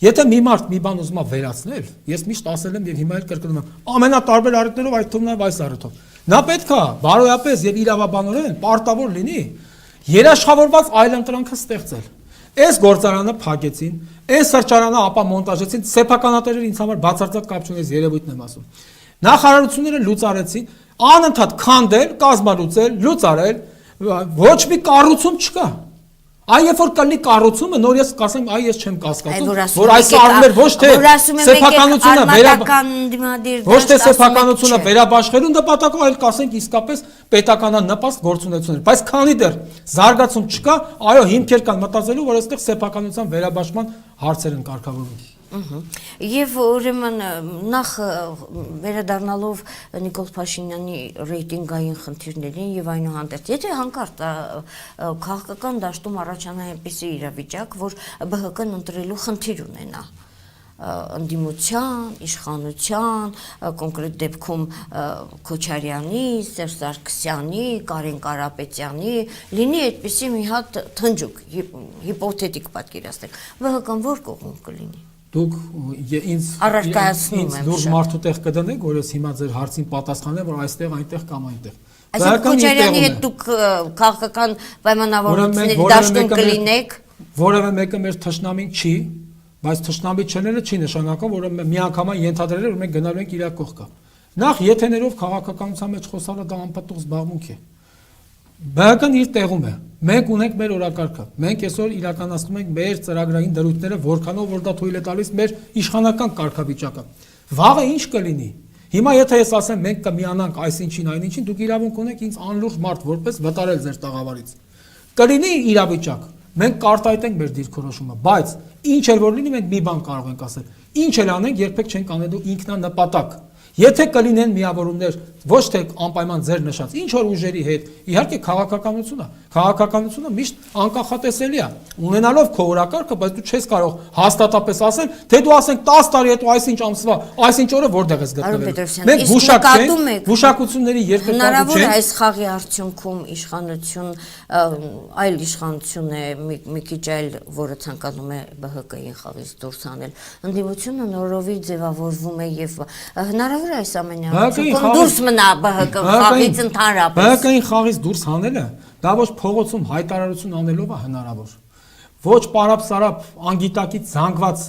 եթե մի մարդ մի բան ուզում է վերացնել, ես միշտ ասել եմ եւ հիմա էլ կրկնում եմ, ամենատարբեր առիթներով, այդ թվում նաեւ այս առիթով։ Նա պետք է բարոյապես եւ իրավաբանորեն պարտավոր լինի երաշխավորված այլընտրանքը ստեղծել։ Այս գործարանը փակեցին, այս սրճարանը ապա մոնտաժեցին, սեփականատերերը ինձ համար բացարձակ կապ չունի, երևույթն եմ ասում։ Նախարարությունները լուծարեցին, անընդհատ քանդել, կազմալուծել, լուծարել, ոչ մի կառուցում չկա։ Այ երբ որ կլինի կառուցումը, նոր ես կասեմ, այ ես չեմ կասկածում, որ այս առումներ ոչ թե սեփականությունը վերաբաշխելու նպատակով, այլ կասենք իսկապես պետականանպաստ գործունեություններ, բայց քանի դեռ զարգացում չկա, այո, հիմքեր կան մտածելու, որ այստեղ սեփականության վերաբաշխման հարցեր են կարգավորվում։ Եվ ուրեմն նախ վերադառնալով Նիկոլ Փաշինյանի ռեյտինգային խնդիրներին եւ այնուհանդերձ, եթե հանկարծ քաղաքական դաշտում առաջանա այնպիսի իրավիճակ, որ ԲՀԿ-ն ընտրելու խնդիր ունենա ընդդիմության, իշխանության, կոնկրետ դեպքում Քոչարյանի, Սերժ Սարգսյանի, Կարեն Կարապետյանի, լինի այդպիսի մի հատ թնջուկ, հիպոթետիկ պատկերացնենք, ԲՀԿ-ն որ կողմ կլինի։ Դուք ինձ դուրս մարդու տեղ կդնեք, որ ես հիմա ձեր հարցին պատասխանեմ, որ այստեղ, այնտեղ կամ այնտեղ։ Այսինքն Քոչարյանի հետ դուք քաղաքական պայմանավորվածների դաշտում կլինեք։ Որևէ մեկը մեր թշնամին չի, բայց թշնամի չելը չի նշանակում, որ միանգամայն ենթադրել է, որ մենք գնալու ենք իր կողքը։ Նախ եթեներով քաղաքականության մեջ խոսալը դա անպատող զբաղմունք է։ ԲՀԿ-ն իր տեղում է։ Մենք ունենք մեր օրակարգը։ Մենք այսօր իրականացնում ենք մեր ծրագրային դրույթները, որքանով որ դա թույլ է տալիս մեր իշխանական կարգավիճակը։ Վաղը ինչ կլինի։ Հիմա եթե ես ասեմ մենք կմիանանք այսինչին այնինչին, դուք իրավունք ունեք ինձ անլուրջ մարդ որպես վտարել ձեր տաղավարից։ Կլինի իրավիճակ։ Մենք կարտահայտենք մեր դիրքորոշումը, բայց ինչ էլ որ լինի, մենք մի բան կարող ենք ասել։ Ինչ էլ անենք, երբեք չենք անելու ինքնանպատակ։ Եթե կլինեն միավորումներ, ոչ թե անպայման ձեր նշած, ինչ որ ուժերի հետ, իհարկե քաղաքականությունը միշտ անկախատեսելի է, ունենալով քո օրակարգը, բայց դու չես կարող հաստատապես ասել, թե դու ասենք 10 տարի հետո այսինչ ամսվա, այսինչ օրը որտեղ ես գտնվել։ Մենք գուշակ չենք, գուշակությունների երբեք հնարավոր է այս խաղի արդյունքում իշխանություն, այլ իշխանություն է, մի քիչ այլ, որը ցանկանում է ԲՀԿ-ին խաղից դուրս հանել։ Ընդդիմությունը նորովի ձևավորվում է եւ հնարավոր այս ամենը դուրս մնա ԲՀԿ խաղից ընդհանրապես։ ԲՀԿ-ին խաղից դուրս հանելը դա ոչ փողոցում հայտարարություն անելով է հնարավոր։ Ոչ պարապ-սարապ անգիտակից զանգված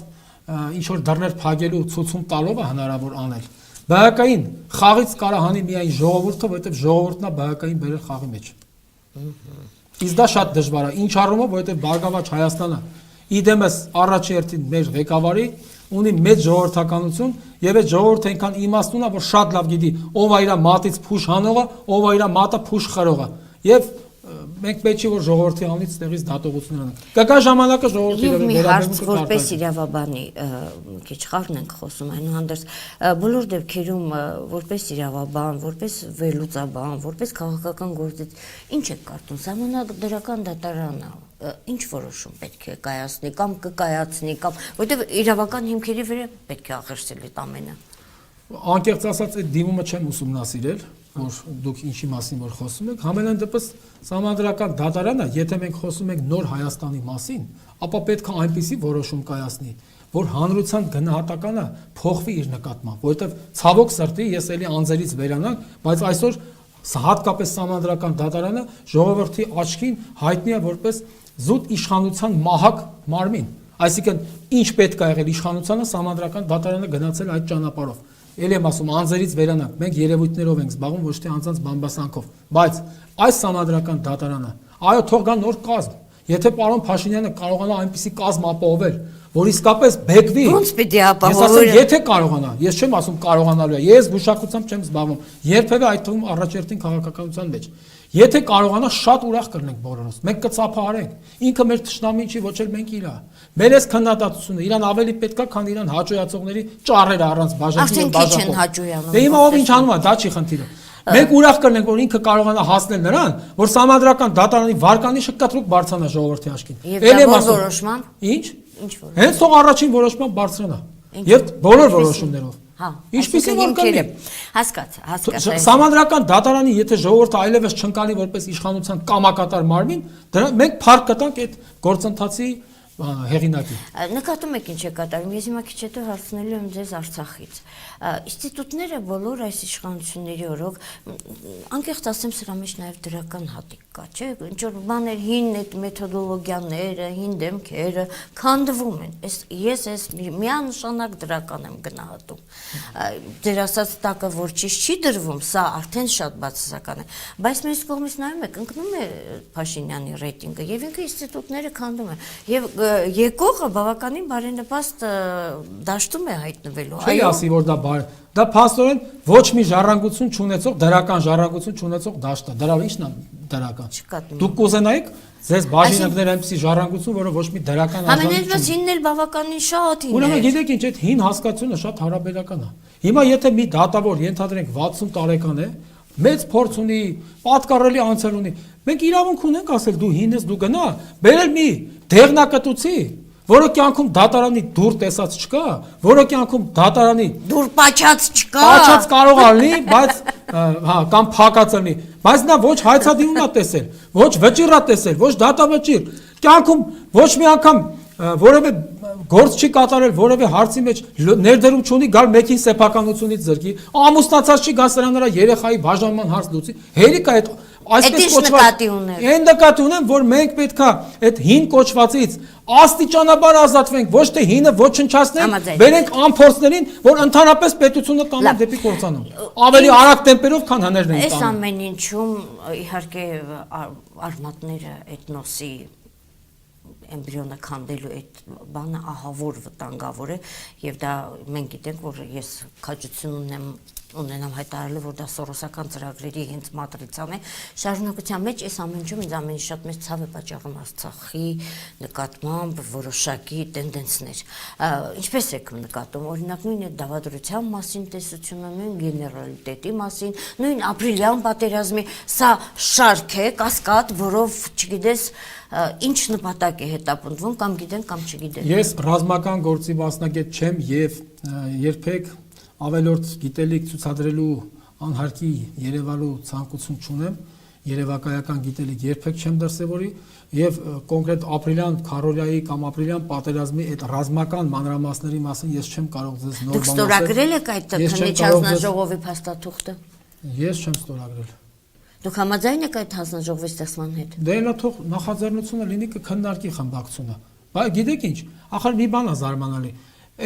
ինչ որ դռներ փակելու ցուցում տալով է հնարավոր անել։ ԲՀԿ-ին խաղից կարա հանի միայն ժողովուրդը, որովհետև ժողովուրդն է ԲՀԿ-ին բերել խաղի մեջ։ Իսկ դա շատ դժվար է։ Ինչ առումով, որովհետև Բարգավաճ Հայաստանը իդեմս առաջի հերթին մեր ղեկավարի ունի մեծ ժողովրդականություն եւ այդ ժողովուրդը այնքան իմաստուն է, որ շատ լավ գիտի ով է իր մատից փուշ հանողը, ով է իր մատը փուշ խրողը։ Եվ մենք պետք է որ ժողովրդի անից տեղից դատողություններ անենք։ Կգա ժամանակը ժողովրդի վերաբերվում որպես իրավաբանի քիչ խառն ենք խոսում, այնուհանդերձ բոլոր դեպքերում որպես իրավաբան, որպես վերլուծաբան, որպես քաղաքական գործիչ ինչ եք կարծում, սահմանադրական դատարանը ինչ որոշում պետք է կայացնի կամ կկայացնի կամ որտեղ իրավական հիմքերի վրա պետք է ախորժել այդ ամենը։ Անկեղծ ասած այդ դիմումը չեմ ուսումնասիրել, որ դուք ինչի մասին որ խոսում եք, համենայն դեպս սահմանադրական դատարանը, եթե մենք խոսում ենք նոր Հայաստանի մասին, ապա պետք է այնպիսի որոշում կայացնի, որ հանրության գնահատականը փոխվի իր նկատմամբ, որովհետև ցավոք սրտի ես էլի անձերից վերանանք, բայց այսօր հատկապես սահմանադրական դատարանը ժողովրդի աչքին հայտնի է որպես զուտ իշխանության մահակ մարմին, այսինքն ինչ պետք է եղել իշխանությանը սահմանադրական դատարանը գնացել այդ ճանապարհով։ Ելի եմ ասում անձերից վերանանք, մենք երևույթներով ենք զբաղվում, ոչ թե անձանց բամբասանքով, բայց այս սահմանադրական դատարանը, այո, թող գա նոր կազմ, եթե պարոն Փաշինյանը կարողանա այնպիսի կազմ ապահովել, որ իսկապես բեկվի։ Ոնց պիտի Ես ապահովի։ ասեմ, եթե կարողանա, ես չեմ ասում կարողանալու է, ես գուշակությամբ չեմ զբաղվում, երբևէ այդ թվում առաջերտին քաղաքականության մեջ։ Եթե կարողանա, շատ ուրախ կլինենք բոլորս։ Մենք կծափահարենք։ Ինքը մեր թշնամին չի, ոչ էլ մենք իրա։ Մեր այս քննադատությունը իրան ավելի պետքա, քան իրան հաճոյացողների ճառերը առանց բաժակի Արդեն քիչ են հաճոյանում։ Դե հիմա ով ինչ անում է, դա չի խնդիրը։ Մենք ուրախ կլինենք, որ ինքը կարողանա հասնել նրան, որ Սահմանադրական դատարանի վարկանիշը կտրուկ բարձրանա ժողովրդի աշխին։ Եվ դա որոշման։ Ինչ։ Ինչ որ։ Հենց թող առաջին որոշման բարձրանա։ Եվ բոլոր որոշումներով։ Հա, Ինչպեսի որ կլինի։ Հասկացա։ Սահմանադրական դատարանի եթե ժողովուրդը այլևս չընկալի որպես իշխանության կամակատար մարմին, մենք փառք կտանք այդ գործընթացի հեղինակի։ Նկատում եք ինչ է կատարում։ Ես հիմա քիչ հետո հարցնելու եմ ձեզ Արցախից։ Ինստիտուտները բոլոր այս իշխանությունների օրոք, անկեղծ ասեմ, սրա մեջ նաև դրական հատիկ կա, չէ՞։ Ինչ որ բաներ հին այդ մեթոդոլոգիաները, հին դեմքերը քանդվում են։ Ես միանշանակ դրական եմ գնահատում։ Ձեր ասած տակը որ ճիշտ չի դրվում, սա արդեն շատ բացասական է։ Բայց մյուս կողմից նայում եք, ընկնում է Փաշինյանի ռեյտինգը եւ ինքը ինստիտուտները քանդում են։ Եվ եկողը բավականին բարենպաստ դաշտում է հայտնվելու։ Չի ասի որ դա փաստորեն ոչ մի ժառանգություն չունեցող, դրական ժառանգություն չունեցող դաշտ է։ Դրա ի՞նչն է դրական։ Դուք կուզենայիք ձեզ բաժին ընկնել այնպիսի ժառանգություն, որը ոչ մի դրական Ամենից հինն էլ բավականին շատ հին է։ Ուրեմն գիտեք ինչ, այդ հին հասկացությունը շատ հարաբերական է։ Հիմա եթե մի դատավոր ենթադրենք 60 տարեկան է, մեծ փորձ ունի, պատկառելի անցյալ ունի, մենք իրավունք ունենք ասել դու հին ես, դու գնա, բերել մի դեղնակտուցի, որը կյանքում դատարանի դուր տեսած չկա, որը կյանքում դատարանի դուր պաչած չկա։ Պաչած կարող ալնի, բայց հա, կամ փակած լինի, բայց նա ոչ հայցադիմում է տեսել, ոչ վճիռ է տեսել, ոչ դատավճիռ, կյանքում ոչ մի անգամ որևէ գործ չի կատարել, որևէ հարցի մեջ ներդրում չունի, գալ մեկին սեփականությունից զրկի, ամուսնացած չի գա սրա նրա երեխայի բաժանման հարց լուծի, հերիք է այդ այսպես կոչված այն նկատի ունեմ, որ մենք պետքա այդ հին կոչվածից աստիճանաբար ազատվենք, ոչ թե հինը ոչնչացնենք, բերենք անփորձներին, որ ընդհանրապես պետությունը տանեն դեպի կործանում։ Ավելի արագ տեմպերով, քան հներն են տանում։ Այս ամեն ինչում իհարկե արմատները էթնոսի էմբրիոնը քանդելու այդ բանը ահավոր վտանգավոր է եւ դա մենք գիտենք որ ես քաջություն ունենամ հայտարարել որ դա սորոսական ծրագրերի հենց մատրիցան է շարունակության մեջ այս ամենջում ինձ ամենից շատ մեծ ցավ է պատճառում Արցախի նկատմամբ որոշակի տենդենսներ ինչպես եք նկատում օրինակ նույն այդ դավադրության մասին տեսությունը նույն գեներալիտետի մասին նույն ապրիլյան պատերազմի սա շարք է կասկադ որով չգիտես ինչ նպատակ է հետապնդվում կամ գիտեն կամ չգիտեն։ Ես ռազմական գործի մասնագետ չեմ եւ երբեք ավելորդ գիտելիք ցուցադրելու անհարկի Երևանու ցանկություն չունեմ, երևակայական գիտելիք երբեք չեմ դրսևորի եւ կոնկրետ ապրիլյան քարորիայի կամ ապրիլյան պատերազմի այդ ռազմական մանրամասների մասին ես չեմ կարող ձեզ նոր բան ասել։ Դուք ստորագրել եք այդ քննիչ հանձնաժողովի փաստաթուղթը։ Ես չեմ ստորագրել։ Դուք համաձայն եք այդ հանձնաժողովի ստեղծման հետ։ Դե նա թող նախաձեռնությունը լինի կքննարկի խմբակցությունը։ Բայց գիտեք ինչ, ախր մի բան է զարմանալի։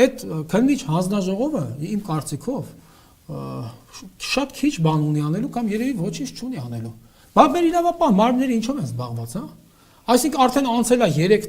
Այդ քննիչ հանձնաժողովը իմ կարծիքով շատ քիչ բան ունի անելու կամ երևի ոչինչ չունի անելու։ Բայց մեր իրավապահ մարմինները ինչով են զբաղված, հա։ Այսինքն արդեն անցել է 3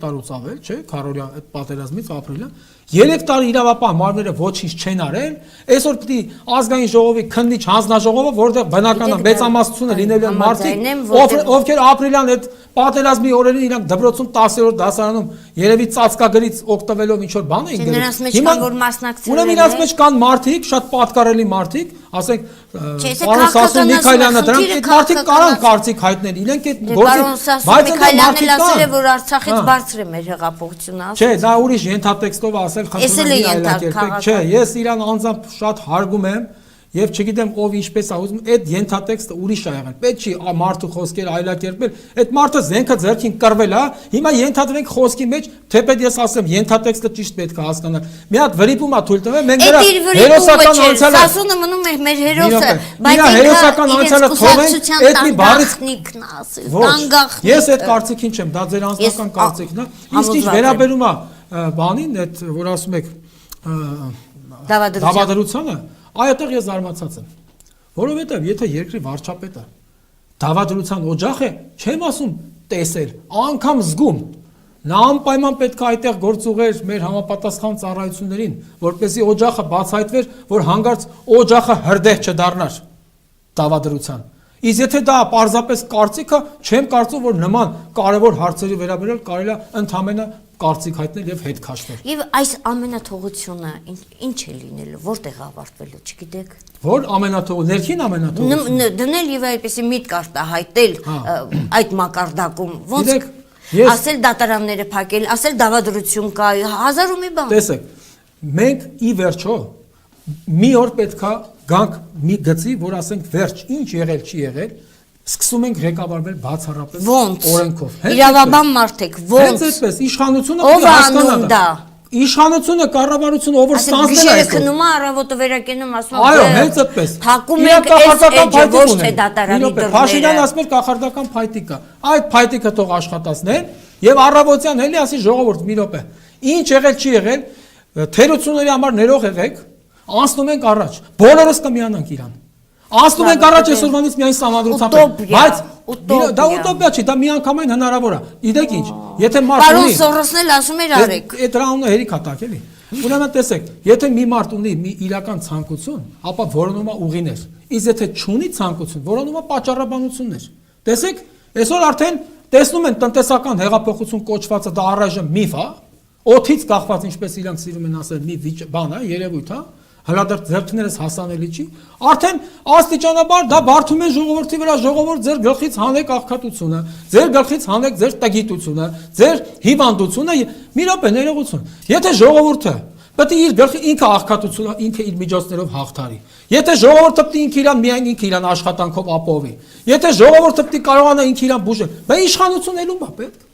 տարուց ավել, չէ՞, քարորիա այդ պատերազմից ապրիլը 3 տարի իրավապահ մարմինները ոչինչ չեն արել, այսօր պիտի ազգային ժողովի քննիչ հանձնաժողովը, որտեղ բնական է մեծամասնությունը լինելու են մարդիկ, ովքեր ապրիլյան այդ պատերազմի օրերին իրանք դպրոցում 10-րդ դասարանում երևի ծածկագրից օգտվելով ինչ որ բան էին գրում։ Նրանց մեջ կան որ մասնակցել են։ Ուրեմն իրանց մեջ կան մարդիկ, շատ պատկառելի մարդիկ, ասենք պարոն Սասուն Միքայելյանը դրանք այդ մարդիկ կարան կարծիք հայտնել, իրենք այդ գործի բայց Միքայելյանն ասել է որ Արցախից բարձր է մեր հեղափոխությունը, ասել։ Չէ, դա ուրիշ ենթատեքստով ասել խնդրում եմ այլակերպեք։ Չէ, ես իրան անձամբ շատ հարգում եմ Եվ չգիտեմ ով ինչպես է ուզում, այդ ենթատեքստը ուրիշ է եղել։ Պետք չի մարդու խոսքերը այլակերպել։ Այդ մարդը զենքը ձեռքին կռվել է, հիմա ենթադրենք խոսքի մեջ, թեպետ ես ասեմ, ենթատեքստը ճիշտ պետք է հասկանալ։ Մի հատ վրիպում է թույլ տվել, մենք դրա հերոսական անցյալը Սասունը մնում է մեր հերոսը, բայց հերոսական անցյալը թողենք, այդ մի բառից տանգախնիկ։ Ես այդ կարծիքին չեմ, դա ձեր անձնական կարծիքն է։ Իսկ ինչ վերաբերում է բանին, այդ որ ասում եք դավադրությանը Այդտեղ ես զարմացած եմ, որովհետև եթե երկրի վարչապետը դավադրության օջախ է, չեմ ասում տեսել, անգամ զգում, Նա անպայման պետք է այդտեղ գործ ուղղեր մեր համապատասխան ծառայություններին, որպեսզի օջախը բացահայտվեր, որ հանգարց օջախը հրդեհ չդառնար դավադրության։ Իսկ եթե դա պարզապես կարծիք է, չեմ կարծում, որ նման կարևոր հարցերի վերաբերյալ կարելի է ընդհանրապես կարծիք հայտնել եւ հետ քաշվել։ Եվ այս ամենաթողությունը ինչ է լինելու, որտեղ ավարտվելու, չգիտեք։ Որ ամենաթողություն, ներքին ամենաթողություն։ Դնել եւ այդպեսի միտք արտահայտել այդ մակարդակում, ոնց ասել դատարանները փակել, ասել դավադրություն կա, հազար ու մի բան։ Տեսեք, մենք ի վերջո մի օր պետքա գանք մի գծի, որ ասենք վերջ, ինչ եղել չի եղել, սկսում ենք ղեկավարվել բացառապես օրենքով։ Իրավաբան մարդիկ, ոնց։ Հենց այդպես իշխանությունը ով անում դա։ Իշխանությունը, կառավարությունը ով ստանձնել է այսօր։ Գիշերը քնում է, առավոտը վերակենում, ասում է։ Այո, հենց այդպես։ Փակում եք այս ոչ թե դատարանի դռները։ Փաշինյանը ասում էր կախարդական փայտիկա։ Այդ փայտիկը թող աշխատացնեն եւ առավոտյան հելի ասի ժողովուրդ մի րոպե։ Ինչ եղել չի եղել, թերությունների համար ներող եղեք, անցնում ենք առաջ։ Բոլորս կմիանանք իրան։ Անցնում ենք առաջ այսօրվանից միայն սահմանադրությամբ, բայց դա ուտոպիա չի, դա միանգամայն հնարավոր է։ Գիտեք ինչ, եթե մարդ ունի Պարոն Սորոսն էլ ասում էր արեք։ Այդ դրա անունը հերիք հատակ էլի։ Ուրեմն տեսեք, եթե մի մարդ ունի մի իրական ցանկություն, ապա որոնում է ուղիներ։ Իսկ եթե չունի ցանկություն, որոնում է պատճառաբանություններ։ Տեսեք, այսօր արդեն տեսնում են տնտեսական հեղափոխություն կոչվածը դա առայժմ միֆ է, օդից կախված, ինչպես իրանք սիրում են ասել, մի բան է, երևույթ է։ Հլադարձ ձեռքներս հասանելի չի, արդեն աստիճանաբար դա բարդում է ժողովրդի վրա, ժողովուրդ ձեր գլխից հանեք աղքատությունը, ձեր գլխից հանեք ձեր տգիտությունը, ձեր հիվանդությունը, մի րոպե ներողություն։ Եթե ժողովուրդը պետք է իր գլխի ինքը աղքատությունը ինքը իր միջոցներով հաղթարի, եթե ժողովուրդը պետք է ինքը իրան միայն ինքը իրան աշխատանքով ապահովի, եթե ժողովուրդը պետք է կարողանա ինքը իրան բուժել, բայց իշխանություն ելում է պետք։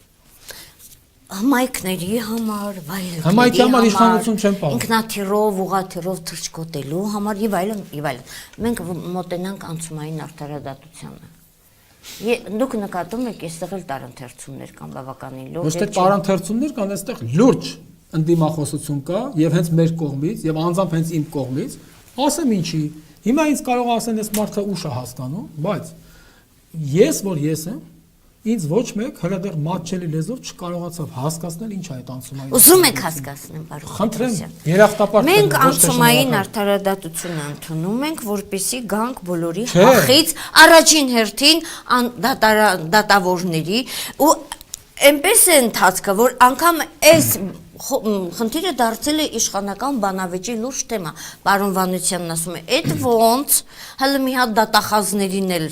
Համայնքների համար, համայնքի համար իշխանություն չեն պահում։ Ինքնաթիռով, ուղաթիռով թռչկոտելու համար եւ այլն, եւ այլն։ Մենք մոտենանք անցումային արդարադատությանը։ Դուք նկատում եք, այստեղ էլ տարընթերցումներ կան բավականին լուրջ։ Ոչ թե տարընթերցումներ կան, այստեղ լուրջ ընդդիմախոսություն կա եւ հենց մեր կողմից եւ անձամբ հենց իմ կողմից, ասեմ ինչի։ Հիմա ինձ կարող ասեն, այս մարդը ուշ է հասկանում, բայց ես որ ես եմ ինձ ոչ մեկ հələ դեռ մատչելի լեզվով չկարողացավ հասկացնել ինչ է այդ անցումային։ Ուզում եք հասկացնել, պարոն։ Խնդրեմ, երախտապարտ։ Մենք անցումային արդարադատություն ընդունում ենք, որպեսզի գանք բոլորի հախից առաջին հերթին դատավորների ու այնպես է ընթացքը, որ անգամ այս խնդիրը դարձել է իշխանական բանավեճի լուրջ թեմա։ Պարոն Վանեցյանն ասում է, այդ ոնց հələ մի հատ դատախազներին էլ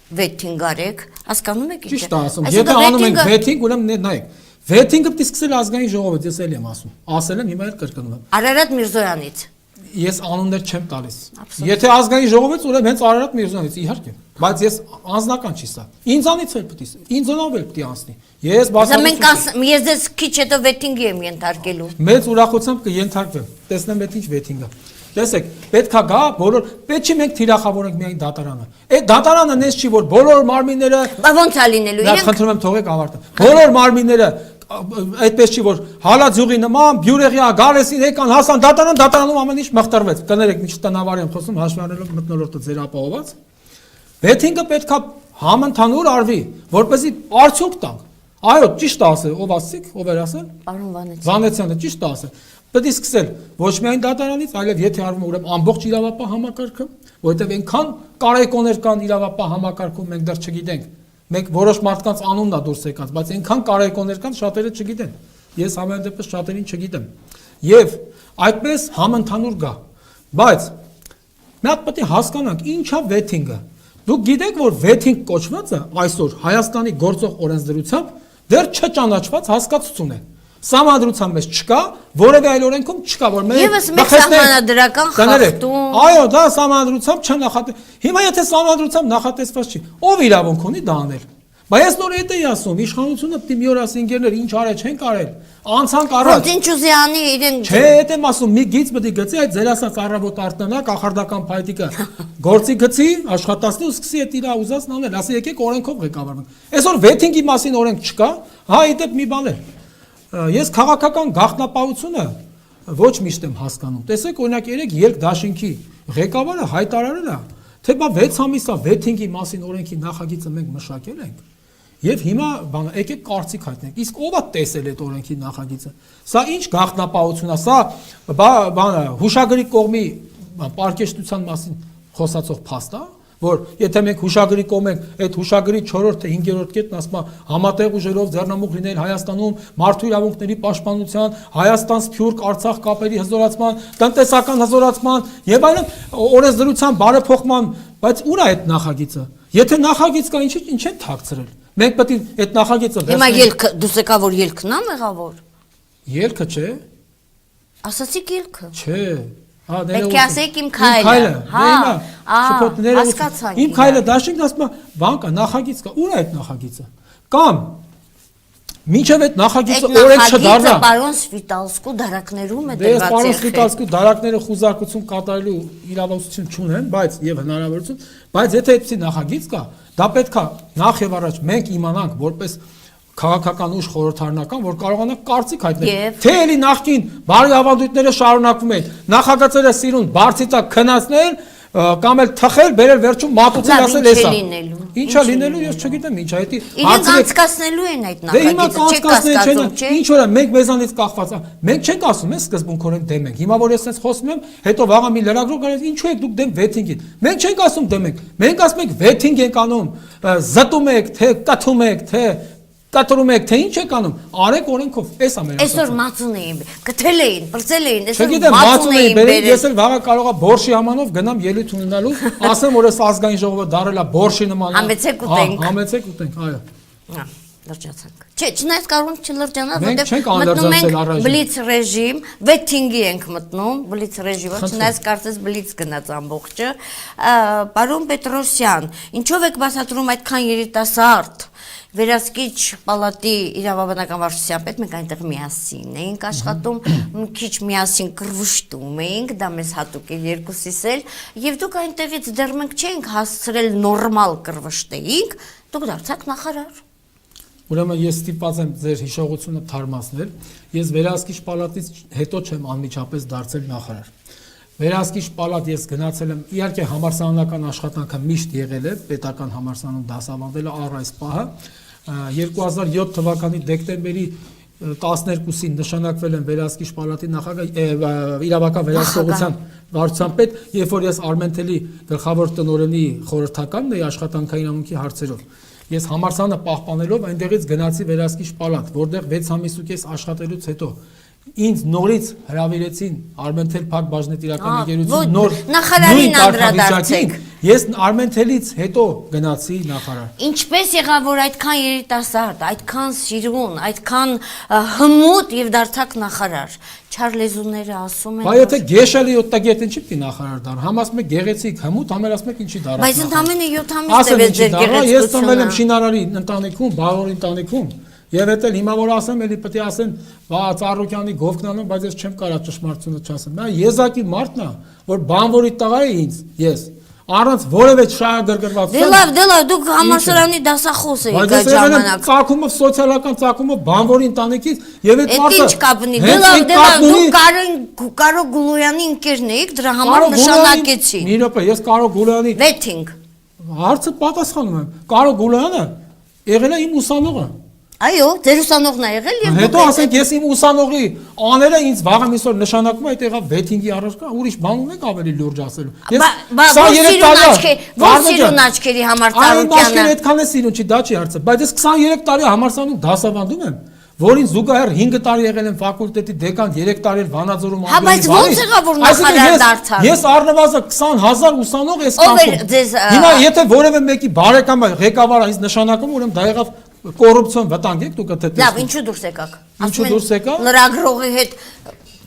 վեթինգ արեք, հասկանում եք ինչ է։ Ճիշտ է ասում, եթե անում ենք վեթինգ, ուրեմն նայեք, վեթինգը պետք է սկսել ազգային ժողովից, ես էլ եմ ասում, ասել եմ, հիմա էլ կրկնում եմ։ Արարատ Միրզոյանից։ Ես անուններ չեմ տալիս։ Եթե ազգային ժողովից, ուրեմն հենց Արարատ Միրզոյանից, իհարկե, բայց ես անձնական չի սա։ Ինձանից էլ պետք է, ինձանով էլ պետք է անցնի։ Ես բացառությամբ ես դες քիչ հետո վեթինգի եմ ենթարկելու։ Մեծ ուրախությամբ կենթարկվեմ։ Տեսնեմ այդ ինչ վեթինգը։ Տեսեք, պետքա գա բոլոր, պետք չի մենք թիրախավորենք միայն դատարանը։ Այդ դատարանը նես չի, որ բոլոր մարմինները ոնց է լինելու։ Իրենք խնդրում եմ թողեք ավարտը։ Բոլոր մարմինները այդպես չի, որ հալածյուղի նման բյուրեղյա գալեսին եկան հասան դատարանում ամեն ինչ մղտրվեց։ Կներեք, մի տնավարի եմ խոսում, հաշվի առնելով մթնոլորտը ձեր ապահոված։ Վեթինգը պետքա համընդհանուր արվի, որպեսզի արդյունք տանք։ Այո, ճիշտ է ասել, ով ասիկ, ով էր ասել։ Պարոն Վանեցյան։ Վանեցյանը ճիշտ է ասել։ Պետք է սկսել ոչ միայն դատարանից, այլև եթե արվում է ուրեմն ամբողջ իրավապահ համակարգը, որովհետև այնքան կարեկոներ կան իրավապահ համակարգում, մենք դեռ չգիտենք։ Մենք որոշ մարդկանց անունն է դուրս եկած, բայց այնքան կարեկոներ կան, շատերը չգիտեն։ Ես ամեն դեպս շատերին չգիտեմ։ Եվ այդպես համընդհանուր գա։ Բայց մի հատ պետք է հասկանանք, ինչ է վեթինգը։ Դուք գիտեք, որ վեթինգ կոչվածը այսօր Հայաստանի գործող օրենսդրությամբ դեռ չճանաչված հասկացություն է։ Սահմանադրության մեջ չկա, որևէ այլ օրենքում չկա, որ մենք Եվս մեկ սահմանադրական խախտում։ Այո, դա սահմանադրությամբ չնախատեսված։ Հիմա եթե սահմանադրությամբ նախատեսված չի, ով իրավունք ունի դա անել։ Բայց ես նոր էդ էի ասում, իշխանությունը պետք է մի օր ասի ինգերներ, ինչ արել չեն կարել։ Անցանք առաջ։ Ոնց ինչ ուզի անի իրեն։ Չէ, էդ եմ ասում, մի գիծ պետք է գծի այդ ձեր ասած առավոտ արտանա կախարդական փայտիկը գործի գծի, աշխատացնի ու սկսի այդ իր ուզածն անել, ասի եկեք օրենքով ղեկավարենք։ Այսօր վեթինգի մասին օրենք չկա, հա, իդեպ մի բան է։ Ես քաղաքական գաղտնապահությունը ոչ միշտ եմ հասկանում։ Տեսեք, օրինակ երեք ելք դաշինքի ղեկավարը հայտարարել է, թե բա 6 ամիս է վեթինգի մասին օրենքի նախագիծը մենք մշակել ենք։ Եվ հիմա բանը եկեք կարծիք հայտնենք։ Իսկ ով է տեսել այդ օրենքի նախագիծը։ Սա ինչ գաղտնապահություն է, սա բանը հուշագրի կողմի պարկեշտության մասին խոսացող փաստ է, որ եթե մենք հուշագրի կողմենք, այդ հուշագրի 4-րդ, 5-րդ կետն ասում է համատեղ ուժերով ձեռնամուխ լինել Հայաստանում մարդու իրավունքների պաշտպանության, Հայաստան-Սփյուռք Արցախ կապերի հզորացման, տնտեսական հզորացման եւ այլն օրենսդրության բարեփոխման, բայց ուր է այդ նախագիծը։ Եթե նախագիծ կա, ինչ են թաքցրել։ Մենք պետք է այդ նախագիծը Հիմա ելքը դուս եկա որ ելքն է մեղավոր։ Ելքը չէ։ Ասացիք ելքը։ Չէ։ Պետք է ասեք իմ քայլը։ Հասկացանք։ Իմ քայլը դաշինքն ասում է, բան կա, նախագիծ կա, ուր է այդ նախագիծը։ Կամ մինչև այդ նախագիծը օրենք չդառնա։ Պարոն Սվիտալսկու դարակներում է դրված եղել։ Պարոն Սվիտալսկու դարակները խուզարկություն կատարելու իրավասություն չունեն, բայց եւ հնարավորություն, բայց եթե այդպիսի նախագիծ կա, դա պետք է նախ եւ առաջ մենք իմանանք որպես քաղաքական ուժ խորհրդարանական, որ կարողանանք կարծիք հայտնել, թե էլի նախքին բարի ավանդույթները շարունակվում են, նախագծերը սիրուն բարձրացակ քննացնել կամ էլ թխել, բերել վերջում մատուցել ասել էսա։ Ինչա լինելու, ես չգիտեմ ինչ է, իրենք անցկացնելու են այդ նախագիծը, չեք հասկացում, չէ՞։ Ինչ որ է, մենք մեզանից կախված, մենք չենք ասում, ես սկզբունքորեն դեմ ենք։ Հիմա որ ես այսպես խոսում եմ, հետո վաղը մի լրագրող գալիս, ինչու եք դուք դեմ վեթինգին։ Մենք չենք ասում դեմ ենք։ Մենք ասում ենք վեթինգ ենք անում, զտում եք, թե կթում եք, թե կտրում եք, թե ինչ եք անում, արեք օրենքով, էս է մեր ասածը։ Այսօր մածուն էին, գտել էին, բրծել էին, այսօր Չգիտեմ, մածուն էին բերել։ ես էլ վաղը կարողա բորշի համանով գնամ ելույթ ունենալու, ասեմ, որ այս ազգային ժողովը դարել է բորշի նման։ Համեցեք ուտենք։ Համեցեք ուտենք, այո։ Լրջացանք։ Չէ, չնայած կարող ենք չլրջանալ, որտեղ մտնում ենք բլից ռեժիմ, վեթինգի ենք մտնում, բլից ռեժիմը, չնայած կարծես բլից գնաց ամբողջը։ Պարոն Պետրոսյան, ինչով եք բացատրում այդքան երիտասարդ Վերահսկիչ պալատի իրավաբանական վարչության պետ մենք այնտեղ միասին էինք աշխատում, մի քիչ միասին կրվշտում էինք, դա մեզ հատուկ էր երկուսիս էլ, եւ դուք այնտեղից դեռ մենք չենք հասցրել նորմալ կրվշտեինք, դուք դարձաք նախարար։ Ուրեմն ես ստիպված եմ ձեր հիշողությունը թարմացնել, ես Վերահսկիչ պալատից հետո չեմ անմիջապես դարձել նախարար։ Վերահսկիչ պալատ ես գնացել եմ, իհարկե համալսարանական աշխատանքը միշտ եղել է, պետական համալսարանում դասավանդել առ այս պահը, 2007 թվականի դեկտեմբերի 12-ին նշանակվել եմ Վերահսկիչ պալատի նախագահ իրավական վերահսկողության վարչության պետ, երբ որ ես Արմենտելի գլխավոր տնօրենի խորհրդականն էի աշխատանքային ամենքի հարցերով։ Ես համալսարանը պահպանելով այնտեղից գնացի Վերահսկիչ պալատ, որտեղ 6 ամիսուկես աշխատելուց հետո ինձ նորից հրավիրեցին Արմենթել Փակ բաժնետիրական ընկերություն նոր նախարարին անդրադարձեք։ Ես Արմենթելից հետո գնացի նախարար։ Ինչպես եղավ որ այդքան երիտասարդ, այդքան սիրուն, այդքան հմուտ եւ դարձակ նախարար։ Չարլեզուները ասում են։ Բայց եթե գեշալի 7 տագետին չի պիտի նախարար դառնա, համ ասում եք գեղեցիկ, հմուտ, համ ասում եք ինչի դառնա։ Բայց ընդամենը 7 ամիս տևեց ձեր գեղեցկությունը։ Ես ծնվել եմ շինարարի ընտանիքում, բաղորի ընտանիքում։ Եվ էդ էլ հիմա որ ասեմ, էլի պետք է ասեն, բա Ծառուկյանի գովքնանում, բայց ես չեմ կարա ճշմարտությունը չասեմ։ Նա եզակի մարդն է, որ բանվորի տղա է ինձ, ես, առանց որևէ շահագրգռվածության։ Դե լավ, դուք համալսարանի դասախոս եք այդ ժամանակ։ Ծագումով սոցիալական ծագումով բանվորի ընտանիքից եւ այդ մարդը։ Ինչ կապ ունի։ Դե լավ, դուք Կարո Գուլոյանի ընկերն եք, դրա համար նշանակեցի։ Մի րոպե, ես Կարո Գուլոյանի վեթինգ։ Հարցը պատասխանում եմ։ Կարո Գուլոյանը եղել է իմ ուսանողը։ Այո, ձեր ուսանողն է եղել եւ հետո ասենք ես իմ ուսանողի աները ինձ վաղը միսօր նշանակում է այդ եղավ վեթինգի առարկա, ուրիշ բան ունեք ավելի լուրջ ասելու։ Ո՞ր սիրուն աչքերի համար Ծառուկյանը։ Այդքան է սիրուն չի, դա չի հարցը, բայց ես 23 տարի համալսարանում դասավանդում եմ, որին զուգահեռ 5 տարի եղել եմ ֆակուլտետի դեկան, 3 տարի էլ Վանաձորում Հա, բայց ո՞նց եղավ որ նախարար դարձավ։ Ես առնվազն 20000 ուսանող ես կանչում։ Հիմա եթե որևէ մեկի բարեկամը ղեկավարը ինձ նշանակում, ուրեմն դա եղավ կոռուպցիոն վտանգ եք դուք դե։ Լավ, ինչու դուրս եկաք։ Ինչու դուրս եկա։ Լրագրողի հետ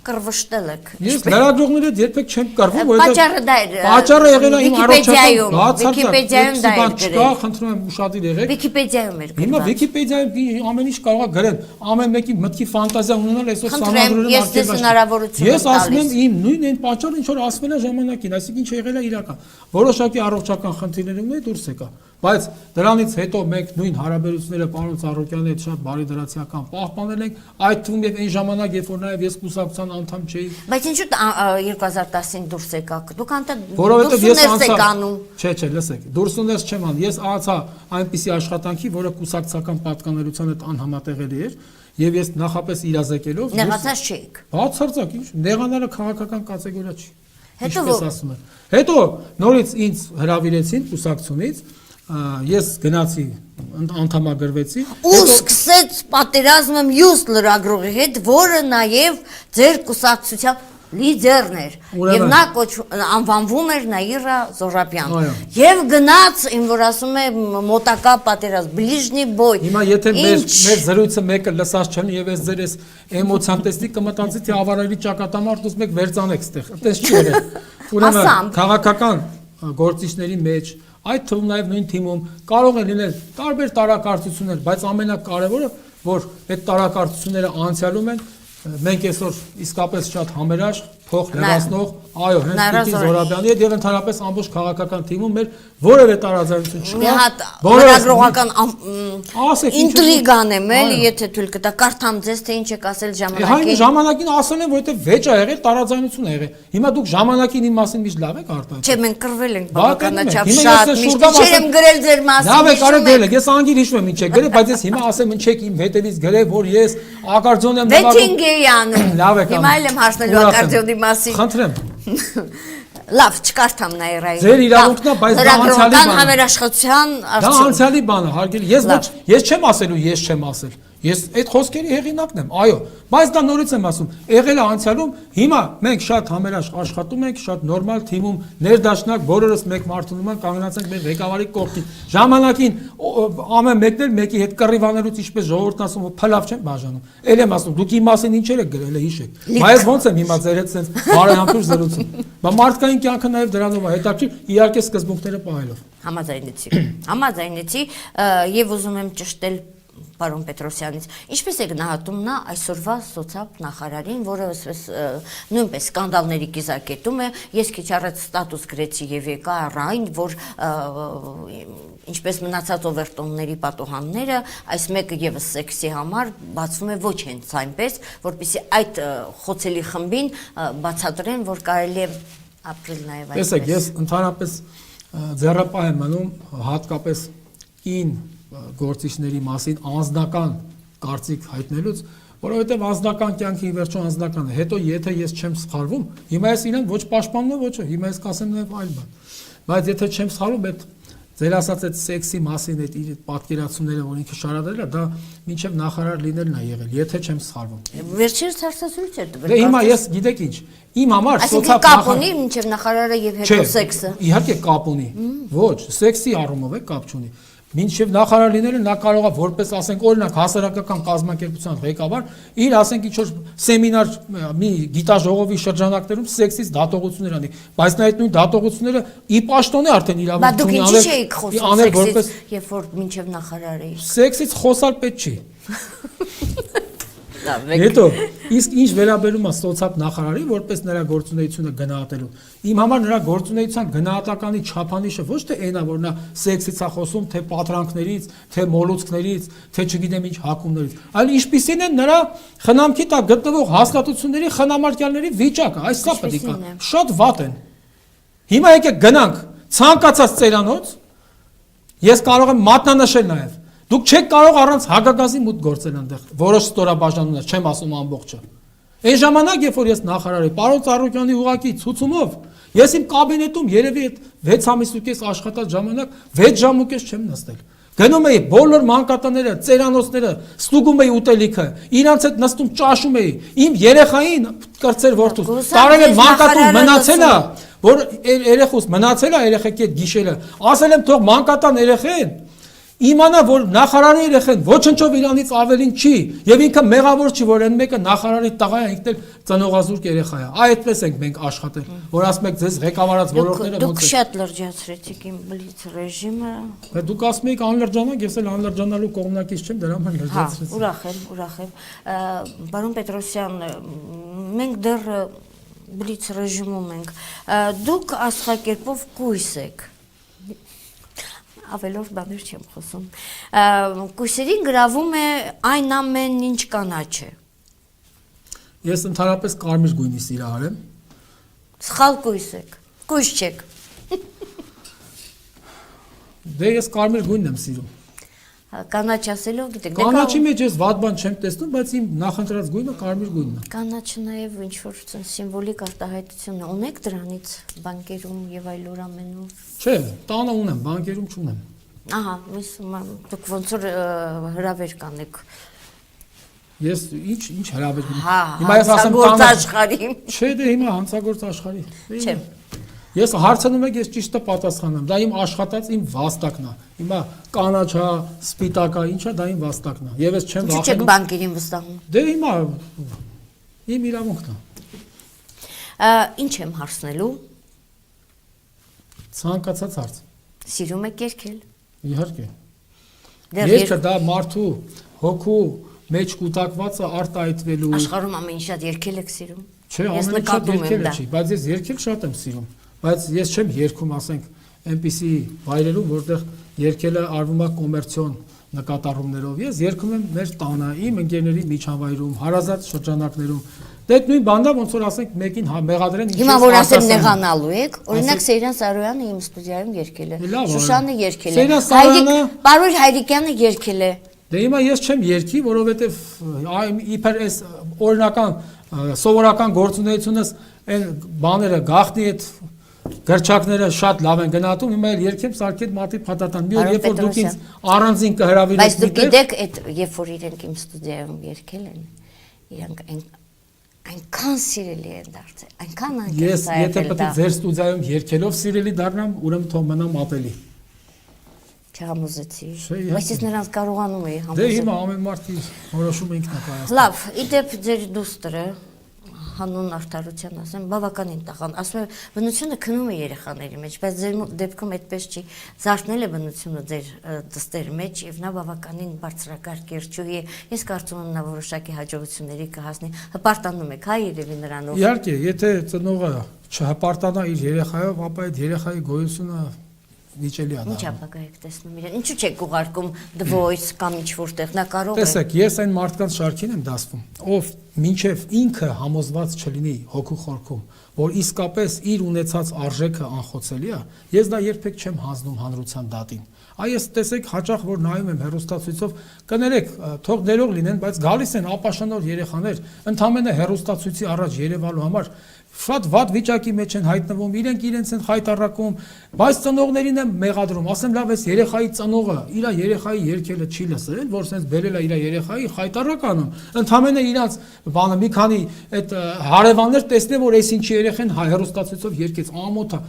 կրվշտել եք։ Ես լրագրողների հետ երբեք չեմ կռվում, որովհետեւ պատճառը դա էր։ Պատճառը եղել է իմ առողջական Վիկիպեդիայում դա էր գրել։ Խնդրում եմ ուշադիր եղեք։ Վիկիպեդիայում էր գրել։ Հիմա Վիկիպեդիայում ամեն ինչ կարող է գրել, ամեն մեկի մտքի ֆանտազիա ունենալ այսօր սանրագրերում ես դες հնարավորություն եմ տալիս։ Ես ասում եմ իմ նույն այն պատճառը ինչ որ ասվել է ժամանակին, այսինքն ինչ եղել է իրական։ Որոշակի առողջական խնդիրներ ունեի դուրս եկա։ Բայց դրանից հետո մենք նույն հարաբերությունները պարոն Ծառուկյանի հետ շատ բարի դրացիական պահպանել ենք, այդ թվում եւ այն ժամանակ, երբ որ նաեւ ես կուսակցության անդամ չէի։ Բայց ինչու 2010-ին դուրս եկաք։ Դուք անտեղ Որովհետեւ ես եք անում։ Չէ, լսեք, դուրսուներս չեմ անում։ Ես արածա այնպիսի աշխատանքի, որը կուսակցական պատկանելության հետ անհամատեղելի էր, եւ ես նախապես իրազեկելով նեղացած չէիք։ Բացարձակ, ինչ, նեղանալը քաղաքական կատեգորիա չի։ Ինչպես ասում են։ Հետո նորից ինձ հրավիրեցին կուսակցությունից, ես գնացի անդամագրվեցի ու սկսեց պատերազմը մյուս լրագրողի հետ, որը նաև ձեր կուսակցության լիդերն էր եւ նա անվանվում էր Նաիրա Զոհրաբյան եւ գնաց ին որ ասում է մոտակա պատերազմ բլիժնի բոյ հիմա եթե մեր զրույցը մեկը լսած չեն եւ ես ձեր այս էմոցիան տեսնի կմտածի թե ավարարի ճակատամարտ ուզում եք վերցանեք ստեղ այդպես չի եղել ուրեմն քաղաքական գործիչների մեջ այդ թվում նաև նույն թիմում կարող է լինել տարբեր տարակարծություններ, բայց ամենակարևորը, որ այդ տարակարծությունները անցյալում են, մենք այսօր իսկապես շատ համերաշխ, փող լրացնող, այո, հենց Տիկին Զոհրաբյանի հետ եւ ընդհանրապես ամբողջ քաղաքական թիմում մեր որևէ տարաձայնություն չկա։ Մի հատ լրագրողական ինտրիգան եմ էլի, եթե թույլ կտա, կարդամ ձեզ թե ինչ եք ասել ժամանակին։ Ժամանակին ասել են, որովհետեւ վեճ ա եղել, տարաձայնություն ա եղել։ Հիմա դուք ժամանակին իմ մասին միշտ լավ եք արտահայտում։ Չէ, մենք կռվել ենք բավականաչափ շատ, միշտ չէր եմ գրել ձեր մասին։ Լավ եք արել գրել, ես անգիր հիշում եմ ինչ եք գրել, բայց ես հիմա ասեմ ինչ եք իմ հետևից գրել, որ ես ակարդիոն եմ նվագում։ Վեթինգ էի անում։ Լավ եք անում։ Հիմա էլ եմ հարցնելու ակարդիոնի մասին։ Խնդրեմ։ Լավ, չկարդամ Նաիրայի։ Ձեր իրավունքն է, բայց դա անցյալի բան է։ Համերաշխության Դա անցյալի բան է, հարգելի։ Ես չեմ ասելու, ես չեմ ասել։ Ես այդ խոսքերի հեղինակն եմ, այո, բայց դա նորից եմ ասում, եղել է անցյալում, հիմա մենք շատ համերաշխ աշխատում ենք, շատ նորմալ թիմում, ներդաշնակ բոլորս մեկ մարդունում ենք, կանգնած ենք մեր ղեկավարի կողքին։ Ժամանակին ամեն մեկն էլ մեկի հետ կռիվանելուց ինչպես ժողովուրդն ասում, փլավ չեմ բաժանում։ Էլ եմ ասում, դուք իմ մասին ինչեր եք գրել, հիշեք։ Բայց ոնց եմ հիմա ձեր հետ sense բարեհամբույր զրուցում։ Բա մարդկային կյանքը նաև դրանով է հետաքրքիր, իհարկե սկզբունքները պահելով։ Համաձայնեցի եւ ուզում եմ ճշտել Պարոն Պետրոսյանից, ինչպես է գնահատում նա այսօրվա սոցիալ նախարարին, որը նույնպես սկանդալների կիզակետում է, ես քիչ առաջ ստատուս գրեցի եւ եկա այն, որ ինչպես մնացած օվերտոնների պատոհանները, այս մեկը եւս սեքսի համար բացվում է ոչ հենց այնպես, որպեսզի այդ խոցելի խմբին բացատրեն, որ կարելի է ապրել նաեւ այդպես։ Տեսեք, ես ընդհանրապես ձեռապահ եմ մնում հատկապես ին գործիչների մասին անձնական կարծիք հայտնելուց, որովհետև անձնական կյանքի վերջո անձնական է։ Հետո եթե ես չեմ սխալվում, հիմա ես իրեն ոչ պաշտպանում եմ, ոչ, հիմա ես կասեմ նաև այլ բան։ Բայց եթե չեմ սխալվում, այդ ձեր ասած այդ սեքսի մասին այդ իր պատկերացումները, որ ինքը շարադրել է, դա մինչև նախարար լինելն է եղել, եթե չեմ սխալվում։ Վերջերս հարցազրույց էր տվել։ Դե հիմա ես գիտեք ինչ, իմ համար սոցիալ կապ ունի մինչև նախարարը եւ հետո սեքսը։ Իհարկե կապ ունի։ Ոչ, սեքսի առումով է կապ չունի։ Մինչև նախարար լինելը նա կարող է որպես ասենք օրինակ հասարակական կազմակերպության ղեկավար իր ասենք ինչ-որ սեմինար մի գիտաժողովի շրջանակներում սեքսից դատողություններ անի, բայց նա այդ նույն դատողությունները ի պաշտոն է արդեն իրավունք ունի անել։ Բայց դուք ինչի եք խոսում սեքսից, երբ որ մինչև նախարար էի։ Սեքսից խոսալ պետք չի։ Հետո իսկ ինչ վերաբերում է սոցիալ նախարարի որպես նրա գործունեությունը գնահատելու իմ համար նրա գործունեության գնահատականի չափանիշը ոչ թե այնա որ նա սեքսից է խոսում թե պատրանքներից թե մոլուցքներից թե չգիտեմ ինչ հակումներից այլ ինչպիսին է նրա խնամքի տակ գտնվող հաստատությունների խնամարկյալների վիճակը այս սա պետք է շատ վատ են հիմա եկեք գնանք ցանկացած ծերանոց ես կարող եմ մատնանշել նաև Դուք չեք կարող առանց հագագազի մուտք գործել այնտեղ, որոշ ստորաբաժանումներ, չեմ ասում ամբողջը։ Այն ժամանակ, երբ որ ես նախարար էի, պարոն Ծառուկյանի ուղակի ցուցումով, ես իմ կաբինետում երևի այդ 6 ամիսուկես աշխատած ժամանակ 6 ժամուկես չեմ նստել։ Գնում էի բոլոր մանկատները, ծերանոցները, ստուգում էի ուտելիքը, իրանց հետ նստում ճաշում էի։ Իմ երեխային կրծեր որդուս, տարել եմ մանկատուն մնացել է, որ երեխուս մնացել է երեխեքի հետ գիշերը, ասել եմ թող մանկատան երեխեն Իմանա որ նախարարի երեխեն ոչնչով իրանից ավելին չի եւ ինքը մեղավոր չի որ այն մեկը նախարարի տղա է ինքն էլ ծնողազուրկ երեխա է այդպես ենք մենք աշխատել որ ասում եք ձեզ ղեկավարած ոլորտները Դուք շատ լրջացրեցիք իմ բլից ռեժիմը Բայց դուք ասում եք անլրջանակ ես էլ անլրջանալու կողմնակից չեմ դրա համար լրջացրեցի ուրախ եմ Պարոն Պետրոսյան մենք դեռ բլից ռեժիմում ենք դուք աստղակերպով կույս եք ավելորդ բաներ չեմ խոսում։ Կույսերին գրավում է այն ամեն ինչ կանաչ է։ Ես ընդհանրապես կարմիր գույնի սիրահար եմ։ Սխալ կույս եք, կույս չեք։ Դե ես կարմիր գույնն եմ սիրում։ Կանաչ ասելով գիտեք։ Կանաչի մեջ ես վատ բան չեմ տեսնում, բայց իմ նախընտրած գույնը կարմիր գույնն է։ Կանաչը նաև ինչ-որ սիմվոլիկ արտահայտություն է։ Ունեք դրանից բանկերում եւ այլուր ամենուր։ Չէ, տանը ունեմ, բանկերում չունեմ։ Ահա, դուք ոնց որ հրավեր կանեք։ Ես ինչ հրավեր գնեմ։ Հիմա ես ասեմ տանը աշխարհի։ Չէ, դե հիմա հանցագործ աշխարհի։ Չէ։ Ես հարցնում եք, ես ճիշտը պատասխանեմ։ Դա իմ աշխատած իմ վաստակն է։ Հիմա կանաչա, սպիտակա, ինչա, դա իմ վաստակն է։ Եվ ես չեմ վախենում։ Չէ, բանկերին վստահում։ Դե հիմա իմ իրավունքն է։ Ինչ եմ հարցնելու։ Ցանկացած հարց։ Սիրում եք երգել։ Իհարկե։ Երգը դա մարդու հոգու մեջ կուտակվածը արտահայտվելու։ Աշխարհում ամեն ինչ շատ երգել եք սիրում։ Չէ, ամեն ինչ շատ երգել չի, բայց ես երգել շատ եմ սիրում։ Բայց ես չեմ երգում, ասենք, այնպիսի վայրերում, որտեղ երգելը արվում է կոմերցիոն նկատառումներով։ Ես երգում եմ մեր տանը, իմ ընկերների միջավայրում, հարազատ շրջանակներում։ Դե նույն բանն է, ոնց որ ասենք, մեկին մեղադրեն ինչ։ Հիմա որ ասեմ նեղանալու եք, օրինակ Սեյրան Սարոյանը իմ ստուդիայում երգել է։ Շուշանը երգել է։ Պարույր Հայրիկյանը երգել է։ Դե հիմա ես չեմ երգի, որովհետև իբր այս օրինական սովորական գործունեությունս այն բաները գախնի այդ գրչակները շատ լավ են գնահատում, հիմա էլ երգեմ սարքետ մատի փաթաթան։ Մի օր երբ որ դուք ինձ առանձին կհրավիրեք։ Բայց դուք գիտեք, այդ երբ որ իրենք իմ ստուդիայում երգել են, իրանք այնքան սիրելի են դարձել, այնքան անկեղծ Ես եթե պետք է ձեր ստուդիայում երգելով սիրելի դառնամ, ուրեմն թող մնամ ապելի։ Չհամոզեցի։ Բայց ես նրանց կարողանում էի համոզել։ Դե հիմա ամեն մարդ իր որոշումը ինքն է կայացնում։ Լավ, իդեպ ձեր դուստրը հանուն արդարության ասեմ, բավականին տաղան, ասում է բնությունը քնում է երեխաների մեջ, բայց ձեր դեպքում այդպես չի, զարթնել է բնությունը ձեր դստերի մեջ եւ նա բավականին բարձրակարգ երգչուհի է։ Ես կարծում եմ նա որոշակի հաջողությունների կհասնի։ Հպարտանում եք, հա, երևի նրանով։ Իհարկե, եթե ծնողը չհպարտանա իր երեխայով, ապա այդ երեխայի գոյությունը վիճելի է։ Ինչ ապագա եք տեսնում իրեն։ Ինչու՞ չեք ուղարկում The Voice կամ ինչ-որտեղ նա կարող է։ Տեսեք, ես այն մարդկանց շարքին եմ դասվում, ով մինչև ինքը համոզված չլինի հոգու խորքում, որ իսկապես իր ունեցած արժեքը անխոցելի է, ես դա երբեք չեմ հանձնում հանրության դատին։ Այս տեսեք հաճախ որ նայում եմ հեռուստացույցով, կներեք, թող ներող լինեն, բայց գալիս են ապաշնոր երեխաներ, ընդամենը հեռուստացույցի առաջ երևալու համար շատ վատ վիճակի մեջ են հայտնվում, իրենց են խայտառակում, բայց ծնողներին են մեղադրում, ասեմ լավ, այս երեխայի ծնողը իր երեխայի երգելը չի լսել, որ sense բերել է իր երեխայի խայտառակ անում, ընդամենը իրանց բանը մի քանի այդ հարևաններ տեսնեն, որ այս ինչի երեխան հեռուստացույցով երգեց, ամոթ է։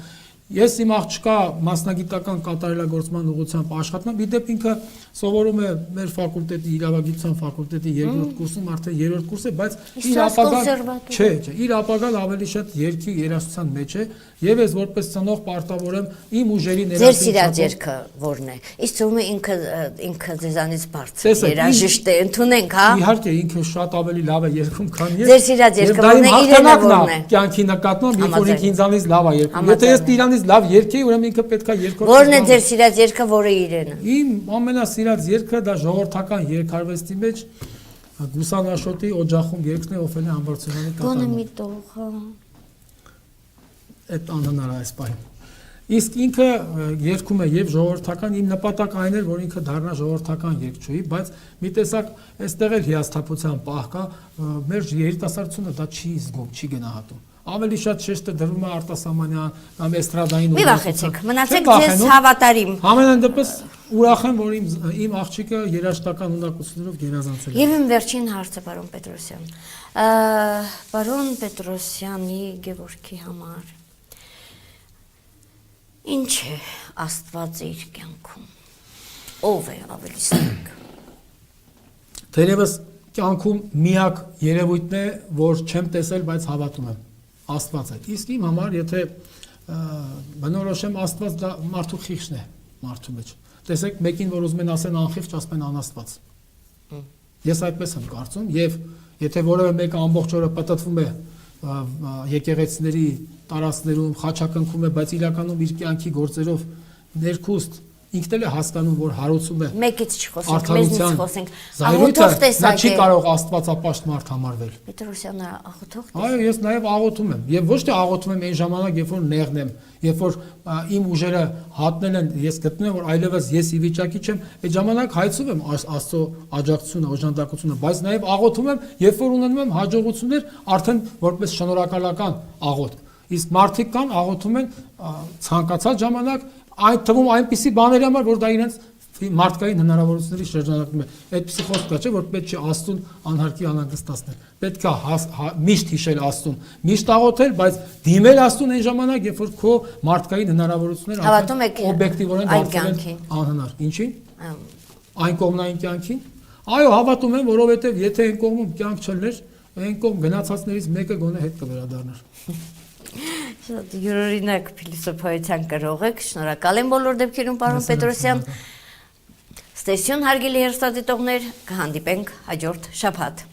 Ես իմ աղջկա մասնագիտական կատարելագործման ուղղությամբ աշխատում եմ, իդեպ ինքը սովորում է մեր ֆակուլտետի իրավագիտության ֆակուլտետի երկրորդ կուրսում, արդեն երրորդ կուրս է, բայց իր ապագան չէ, իր ապագան ավելի շատ երգի երաժշտության մեջ է, եւ ես որպես ծնող պարտավոր եմ իմ ուժերի ներկայացնել։ Ձեր սիրած երգը ո՞րն է։ Իսկ թվում է ինքը ձեզանից բարձր երաժիշտ է, ընդունենք, հա։ Իհարկե ինքը շատ ավելի լավ է երգում, քան ես։ Ձեր սիրած երգը ո՞րն է, իրենը ո՞րն է։ Կյանքի նկատմամբ, երբ որ ինքը ինձանից լավ է երգում։ Եթե ես իրանից լավ երգեի, ուրեմն ինքը պետքա երկրորդ։ Ո՞րն է ձեր սիրած երգը, որը իրենը։ Իմ ամենասիրած երգը դա ժողովրդական երգարվեստի մեջ Գուսանաշոտի օջախում երգն է Օֆելի Համբարձումյանի կատարումը։ Գոնե մի տող, հա։ Այդ անհնար է այս պահին։ Իսկ ինքը երգում է եւ ժողովրդական, իմ նպատակը այն էր, որ ինքը դառնա ժողովրդական երգչուհի, բայց մի տեսակ այստեղ էլ հիասթափության պահ կա, մեր երիտասարդությունը դա չի զգում, չի գնահատում։ Ավելի շատ շեշտը դրվում է արտասահմանյան կամ էստրադային Մի վախեցեք, մնացեք ձեզ հավատարիմ։ Համենայն դեպս ուրախ եմ, որ իմ աղջիկը երաժշտական ունակություններով գերազանցել է։ Եվ իմ վերջին հարցը, պարոն Պետրոսյան։ Պարոն Պետրոսյանի Գևորգի համար ինչ է Աստված իր կյանքում։ Ով է ավելի սիրք։ Թերևս կյանքում միակ երևույթն է, որ չեմ տեսել, բայց հավատում եմ։ Աստված է։ Իսկ իմ համար, եթե բնորոշեմ Աստված դա մարդու խիղճն է մարդու մեջ։ Տեսեք, մեկին որ ուզում են ասեն անխիղճ, ասում են անաստված։ Ես այդպես եմ կարծում, եւ եթե որևէ մեկը ամբողջ օրը պատտվում է եկեղեցիների տարածքներում, խաչակնքում է, բայց իրականում իր կյանքի գործերով ներքուստ ինքն էլ է հասկանում, որ հարուցում է մեկից չխոսենք, մեզնից խոսենք։ Աղոթող տեսակ նա չի կարող աստվածապաշտ մարդ համարվել։ Պետրոսյանը աղոթող տեսակ։ Այո, ես նաև աղոթում եմ եւ ոչ թե աղոթում եմ այն ժամանակ, երբ որ նեղն եմ, երբ որ իմ ուժերը հատնել են, ես գտնում եմ, որ այլևս ես ի վիճակի չեմ, այդ ժամանակ հայցում եմ Աստծո աջակցությունը, օժանդակությունը, բայց նաև աղոթում եմ, երբ որ ունենում եմ հաջողություններ, արդեն որպես շնորհակալական աղոթք։ Իսկ մարդիկ կան աղոթում են ցանկացած ժամանակ, այդ թվում այնպիսի բաների համար, որ դա իրենց մարդկային հնարավորությունների շրջանակում է։ Այդպիսի խոսք կա, չէ՞, որ պետք չէ Աստծուն անհարկի անհանգստացնել։ Պետք է միշտ հիշել Աստծուն, միշտ աղոթել, բայց դիմել Աստծուն այն ժամանակ, երբ որ քո մարդկային հնարավորությունները օբյեկտիվորեն դարձել են անհնար։ Ինչի՞ն։ Այն կողմնային կյանքին։ Այո, հավատում եմ, որովհետև եթե այն կողմում կյանք չլներ, այն կողմ գնացածներից մեկը գոնե հետ կվերադառնար։ Շատ յուրօրինակ փիլիսոփայության կրող եք, շնորհակալ եմ բոլոր դեպքերում, պարոն Պետրոսյան։ Ստեսյուն հարգելի հեռուստադիտողներ, կհանդիպենք հաջորդ շաբաթ։